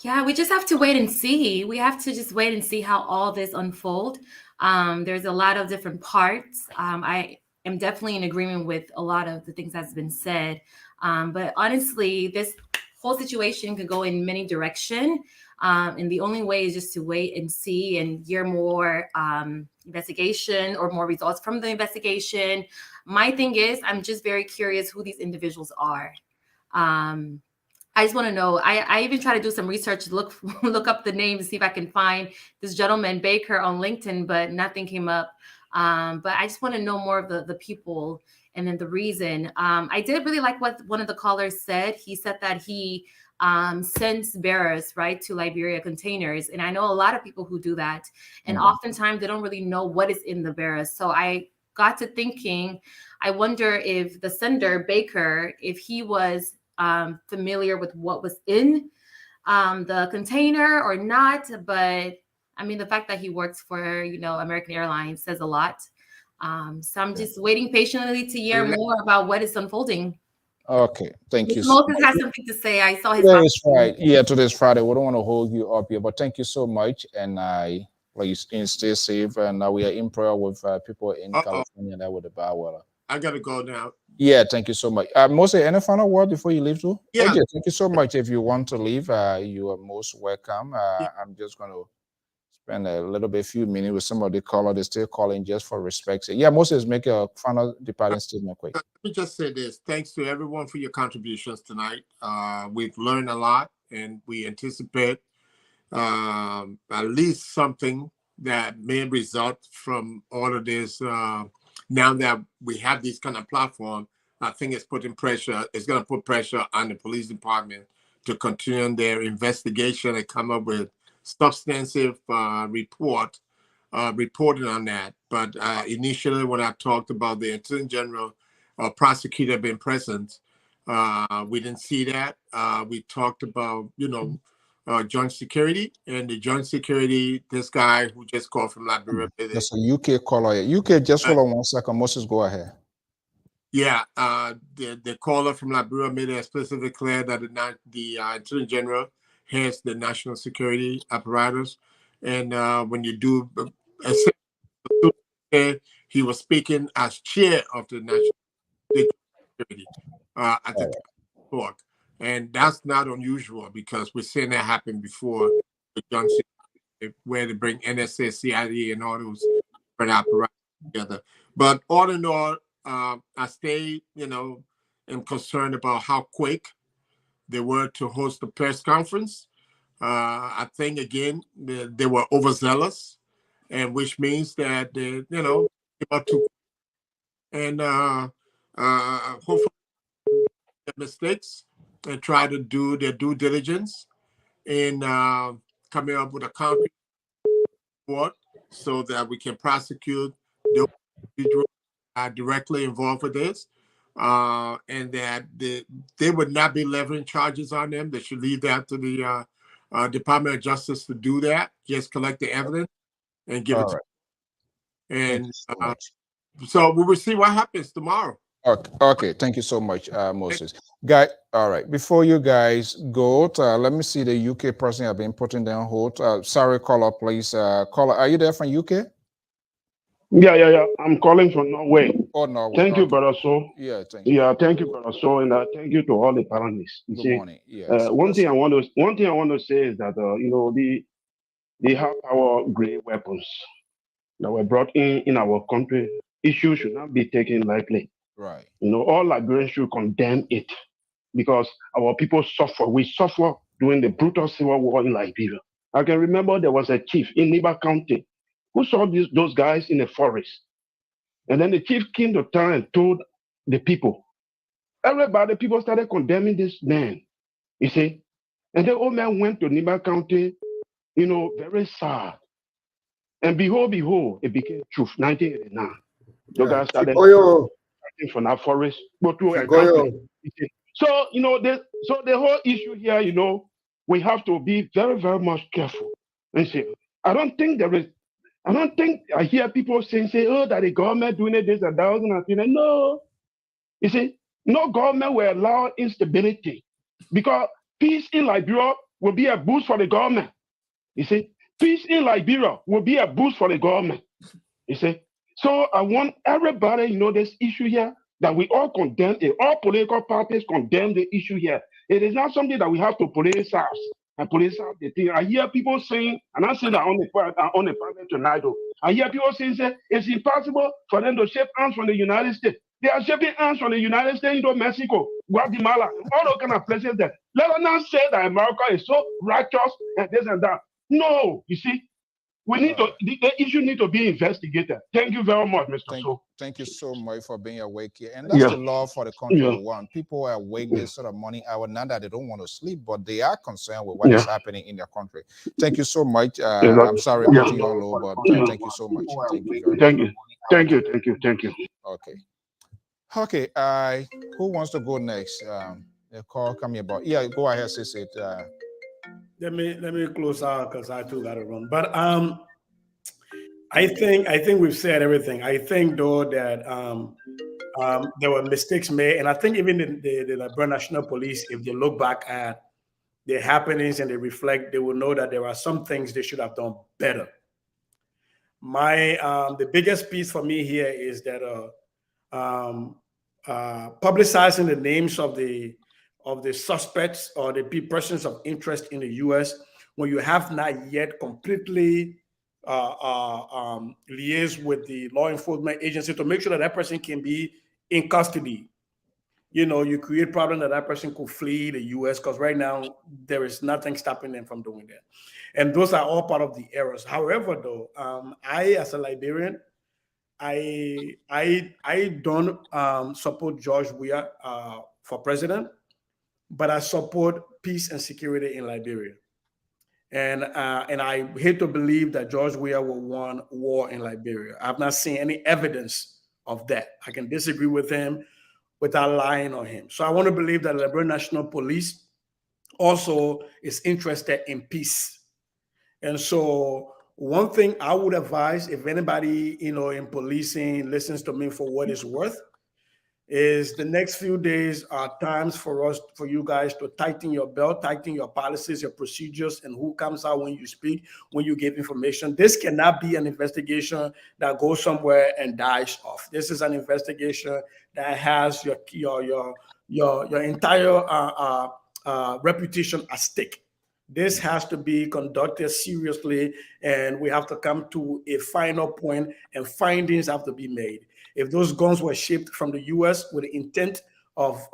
Yeah, we just have to wait and see. We have to just wait and see how all this unfold. There's a lot of different parts. I am definitely in agreement with a lot of the things that's been said. But honestly, this whole situation could go in many directions. And the only way is just to wait and see and hear more investigation or more results from the investigation. My thing is, I'm just very curious who these individuals are. I just want to know. I even try to do some research to look up the name to see if I can find this gentleman Baker on LinkedIn, but nothing came up. But I just want to know more of the people and then the reason. I did really like what one of the callers said. He said that he sends bearers, right, to Liberia containers. And I know a lot of people who do that. And oftentimes they don't really know what is in the bearers. So I got to thinking, I wonder if the sender, Baker, if he was familiar with what was in the container or not. But I mean, the fact that he works for, American Airlines says a lot. So I'm just waiting patiently to hear more about what is unfolding. Okay, thank you. Moses has something to say. I saw his. Today's Friday. Yeah, today's Friday. We don't want to hold you up here, but thank you so much. And please stay safe. And we are in prayer with people in California that with the bad weather. I gotta go now. Yeah, thank you so much. Moses, any final word before you leave too? Yeah. Okay, thank you so much. If you want to leave, you are most welcome. I'm just going to spend a few minutes with some of the callers. They're still calling just for respect. Yeah, Moses, make a final departing statement quick. Let me just say this. Thanks to everyone for your contributions tonight. We've learned a lot, and we anticipate at least something that may result from all of this. Now that we have this kind of platform, I think it's going to put pressure on the police department to continue their investigation and come up with substantive report reported on that. But initially, when I talked about the Attorney General or prosecutor being present, we didn't see that. We talked about, joint security, and the joint security, this guy who just called from Liberia. There's a UK caller here. UK, just hold on 1 second. Moses, go ahead. Yeah, the caller from Liberia made it explicitly clear that the Attorney General has the national security apparatus, and when you do, he was speaking as chair of the national security at the talk, and that's not unusual because we're seeing that happen before the Johnson, where they bring NSA, CIA, and all those different apparatus together. But all in all, I stay, am concerned about how quick they were to host the press conference. I think again they were overzealous, and which means that they, about to, and hopefully mistakes and try to do their due diligence in coming up with a concrete report so that we can prosecute those individuals directly involved with this, and that they would not be levying charges on them. They should leave that to the Department of Justice to do that. Just collect the evidence and give it to them. And so we will see what happens tomorrow. Okay. Thank you so much, Moses. Guy, all right. Before you guys go, let me see the UK person I've been putting down hold. Sorry, caller, please. Caller, are you there from UK? Yeah. I'm calling from Norway. Oh, Norway. Thank you, brother. So thank you. Thank you, brother. So, and thank you to all the panelists. Good morning. Yes. One thing I want to say is that they have our great weapons that were brought in our country. Issues should not be taken lightly. Right. All Liberians should condemn it because our people suffer. We suffer during the brutal civil war in Liberia. I can remember there was a chief in Niba County who saw those guys in the forest. And then the chief came to town and told the people. People started condemning this man, you see. And the old man went to Niba County, very sad. And behold, it became truth, 1989. The guys started from that forest, go to a country. So, so the whole issue here, we have to be very, very much careful. And see, I hear people saying, that the government doing this and that. No. You see, no government will allow instability because peace in Liberia will be a boost for the government. You see, peace in Liberia will be a boost for the government. You see, so I want everybody, this issue here, that we all condemn it. All political parties condemn the issue here. It is not something that we have to politicize and politicize the thing. I hear people saying, and I say that on the private tonight, I hear people saying it's impossible for them to shake hands from the United States. They are shaking hands from the United States into Mexico, Guatemala, all those kind of places there. Let us not say that America is so righteous and this and that. No, you see, we need the issue need to be investigated. Thank you very much, Mr. Thank you so much for being awake here. And that's the law for the country we want. People are awake this sort of morning hour, not that they don't want to sleep, but they are concerned with what is happening in their country. Thank you so much. I'm sorry putting you on low, but thank you so much. Thank you very much. Thank you. Okay. Who wants to go next? The call coming about. Yeah, go ahead, sis. Let me close out because I too got to run. But I think we've said everything. I think though that there were mistakes made, and I think even the Liberian National Police, if they look back at the happenings and they reflect, they will know that there are some things they should have done better. The biggest piece for me here is that publicizing the names of the suspects or the persons of interest in the U.S. when you have not yet completely liaise with the law enforcement agency to make sure that person can be in custody. You create problem that person could flee the U.S. because right now there is nothing stopping them from doing that. And those are all part of the errors. However, though, I, as a Liberian, I don't support George Weah for president, but I support peace and security in Liberia. And I hate to believe that George Weah will won war in Liberia. I've not seen any evidence of that. I can disagree with him without lying on him. So I want to believe that the Liberian National Police also is interested in peace. And so one thing I would advise, if anybody, in policing listens to me for what it's worth, is the next few days are times for you guys to tighten your belt, tighten your policies, your procedures, and who comes out when you speak, when you give information. This cannot be an investigation that goes somewhere and dies off. This is an investigation that has your entire reputation at stake. This has to be conducted seriously, and we have to come to a final point, and findings have to be made. If those guns were shipped from the U.S. with the intent of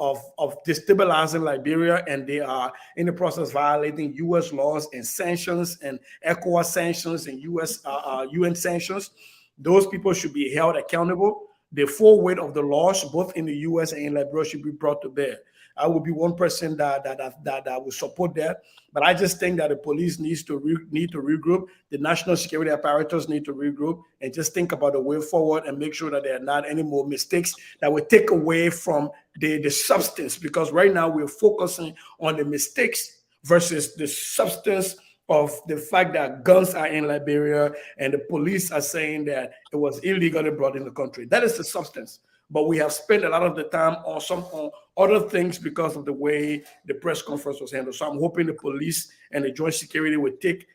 destabilizing Liberia, and they are in the process violating U.S. laws and sanctions and ECOWAS sanctions and UN sanctions, those people should be held accountable. The full weight of the laws, both in the U.S. and in Liberia, should be brought to bear. I would be one person that would support that. But I just think that the police need to regroup. The national security apparatus need to regroup and just think about the way forward and make sure that there are not any more mistakes that will take away from the substance. Because right now we're focusing on the mistakes versus the substance of the fact that guns are in Liberia and the police are saying that it was illegally brought in the country. That is the substance. But we have spent a lot of the time on other things because of the way the press conference was handled. So I'm hoping the police and the joint security will take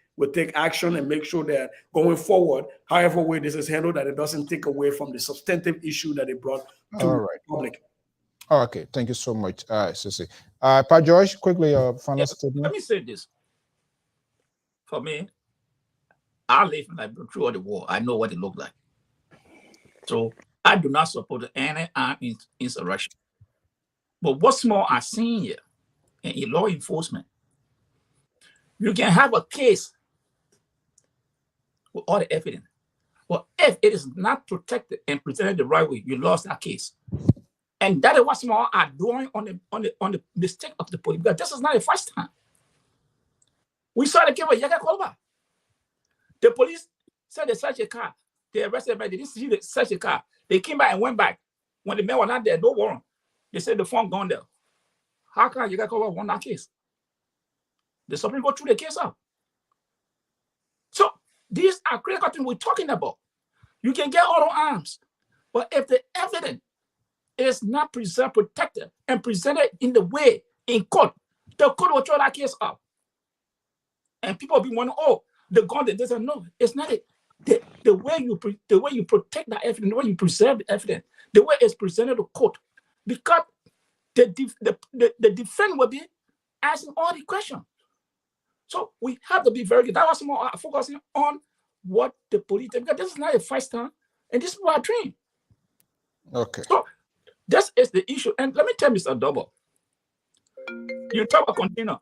action and make sure that going forward, however way this is handled, that it doesn't take away from the substantive issue that it brought to the public. Okay, thank you so much, Sissy. Pa George, quickly, final statement. Let me say this. For me, I lived in Liberia throughout the war. I know what it looked like. So I do not support any armed insurrection. But what's more I've seen here in law enforcement, you can have a case with all the evidence. But if it is not protected and presented the right way, you lost that case. And that is what's more are doing on the mistake of the police. Because this is not the first time. We saw the case with Yaga Kolba. The police said they searched a car. They arrested the man. They didn't see they searched a car. They came back and went back. When the men were not there, no warrant. They said the phone gone there. How can Yaga Kolba won that case? The Supreme Court threw the case out. So these are critical things we're talking about. You can get auto arms, but if the evidence is not preserved, protected, and presented in the way in court, the court will throw that case out. And people will be wondering, oh, the gun that doesn't know. It's not it. The way you protect the evidence, the way you preserve the evidence, the way it's presented to court, because the defense will be asking all the questions. So we have to be very good. That was more focusing on what the police, because this is not a first time, and this is what I dream. Okay. So this is the issue. And let me tell Mr. Double, you talk about container.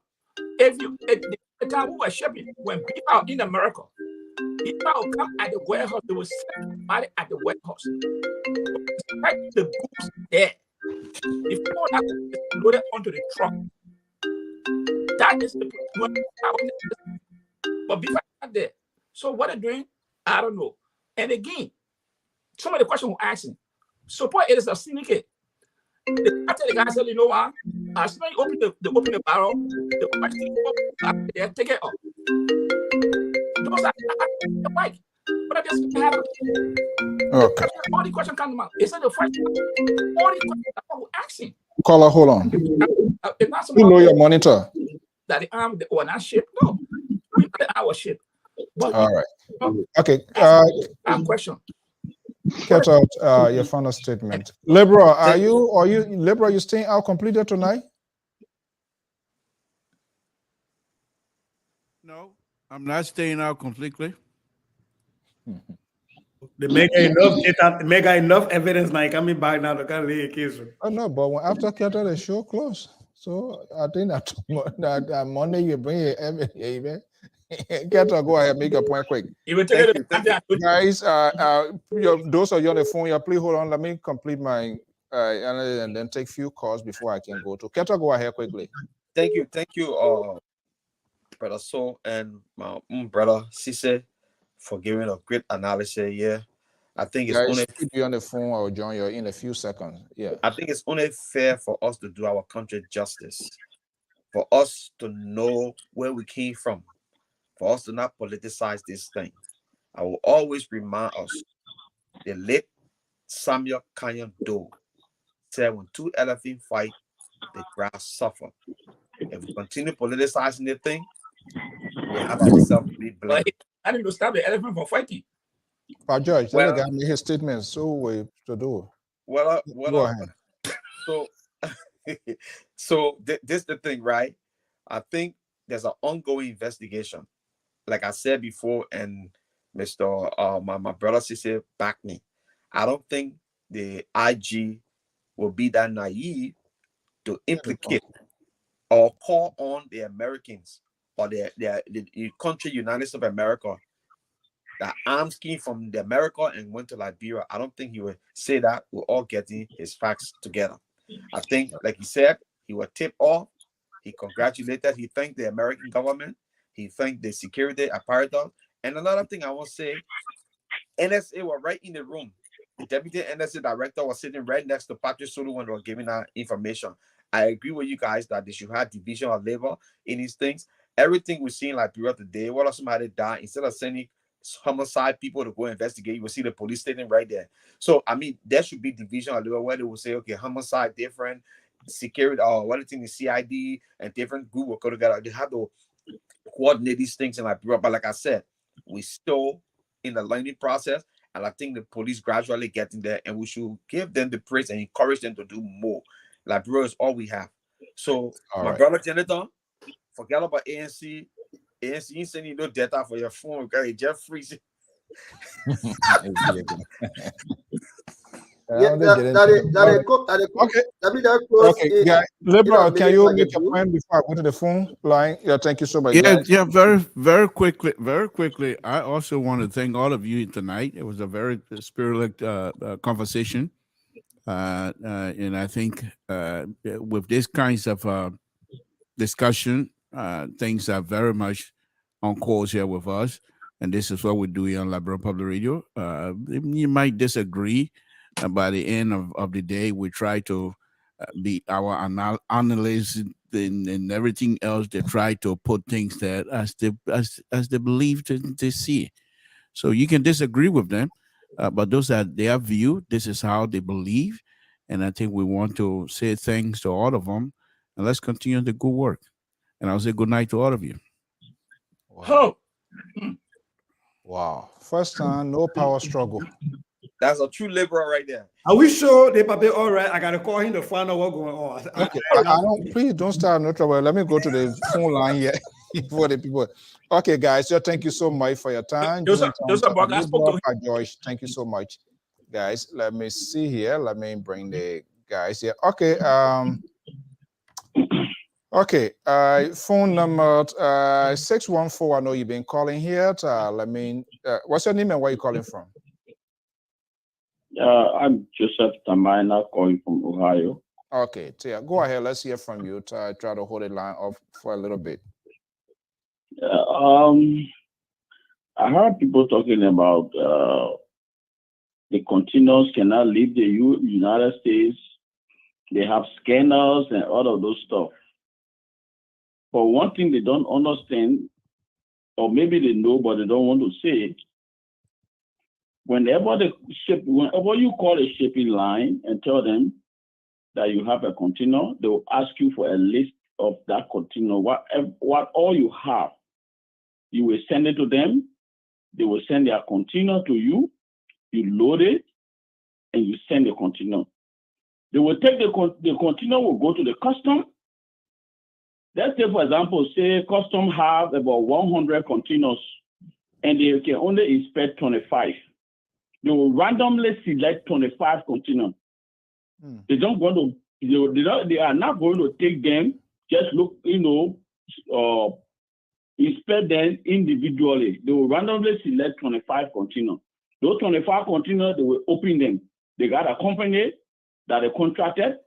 If the time we were shipping, when people in America, people will come at the warehouse, they will send somebody at the warehouse. Like the goods there. If people are loaded onto the truck, that is the but before not there. So what they're doing, I don't know. And again, some of the questions we're asking, suppose it is a syndicate. The guy said, you know what? As soon as you open the barrel, they take it off. Those are the bike. But I just have okay. All the questions come out. It's not the first all the questions that we're asking. Caller, hold on. You know your monitor. That the arm were not shipped. No, we know the hour ship. But all right. Okay. Question. Get out your final statement. Liberal, are you staying out completely tonight? No, I'm not staying out completely. They make enough evidence now coming back now to can't lay a case. Oh no, but after Keta, the show closed. So I think that Monday you bring your evidence. Keta, go ahead, make a point quick. Guys, those of you on the phone, please hold on. Let me complete my and then take few calls before I can go to Keta. Go ahead quickly. Thank you. Brother So and my brother Cisse for giving a great analysis. Yeah, I think it's Guys, only keep you on the phone or join you in a few seconds. Yeah. I think it's only fair for us to do our country justice, for us to know where we came from, for us to not politicize this thing. I will always remind us the late Samuel Canyon Doe said, when two elephants fight, the grass suffer. If we continue politicizing the thing, we have ourselves to be blamed. I need to stop the elephant from fighting. But George, Well, let the guy make his statement. So we to do. Go ahead. So this is the thing, right? I think there's an ongoing investigation. Like I said before, and Mr. My brother Cisse backed me. I don't think the IG will be that naive to implicate or call on the Americans or the country United States of America that arms came from the America and went to Liberia. I don't think he would say that. We're all getting his facts together. I think, like he said, he would tip off. He congratulated. He thanked the American government. He thanked the security apparatus. And another thing I want to say, NSA were right in the room. The deputy NSA director was sitting right next to Patrick Sulu when they were giving that information. I agree with you guys that they should have division of labor in these things. Everything we see in Liberia today, what if somebody died, instead of sending homicide people to go investigate, you will see the police standing right there. So I mean, there should be division of labor where they will say, okay, homicide different, security, or what is in the CID and different group will go together. They have to coordinate these things in Liberia. But like I said, we still in the learning process, and I think the police gradually getting there, and we should give them the praise and encourage them to do more. Liberia is all we have. So my brother Jonathan, forget about ANC. ANC ain't sending no data for your phone, okay? Just freeze it. Okay, guys. Liberal, can you make a point before I go to the phone line? Yeah, thank you so much. Yeah, very quickly. I also want to thank all of you tonight. It was a very spirited conversation, and I think with these kinds of discussion, things are very much on course here with us, and this is what we do here on Liberal Public Radio. You might disagree. By the end of the day, we try to be our analysts and everything else. They try to put things that as they believe to see. So you can disagree with them, but those are their view. This is how they believe, and I think we want to say thanks to all of them, and let's continue the good work. And I'll say good night to all of you. Wow. First time, no power struggle. That's a true liberal right there. Are we sure they probably all right? I gotta call him to find out what's going on. Okay, I don't. Please don't start no trouble. Let me go to the phone line here for the people. Okay, guys. So thank you so much for your time. George, thank you so much, guys. Let me see here. Let me bring the guys here. Okay. Okay. Phone number 614. I know you've been calling here. Let me. What's your name and where you calling from? I'm Joseph Tamina calling from Ohio. Okay, Tia, go ahead. Let's hear from you. Try to hold the line off for a little bit. I heard people talking about the containers cannot leave the United States. They have scanners and all of those stuff. But one thing they don't understand, or maybe they know but they don't want to say it, whenever you call a shipping line and tell them that you have a container, they will ask you for a list of that container. What all you have, you will send it to them. They will send their container to you. You load it, and you send the container. They will take the container will go to the custom. Let's say, for example, say custom have about 100 containers, and they can only inspect 25. They will randomly select 25 containers. They don't want to. They are not going to take them. Just look, inspect them individually. They will randomly select 25 containers. Those 25 containers, they will open them. They got a company that they contracted.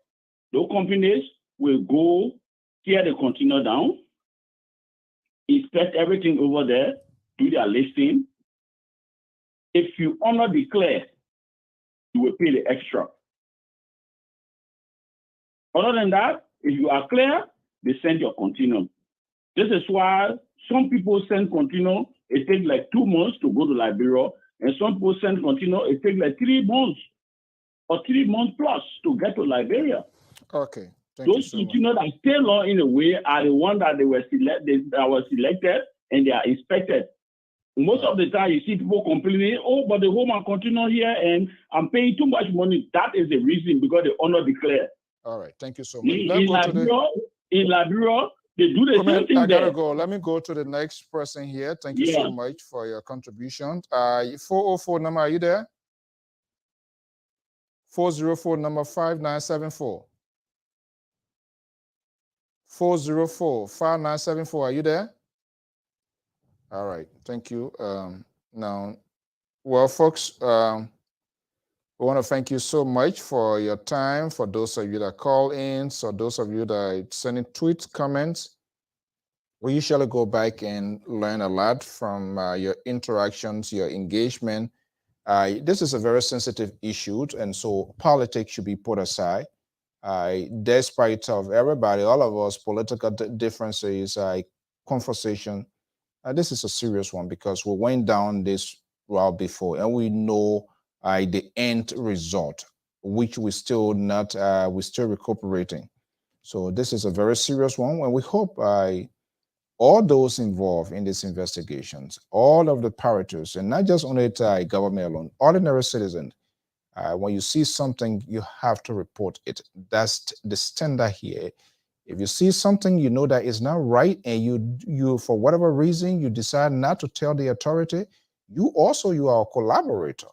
Those companies will go tear the container down, inspect everything over there, do their listing. If you honor declare, you will pay the extra. Other than that, if you are clear, they send your continuum. This is why some people send continuum, it takes like 2 months to go to Liberia, and some people send continuum, it takes like 3 months or 3 months plus to get to Liberia. Okay. Those continuum that stay long in a way are the ones that were selected and they are inspected. Most of the time, you see people complaining, oh, but the home and continue here and I'm paying too much money. That is the reason, because they honor declare. All right, thank you so much. In Liberia, they do the same thing. I gotta go. Let me go to the next person here. Thank you so much for your contribution. 404 number, are you there? 404 number 5974. 404 5974. Are you there? All right, thank you. Now, well, folks, we want to thank you so much for your time, for those of you that call in, so those of you that are sending tweets, comments. We usually go back and learn a lot from your interactions, your engagement. This is a very sensitive issue, and so politics should be put aside. Despite of everybody, all of us, political differences, conversation, this is a serious one because we went down this route before and we know the end result, which we still not, we're still recuperating. So this is a very serious one, and we hope all those involved in these investigations, all of the parators, and not just only government alone, ordinary citizens, when you see something, you have to report it. That's the standard here. If you see something you know that is not right, and you for whatever reason you decide not to tell the authority, you are a collaborator.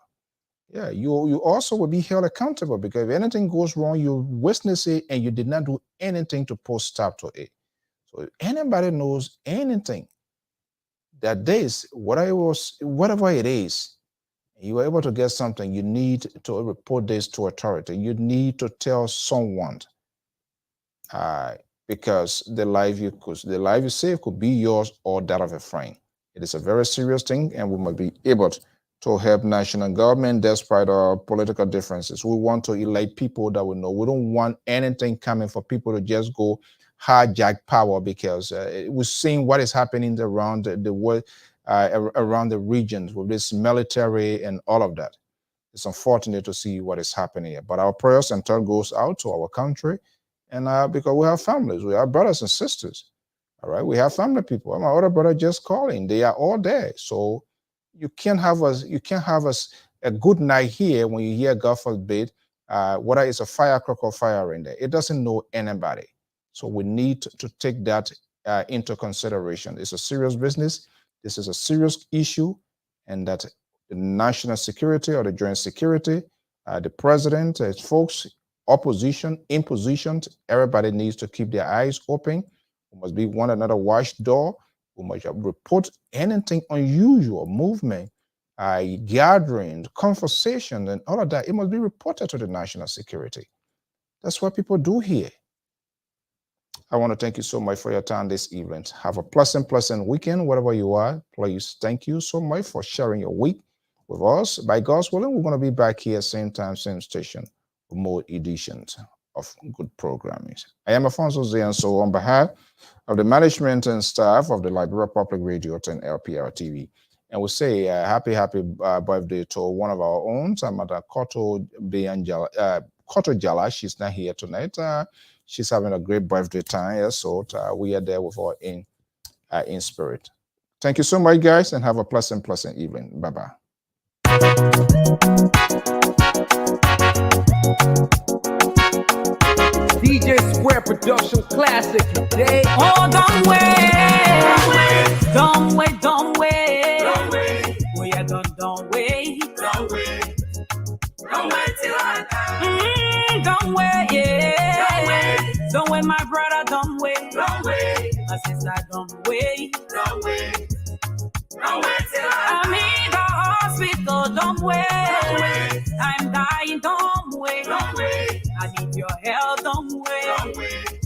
Yeah, you also will be held accountable, because if anything goes wrong, you witness it and you did not do anything to put stop to it. So if anybody knows anything that this, whatever it is, you are able to get something, you need to report this to authority. You need to tell someone, because the life you save could be yours or that of a friend. It is a very serious thing, and we must be able to help national government despite our political differences. We want to elect people that will know. We don't want anything coming for people to just go hijack power, because we're seeing what is happening around the world, around the regions with this military and all of that. It's unfortunate to see what is happening here, but our prayers and thought goes out to our country, and because we have families, we have brothers and sisters. All right, we have family people. My other brother just calling; they are all there. So you can't have us a good night here when you hear, God forbid, whether it's a firecracker fire in there. It doesn't know anybody. So we need to take that into consideration. It's a serious business. This is a serious issue, and that the national security or the joint security, the president, folks, opposition, imposition, everybody needs to keep their eyes open. We must be one another watchdog. We must report anything unusual, movement, gathering, conversation, and all of that. It must be reported to the national security. That's what people do here. I want to thank you so much for your time this evening. Have a pleasant weekend, wherever you are. Please, thank you so much for sharing your week with us. By God's willing, we're going to be back here same time, same station, with more editions of good programming. I am Afonso Zian, so on behalf of the management and staff of the Liberia Public Radio and Lpr-Tv, and we say happy birthday to one of our own, Mother Koto Jala. She's not here tonight. She's having a great birthday time, so we are there with her in spirit. Thank you so much, guys, and have a pleasant evening. Bye-bye. DJ Square Production Classic today. Oh, don't wait. Don't wait. Don't wait. We are done. Don't wait. Don't wait till I die. Don't wait, yeah. Don't wait, my brother. Don't wait. My sister, don't wait. Don't wait till I'm in the hospital. Don't wait. I'm dying. Don't wait. I need your help. Don't wait.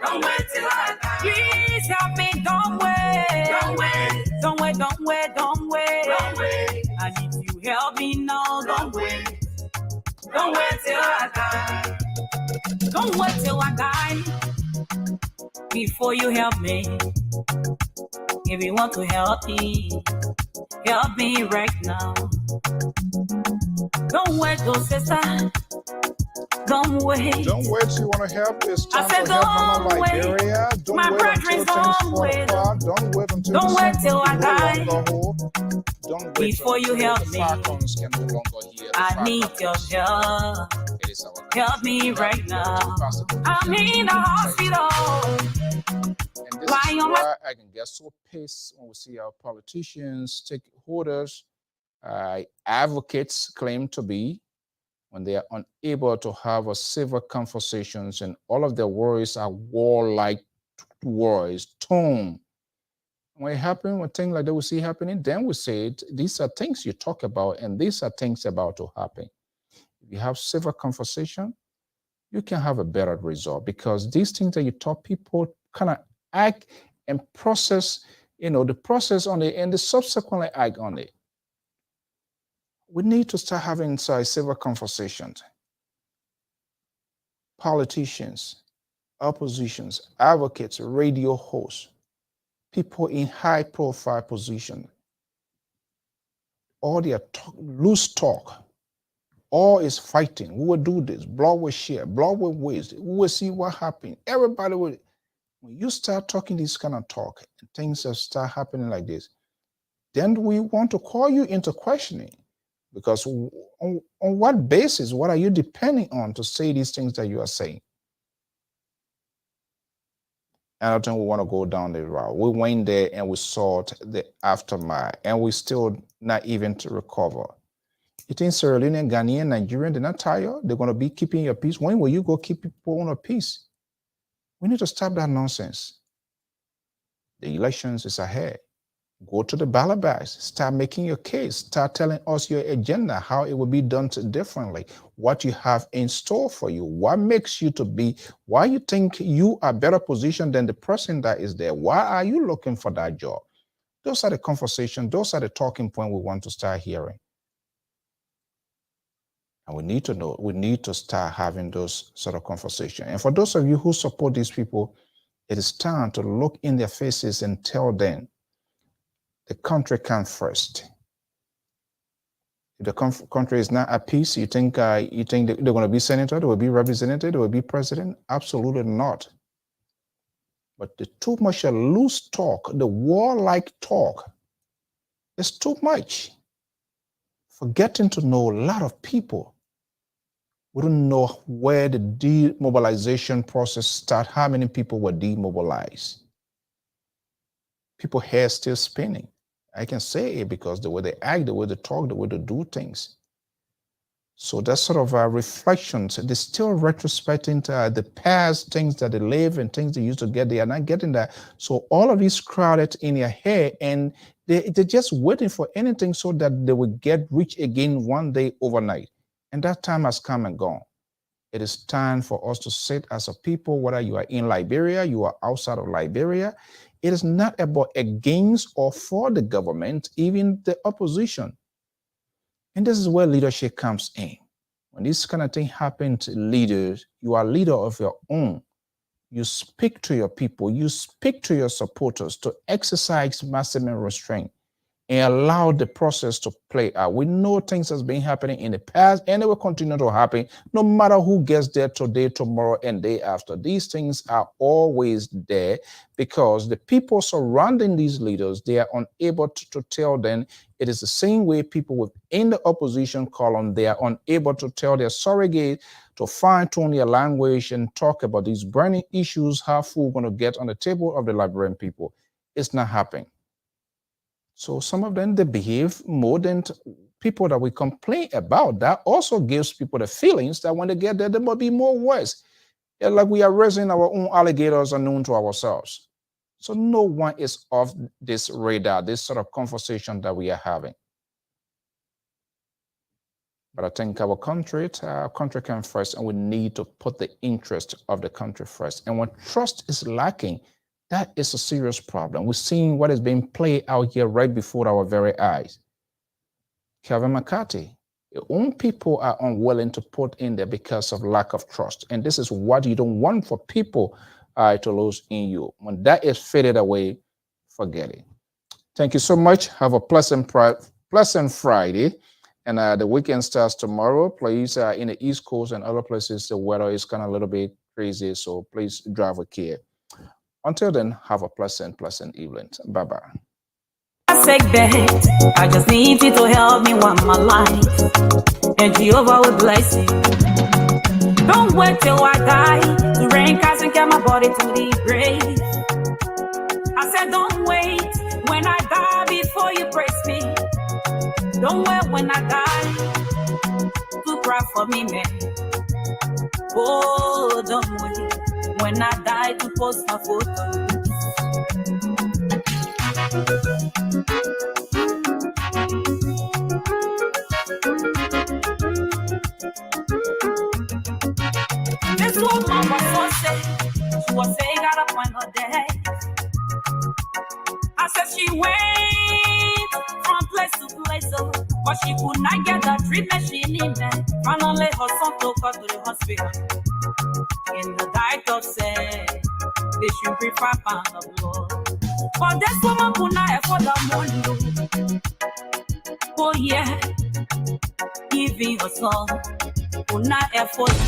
Don't wait till I die. Please help me. Don't wait. Don't wait. Don't wait. Don't wait. Don't wait. Don't wait. I need you help me now. Don't wait. Don't wait till I die. Don't wait till I die before you help me. If you want to help me right now. Don't wait, oh sister. Don't wait. Don't wait. You want to help? It's time I said, to help Mama don't wait. Liberia. Don't My wait brethren, until things fall apart. Don't wait until don't the wait sun till I can die. no longer hold. Don't wait Before you until help the me. falcons can no longer hear. I need your help. It is our Help me right now. I'm in the hospital. And this is why I can get so pissed when we see our politicians, stakeholders, advocates claim to be, when they are unable to have a civil conversations and all of their worries are warlike words, tone. When it happens, when things like that we see happening, then we say, these are things you talk about and these are things about to happen. If you have civil conversation, you can have a better result, because these things that you talk, people kind of act and process, the process on it and they subsequently act on it. We need to start having civil conversations. Politicians, oppositions, advocates, radio hosts, people in high profile positions, all their loose talk, all is fighting. We will do this, blog will share, blog will waste, we will see what happens. Everybody will, when you start talking this kind of talk and things start happening like this, then we want to call you into questioning. Because on what basis, what are you depending on to say these things that you are saying? I don't think we want to go down the route. We went there and we saw the aftermath, and we still not even to recover. You think Sierra Leone, Ghanaian, Nigerian, they're not tired? They're going to be keeping your peace? When will you go keep people on a peace? We need to stop that nonsense. The elections is ahead. Go to the ballot box, start making your case, start telling us your agenda, how it will be done differently, what you have in store for you, what makes you to be, why you think you are better positioned than the person that is there. Why are you looking for that job? Those are the conversations, those are the talking points we want to start hearing. And we need to know, we need to start having those sort of conversations. And for those of you who support these people, it is time to look in their faces and tell them, the country comes first. If the country is not at peace, you think they're going to be senator, they will be representative, they will be president? Absolutely not. But the too much loose talk, the warlike talk, is too much. Forgetting to know a lot of people. We don't know where the demobilization process started, how many people were demobilized. People hair still spinning. I can say it because the way they act, the way they talk, the way they do things. So that's sort of reflections. They're still retrospecting the past things that they live and things they used to get. They are not getting that. So all of these crowded in your head, and they're just waiting for anything so that they will get rich again one day overnight. And that time has come and gone. It is time for us to sit as a people, whether you are in Liberia, you are outside of Liberia. It is not about against or for the government, even the opposition. And this is where leadership comes in. When this kind of thing happens to leaders, you are a leader of your own. You speak to your people, you speak to your supporters to exercise maximum restraint and allow the process to play out. We know things has been happening in the past and it will continue to happen no matter who gets there today, tomorrow, and day after. These things are always there because the people surrounding these leaders, they are unable to tell them. It is the same way people within the opposition column, they are unable to tell their surrogate to fine-tune their language and talk about these burning issues, how food going to get on the table of the Liberian people. It's not happening. So some of them, they behave more than people that we complain about. That also gives people the feelings that when they get there, there might be more worse. It's like we are raising our own alligators unknown to ourselves. So no one is off this radar, this sort of conversation that we are having. But I think our country came first, and we need to put the interest of the country first. And when trust is lacking, that is a serious problem. We're seeing what is being played out here right before our very eyes. Kevin McCarthy, your own people are unwilling to put in there because of lack of trust. And this is what you don't want for people to lose in you. When that is faded away, forget it. Thank you so much. Have a pleasant Friday. And the weekend starts tomorrow. Please, in the East Coast and other places, the weather is kind of a little bit crazy. So please drive with care. Until then, have a pleasant evening. Bye-bye. I just need you to help me one my life, and Jehovah will bless you. Don't wait till I die to rain cast and get my body to the grave. I said don't wait when I die before you praise me. Don't wait when I die to cry for me, man. Oh, don't wait when I die to post my photo. This woman was so sick. She was saying got up on her day. I said she went from place to place, but she could not get the treatment she needed. Finally, her son took her to the hospital. In the doctor said they should prefer pound of blood. But this woman could not afford the money. Oh yeah, giving her son could not afford it.